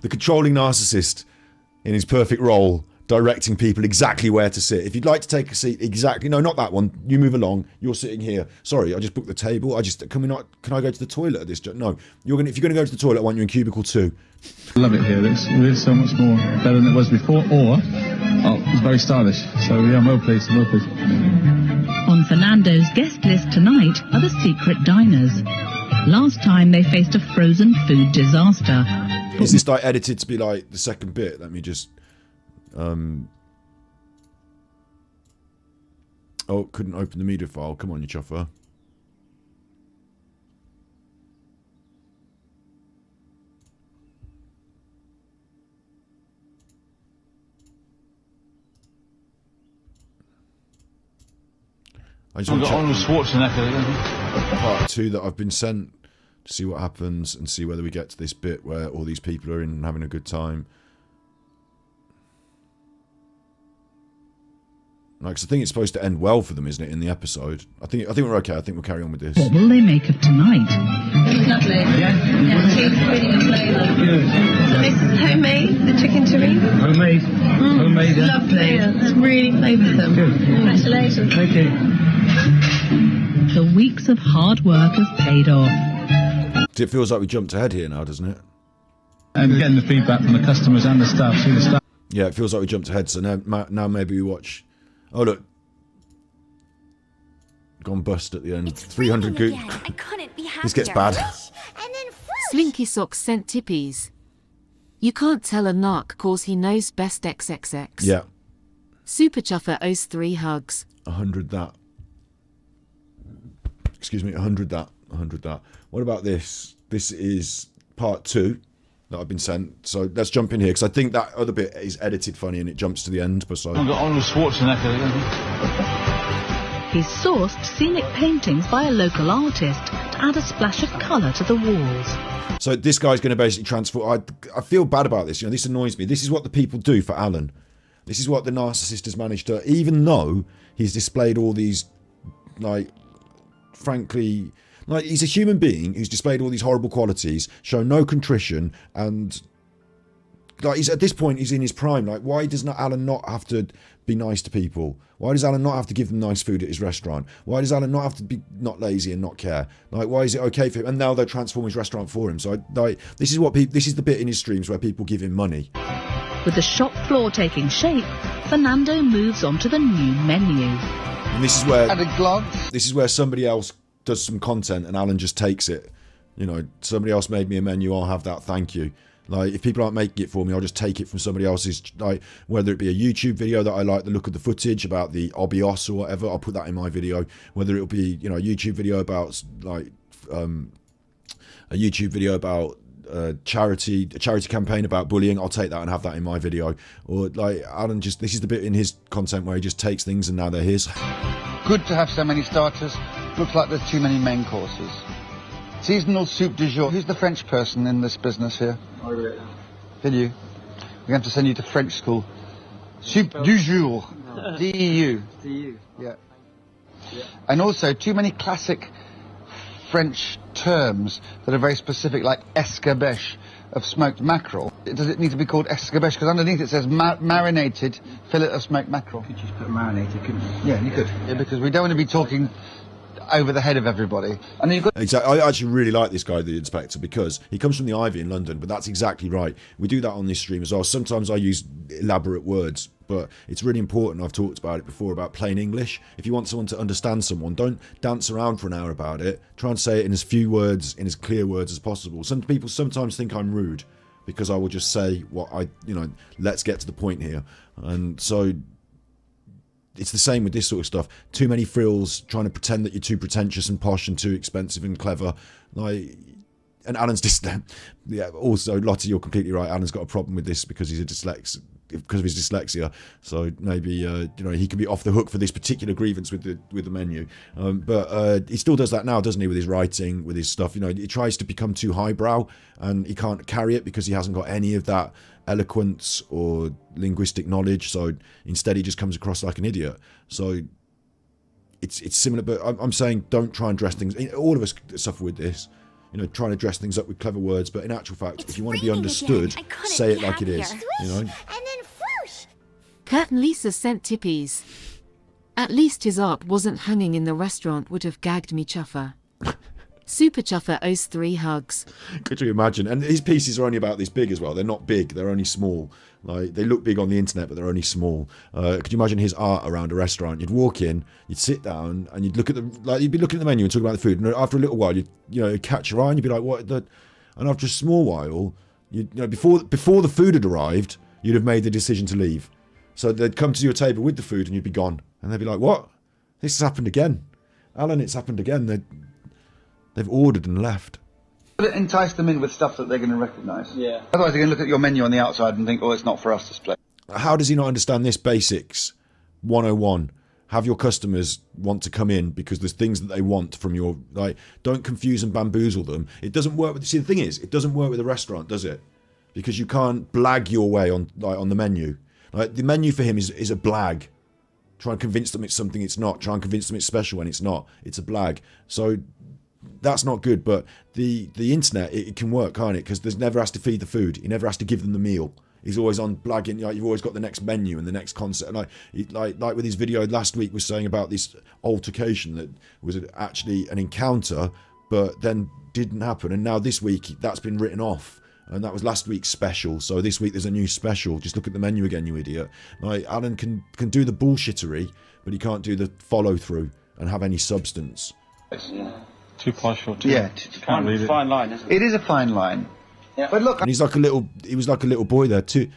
the controlling narcissist in his perfect role, directing people exactly where to sit. If you'd like to take a seat, exactly. No, not that one. You move along. You're sitting here. Sorry, I just booked the table. Can I go to the toilet at this? No. If you're going to go to the toilet, I want you in cubicle 2. I love it here. It's so much more better than it was before. It's very stylish. So yeah, I'm well pleased. On Fernando's guest list tonight are the secret diners. Last time they faced a frozen food disaster. Is this like edited to be like the second bit? Let me just... Oh, couldn't open the media file. Come on, you chuffer. I just want to check part 2 that I've been sent to see what happens and see whether we get to this bit where all these people are in and having a good time. Like, 'cause I think it's supposed to end well for them, isn't it, in the episode? I think we're okay. I think we'll carry on with this. What will they make of tonight? Lovely. Yeah, she's really good flavour. So this is homemade, the chicken terrine. Homemade. Homemade. Yeah. Lovely. Yeah, it's really flavoursome. Good. Congratulations. Thank you. The weeks of hard work have paid off. It feels like we jumped ahead here now, doesn't it? And getting the feedback from the customers and the staff. See the staff. Yeah, it feels like we jumped ahead. So now maybe we watch... Oh, look. gone bust at the end. 300 goop. I couldn't be happier. This gets bad. Slinky Socks sent tippies. You can't tell a narc cause he knows best XXX. Yeah. Super Chuffer owes 3 hugs. 100 that. Excuse me, 100 that. 100 that. What about this? This is part 2 that I've been sent. So let's jump in here, because I think that other bit is edited funny and it jumps to the end. But so I've got Arnold Schwarzenegger. He's sourced scenic paintings by a local artist to add a splash of colour to the walls. So this guy's going to basically transform. I feel bad about this. You know, this annoys me. This is what the people do for Alan. This is what the narcissist has managed to. Even though he's displayed all these, like, frankly, like, he's a human being who's displayed all these horrible qualities, shown no contrition, and like, he's at this point, he's in his prime. Like, why does not Alan not have to be nice to people? Why does Alan not have to give them nice food at his restaurant? Why does Alan not have to be not lazy and not care? Like, why is it okay for him? And now they'll transform his restaurant for him. So, like, this is what this is the bit in his streams where people give him money. With the shop floor taking shape, Fernando moves on to the new menu. And this is where somebody else does some content and Alan just takes it. You know, somebody else made me a menu, I'll have that, thank you. Like, if people aren't making it for me, I'll just take it from somebody else's, like, whether it be a YouTube video that I like the look of the footage about the obios or whatever, I'll put that in my video. Whether it'll be, you know, a YouTube video about, like, a YouTube video about a charity campaign about bullying, I'll take that and have that in my video. Or, like, Alan just, this is the bit in his content where he just takes things and now they're his. Good to have so many starters. Looks like there's too many main courses. Seasonal soup du jour. Who's the French person in this business here? Can you? We're going to send you to French school. Soup du jour. D-E-U. D-E-U. Yeah. And also, too many classic French terms that are very specific, like escabeche of smoked mackerel. Does it need to be called escabeche? Because underneath it says marinated fillet of smoked mackerel. Could you just put marinated, couldn't you? Yeah, you could. Yeah, because we don't want to be talking over the head of everybody. And you've got Exactly. I actually really like this guy, the inspector, because he comes from the Ivy in London, but that's exactly right. We do that on this stream as well. Sometimes I use elaborate words, but it's really important. I've talked about it before about plain English. If you want someone to understand someone, don't dance around for an hour about it. Try and say it in as few words, in as clear words as possible. Some people sometimes think I'm rude because I will just say what let's get to the point here. And so it's the same with this sort of stuff. Too many frills, trying to pretend that you're too pretentious and posh and too expensive and clever. Like, and Alan's just, yeah. Also, Lottie, you're completely right. Alan's got a problem with this because he's because of his dyslexia. So maybe he could be off the hook for this particular grievance with the menu. But he still does that now, doesn't he? With his writing, with his stuff. You know, he tries to become too highbrow, and he can't carry it because he hasn't got any of that eloquence or linguistic knowledge. So instead, he just comes across like an idiot. So it's similar, but I'm saying don't try and dress things. All of us suffer with this. You know, trying to dress things up with clever words, but in actual fact, if you want to be understood, say it like it is. You know. Kurt and Lisa sent tippies. At least his art wasn't hanging in the restaurant, would have gagged me, Chuffer. Super Chuffer owes 3 hugs. Could you imagine? And his pieces are only about this big as well. They're not big, they're only small. Like, they look big on the internet, but they're only small. Could you imagine his art around a restaurant? You'd walk in, you'd sit down, and you'd look at you'd be looking at the menu and talking about the food. And after a little while, you'd catch your eye, and you'd be like, "What?" And after a small while, before the food had arrived, you'd have made the decision to leave. So they'd come to your table with the food, and you'd be gone, and they'd be like, "What? This has happened again, Alan. It's happened again." They've ordered and left. entice them in with stuff that they're going to recognise. Yeah. Otherwise, they're going to look at your menu on the outside and think, oh, it's not for us to display. How does he not understand this basics 101? Have your customers want to come in because there's things that they want from your, like, don't confuse and bamboozle them. It doesn't work with, see, the thing is, it doesn't work with a restaurant, does it? Because you can't blag your way on the menu. Like, the menu for him is a blag. Try and convince them it's something it's not. Try and convince them it's special when it's not. It's a blag. So that's not good. But the internet, it can work, can't it? Because there's never has to feed the food. He never has to give them the meal. He's always on blagging. Like, you've always got the next menu and the next concept. And like with his video last week was saying about this altercation that was actually an encounter, but then didn't happen. And now this week that's been written off. And that was last week's special. So this week there's a new special. Just look at the menu again, you idiot. Like, Alan can do the bullshittery, but he can't do the follow through. and have any substance. Too posh or too... Yeah, Can't read it. Fine line, isn't it? it is a fine line. Yeah. But look, And he was like a little boy there, too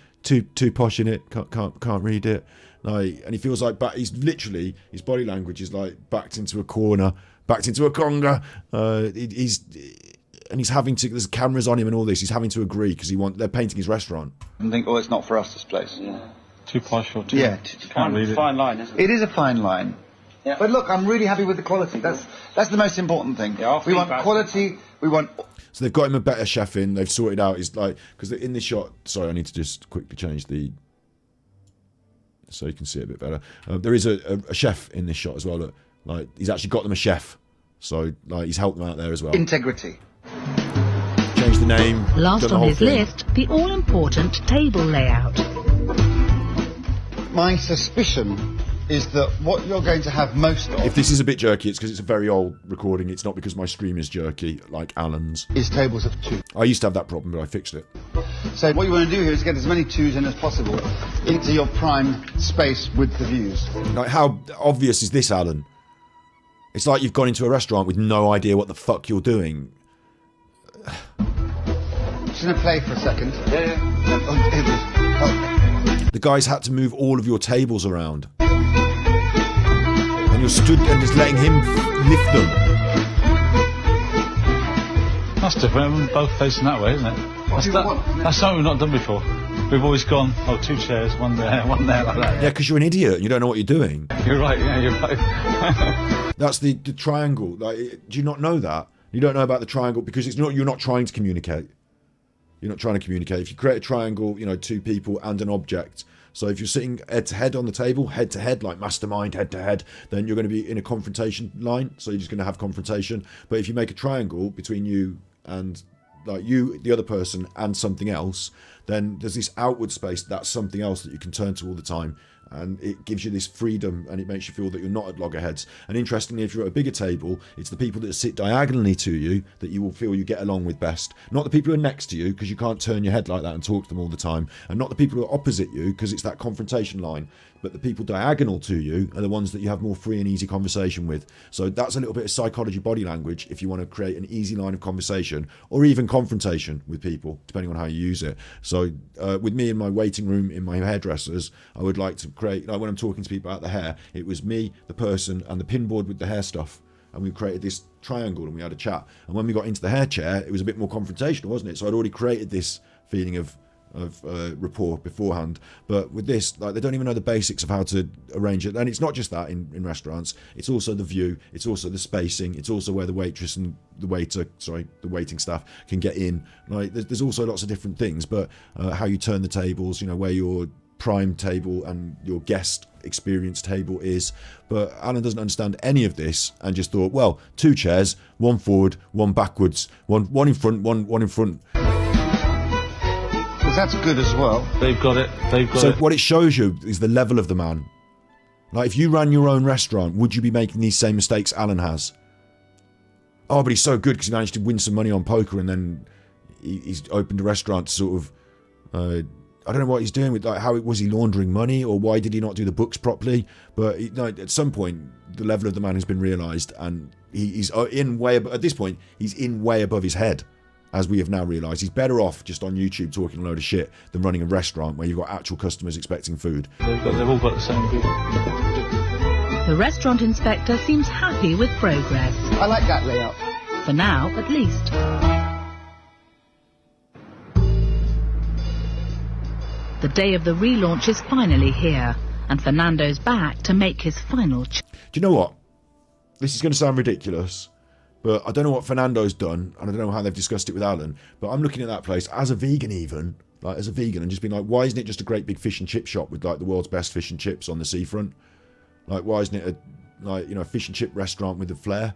posh in it, can't read it. Like, and he feels like he's literally, his body language is like backed into a corner, backed into a conga. He's having to, there's cameras on him and all this, he's having to agree because they're painting his restaurant. and think, oh, it's not for us, this place. Too posh or too... Yeah, Can't read it. Fine line, isn't it? it is a fine line. Yeah. But look, I'm really happy with the quality. That's the most important thing. Yeah, we want quality. We want. So they've got him a better chef in. They've sorted out his, like, because in this shot. Sorry, I need to just quickly change the, so you can see it a bit better. There is a chef in this shot as well. Look, like he's actually got them a chef. So like he's helped them out there as well. Integrity. Change the name. Last done the on whole his thing. list, the all-important table layout. My suspicion is that what you're going to have most of If this is a bit jerky, it's because it's a very old recording. It's not because my stream is jerky, like Alan's. is tables of two. I used to have that problem, but I fixed it. So what you want to do here is get as many twos in as possible into your prime space with the views. Like, how obvious is this, Alan? It's like you've gone into a restaurant with no idea what the fuck you're doing. Just going to play for a second. Yeah. Oh, here it is. Oh. The guys had to move all of your tables around. And you're stood and just letting him lift them. That's different. We're both facing that way, isn't it? That's something we've not done before. We've always gone, oh, 2 chairs, one there, like that. Yeah, because you're an idiot and you don't know what you're doing. You're right, yeah, you're right. That's the triangle. Like, do you not know that? You don't know about the triangle because you're not trying to communicate. You're not trying to communicate. If you create a triangle, 2 people and an object. So if you're sitting head to head on the table, head to head, like mastermind, head to head, then you're going to be in a confrontation line. So you're just going to have confrontation. But if you make a triangle between you and like you, the other person, and something else, then there's this outward space, that's something else that you can turn to all the time. And it gives you this freedom and it makes you feel that you're not at loggerheads. And interestingly, if you're at a bigger table, it's the people that sit diagonally to you that you will feel you get along with best. Not the people who are next to you, because you can't turn your head like that and talk to them all the time. And not the people who are opposite you, because it's that confrontation line. But the people diagonal to you are the ones that you have more free and easy conversation with. So that's a little bit of psychology body language if you want to create an easy line of conversation or even confrontation with people, depending on how you use it. So with me in my waiting room, in my hairdressers, I would like to create, like when I'm talking to people about the hair, it was me, the person, and the pinboard with the hair stuff. And we created this triangle and we had a chat. And when we got into the hair chair, it was a bit more confrontational, wasn't it? So I'd already created this feeling of rapport beforehand. But with this, like, they don't even know the basics of how to arrange it. And it's not just that in restaurants, it's also the view, it's also the spacing, it's also where the waitress and the waiting staff can get in. Like, there's also lots of different things, but how you turn the tables, where your prime table and your guest experience table is. But Alan doesn't understand any of this and just thought, well, 2 chairs, 1 forward, 1 backwards, one in front, one in front. That's good as well. They've got it. So what it shows you is the level of the man. Like, if you ran your own restaurant, would you be making these same mistakes Alan has? Oh, but he's so good because he managed to win some money on poker, and then he's opened a restaurant to sort of, I don't know what he's doing with, like, how was he laundering money, or why did he not do the books properly? But at some point, the level of the man has been realised, and he's in way at this point, he's in way above his head. As we have now realised, he's better off just on YouTube talking a load of shit than running a restaurant where you've got actual customers expecting food. They've all got the same view. The restaurant inspector seems happy with progress. I like that layout. For now, at least. The day of the relaunch is finally here, and Fernando's back to make his final Do you know what? This is going to sound ridiculous, but I don't know what Fernando's done, and I don't know how they've discussed it with Alan, but I'm looking at that place as a vegan even, like as a vegan, and just being like, why isn't it just a great big fish and chip shop with like the world's best fish and chips on the seafront? Like, why isn't it a fish and chip restaurant with a flair?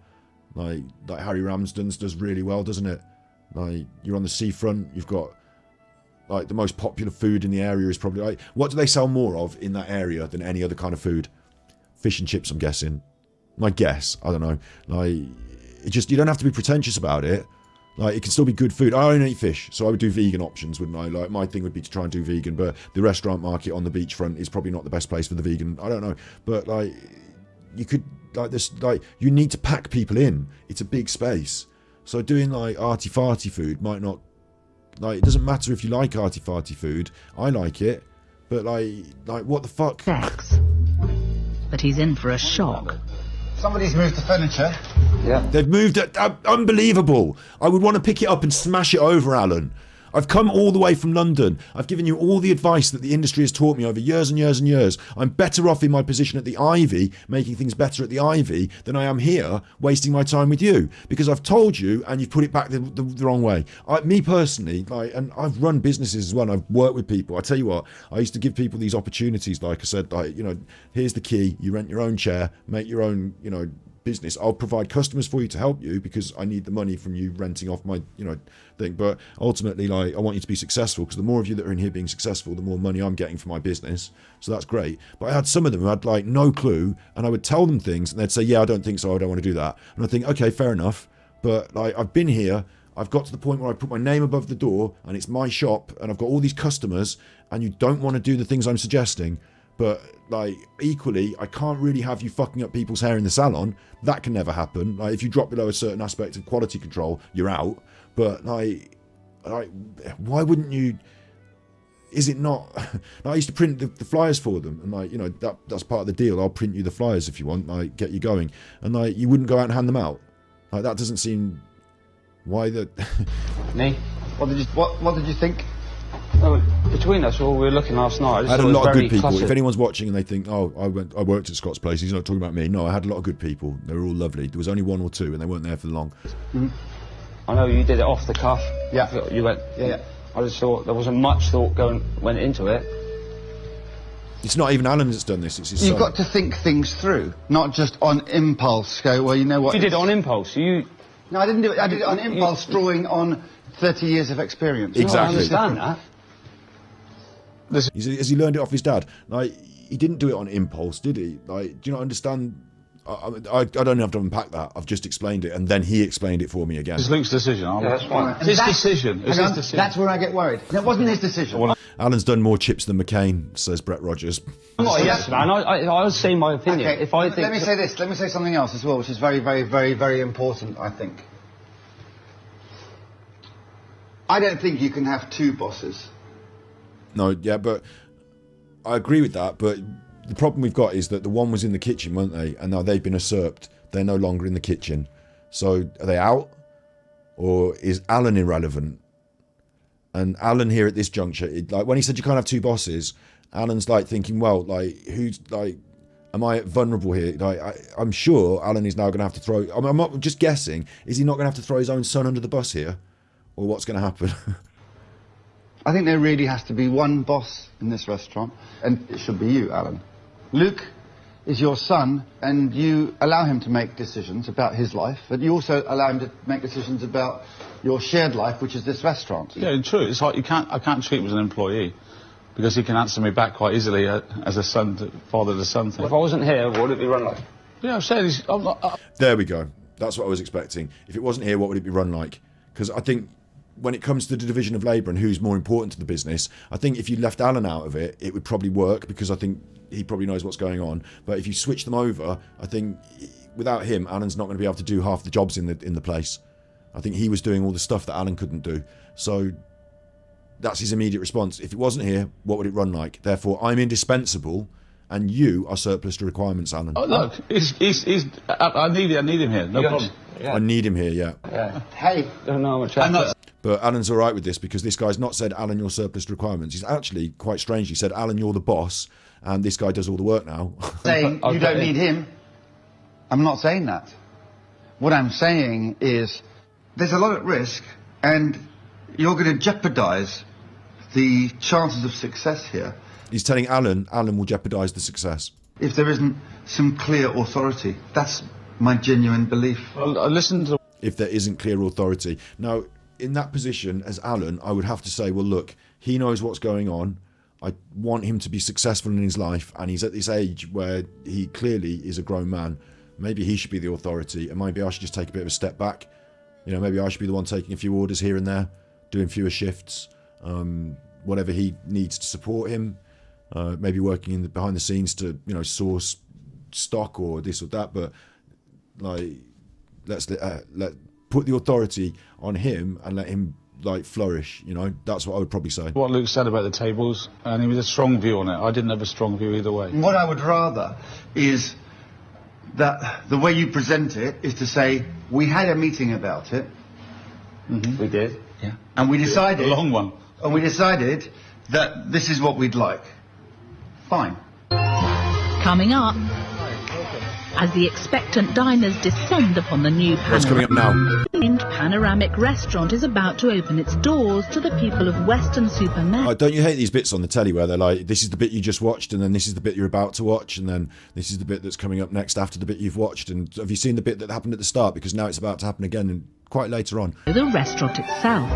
Like Harry Ramsden's does really well, doesn't it? Like, you're on the seafront, you've got like the most popular food in the area is probably like, what do they sell more of in that area than any other kind of food? Fish and chips, I'm guessing. My guess, I don't know. Like, you don't have to be pretentious about it. Like, it can still be good food. I don't eat fish, so I would do vegan options, wouldn't I? Like, my thing would be to try and do vegan, but the restaurant market on the beachfront is probably not the best place for the vegan. I don't know, but like, you could like this, like you need to pack people in. It's a big space. So doing like arty-farty food might not, like, it doesn't matter if you like arty-farty food. I like it, but like what the fuck? Sex. But he's in for a shock. Somebody's moved the furniture. Yeah. They've moved it. Unbelievable. I would want to pick it up and smash it over, Alan. I've come all the way from London. I've given you all the advice that the industry has taught me over years and years and years. I'm better off in my position at the Ivy, making things better at the Ivy, than I am here, wasting my time with you. Because I've told you, and you've put it back the wrong way. Me personally, like, and I've run businesses as well, and I've worked with people. I tell you what, I used to give people these opportunities, like I said, like, you know, here's the key, you rent your own chair, make your own, you know, business. I'll provide customers for you to help you because I need the money from you renting off my, you know, thing. But ultimately, like, I want you to be successful, because the more of you that are in here being successful, the more money I'm getting for my business. So that's great. But I had some of them who had like no clue, and I would tell them things and they'd say, yeah, I don't think so, I don't want to do that. And I think, okay, fair enough. But like, I've been here, I've got to the point where I put my name above the door and it's my shop and I've got all these customers, and you don't want to do the things I'm suggesting. But like, equally, I can't really have you fucking up people's hair in the salon. That can never happen. Like, if you drop below a certain aspect of quality control, you're out. But like why wouldn't you? Is it not? I used to print the flyers for them, and like, you know, that's part of the deal. I'll print you the flyers if you want. Like, get you going, and like, you wouldn't go out and hand them out. Like, that doesn't seem. Why the? Me? What did you think? No, between us, all we were looking last night. I had a lot of good people. If anyone's watching and they think, oh, I worked at Scott's place, he's not talking about me. No, I had a lot of good people. They were all lovely. There was only one or two, and they weren't there for long. Mm-hmm. I know you did it off the cuff. Yeah. You went. Yeah. I just thought there wasn't much thought went into it. It's not even Alan that's done this. It's his son. You've got to think things through, not just on impulse. Go, well, you know what? You did it on impulse. No, I didn't do it. I did it on impulse, drawing on 30 years of experience. Exactly. I understand that. Has he learned it off his dad? Like, he didn't do it on impulse, did he? Like, do you not understand? I don't have to unpack that. I've just explained it, and then he explained it for me again. It's Luke's decision. That's fine. It's his decision. It's his decision. That's where I get worried. It wasn't his decision. Alan's done more chips than McCain, says Brett Rogers. I'm not a yes man. I was saying my opinion. Okay, if I think let me say this. Let me say something else as well, which is very, very, very, very important, I think. I don't think you can have two bosses. No, yeah, but I agree with that, but the problem we've got is that the one was in the kitchen, weren't they? And now they've been usurped. They're no longer in the kitchen. So are they out? Or is Alan irrelevant? And Alan here at this juncture, like when he said you can't have two bosses, Alan's like thinking, well, like, who's like, am I vulnerable here? Like, I'm sure Alan is now going to have to throw, I'm not just guessing, is he not going to have to throw his own son under the bus here? Or what's going to happen? I think there really has to be one boss in this restaurant, and it should be you, Alan. Luke is your son, and you allow him to make decisions about his life, but you also allow him to make decisions about your shared life, which is this restaurant. Yeah, true. It's like I can't treat him as an employee, because he can answer me back quite easily as a son, father to son thing. If I wasn't here, what would it be run like? Yeah, I've said I'm not. There we go. That's what I was expecting. If it wasn't here, what would it be run like? Because I think when it comes to the division of labour and who's more important to the business, I think if you left Alan out of it, it would probably work, because I think he probably knows what's going on. But if you switch them over, I think without him, Alan's not going to be able to do half the jobs in the place. I think he was doing all the stuff that Alan couldn't do. So that's his immediate response. If it wasn't here, what would it run like? Therefore, I'm indispensable, and you are surplus to requirements, Alan. Oh, look, I need him here. No problem. Yeah. I need him here, yeah. Hey, I don't know how much. But Alan's all right with this, because this guy's not said, Alan, you're surplus to requirements. He's actually, quite strangely, said, Alan, you're the boss, and this guy does all the work now. Saying you don't need him. I'm not saying that. What I'm saying is there's a lot at risk, and you're going to jeopardise the chances of success here. He's telling Alan will jeopardise the success. If there isn't some clear authority. That's my genuine belief. Well, listen to... If there isn't clear authority. Now, in that position as Alan, I would have to say, well, look, he knows what's going on. I want him to be successful in his life, and he's at this age where he clearly is a grown man. Maybe he should be the authority, and maybe I should just take a bit of a step back. You know, maybe I should be the one taking a few orders here and there, doing fewer shifts, whatever he needs to support him. Maybe working behind the scenes to, you know, source stock or this or that, but like let's let put the authority on him and let him like flourish. You know, that's what I would probably say. What Luke said about the tables, and he was a strong view on it. I didn't have a strong view either way. What I would rather is that the way you present it is to say, we had a meeting about it. Mm-hmm. We did. Yeah. And we decided... A long one. And we decided that this is what we'd like. Fine. Coming up, as the expectant diners descend upon the new What's coming up now? panoramic restaurant is about to open its doors to the people of Weston-super Mare. Don't you hate these bits on the telly where they're like, this is the bit you just watched, and then this is the bit you're about to watch, and then this is the bit that's coming up next after the bit you've watched, and have you seen the bit that happened at the start, because now it's about to happen again and quite later on. The restaurant itself.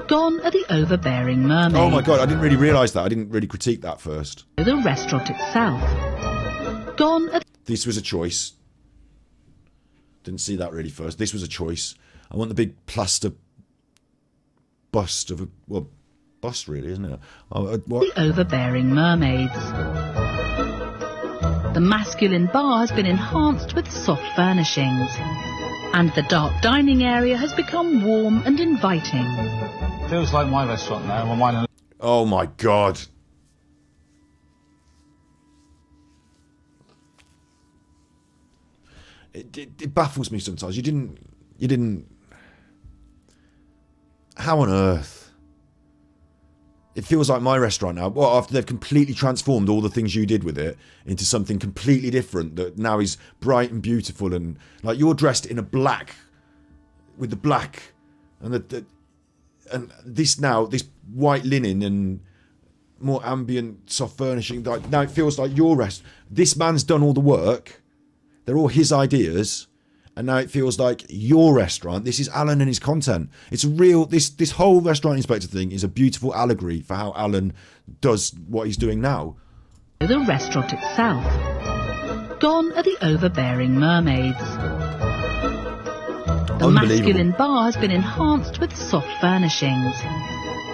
Gone are the overbearing mermaids. Oh my god, I didn't really realise that. I didn't really critique that first. The restaurant itself. Gone are... This was a choice. Didn't see that really first. This was a choice. I want the big plaster bust of a... Well, bust really, isn't it? The overbearing mermaids. The masculine bar has been enhanced with soft furnishings. And the dark dining area has become warm and inviting. Feels like my restaurant now. Well, mine... Oh my god. It baffles me sometimes. You didn't... How on earth? It feels like my restaurant now. Well, after they've completely transformed all the things you did with it into something completely different that now is bright and beautiful, and like you're dressed in a black, with the black, and and this white linen and more ambient soft furnishing. Like now it feels like your This man's done all the work. They're all his ideas, and now it feels like your restaurant. This is Alan and his content. It's a real... This whole restaurant inspector thing is a beautiful allegory for how Alan does what he's doing now. The restaurant itself. Gone are the overbearing mermaids. The masculine bar has been enhanced with soft furnishings.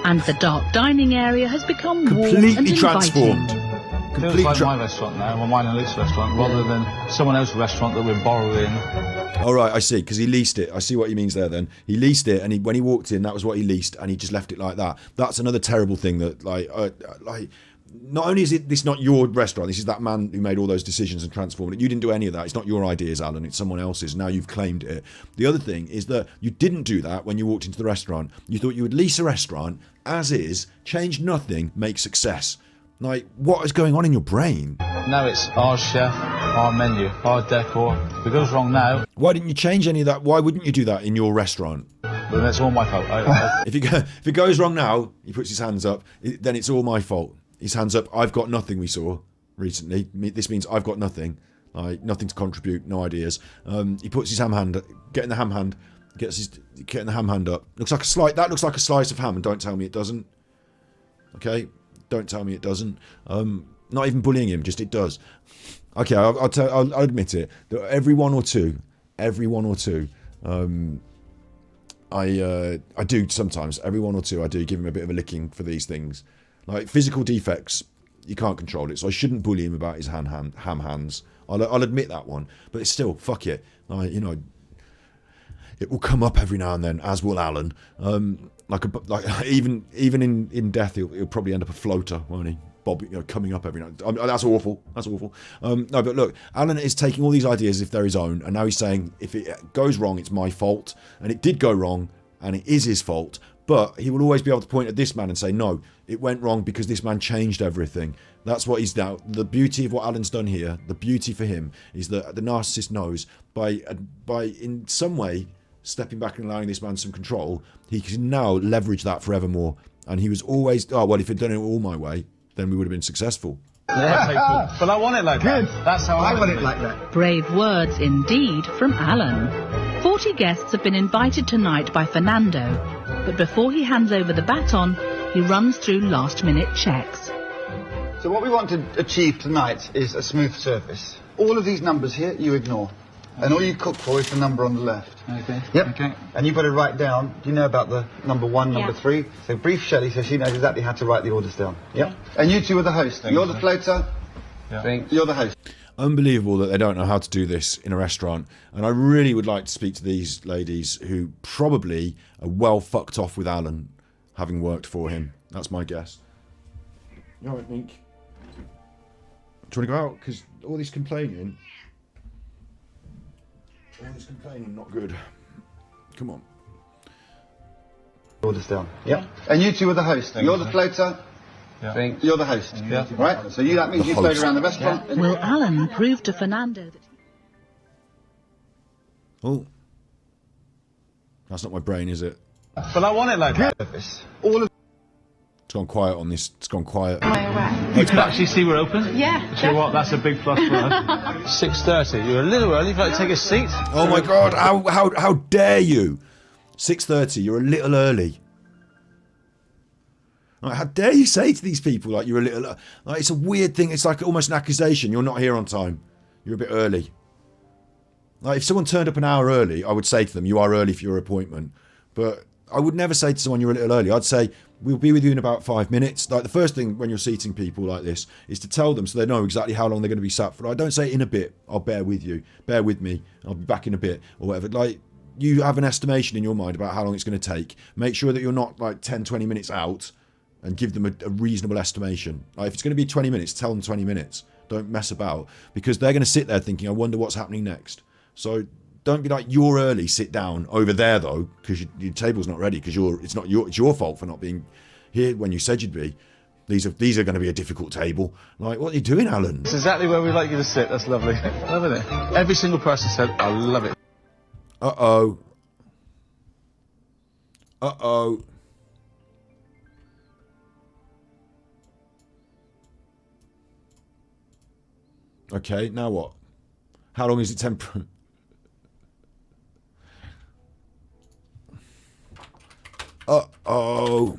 And the dark dining area has become warm and completely inviting. Transformed. Feels like my restaurant now, well, mine and Luke's restaurant, rather than someone else's restaurant that we're borrowing. All right, I see, because he leased it. I see what he means there then. He leased it, and when he walked in, that was what he leased, and he just left it like that. That's another terrible thing that, like not only is this not your restaurant, this is that man who made all those decisions and transformed it. You didn't do any of that. It's not your ideas, Alan. It's someone else's. Now you've claimed it. The other thing is that you didn't do that when you walked into the restaurant. You thought you would lease a restaurant as is, change nothing, make success. Like, what is going on in your brain? Now it's our chef, our menu, our decor. If it goes wrong now... Why didn't you change any of that? Why wouldn't you do that in your restaurant? Well, that's all my fault. If it goes wrong now, he puts his hands up, then it's all my fault. His hands up, I've got nothing, we saw recently. This means I've got nothing. Like, nothing to contribute, no ideas. He puts his ham hand, getting the ham hand up. That looks like a slice of ham, and don't tell me it doesn't. Okay? Don't tell me it doesn't. Not even bullying him, just it does. Okay, I'll admit it. Every one or two, I do sometimes. Every one or two, I do give him a bit of a licking for these things. Like physical defects, you can't control it, so I shouldn't bully him about his ham hands. I'll admit that one, but it's still, fuck it. Like, you know, it will come up every now and then, as will Alan. Even in death, he'll probably end up a floater, won't he? Bob, coming up every now and then. That's awful. That's awful. No, but look, Alan is taking all these ideas as if they're his own, and now he's saying, if it goes wrong, it's my fault, and it did go wrong, and it is his fault. But he will always be able to point at this man and say, no, it went wrong because this man changed everything. That's what he's now. The beauty of what Alan's done here, the beauty for him, is that the narcissist knows by in some way stepping back and allowing this man some control, he can now leverage that forevermore. And he was always, oh, well, if he'd done it all my way, then we would have been successful. Yeah. But I want it like that. That's how I want it like that. Brave words indeed from Alan. 40 guests have been invited tonight by Fernando, but before he hands over the baton, he runs through last-minute checks. So what we want to achieve tonight is a smooth surface. All of these numbers here, you ignore. And all you cook for is the number on the left. Okay. Yep. Okay. And you've got to write down, do you know about the number 1, number 3? So brief Shelley so she knows exactly how to write the orders down. Yep. And you two are the host. You're the floater. Yeah. You're the host. Unbelievable that they don't know how to do this in a restaurant. And I really would like to speak to these ladies who probably are well fucked off with Alan, having worked for him. That's my guess. You all right, Nick? Do you want to go out? Because all this complaining... not good. Come on. Orders down. Yep. And you two are the host. You're the floater. Yeah. You're the host. Yeah. Right? So that means you float around the restaurant. Yeah. Will Alan prove to Fernando that... Oh. That's not my brain, is it? But I want it like that. All of... It's gone quiet on this. It's gone quiet. You can actually see we're open? Yeah. Do you know what? That's a big plus for us. 6:30. You're a little early. If you'd like to take a seat. Oh my God! How dare you? 6:30. You're a little early. Like, how dare you say to these people like you're a little? Like, it's a weird thing. It's like almost an accusation. You're not here on time. You're a bit early. Like if someone turned up an hour early, I would say to them, "You are early for your appointment." But I would never say to someone you're a little early. I'd say we'll be with you in about 5 minutes. Like the first thing when you're seating people like this is to tell them so they know exactly how long they're going to be sat for. I don't say in a bit. I'll bear with you. Bear with me. I'll be back in a bit or whatever. Like you have an estimation in your mind about how long it's going to take. Make sure that you're not like 10, 20 minutes out and give them a reasonable estimation. Like if it's going to be 20 minutes, tell them 20 minutes. Don't mess about because they're going to sit there thinking, I wonder what's happening next. So don't be like, you're early, sit down over there though, because your table's not ready because it's your fault for not being here when you said you'd be. These are going to be a difficult table. Like, what are you doing, Alan? It's exactly where we like you to sit. That's lovely. Loving it. Every single person said, I love it. Uh-oh. Uh-oh. Okay, now what? How long is it temporary? Uh-oh.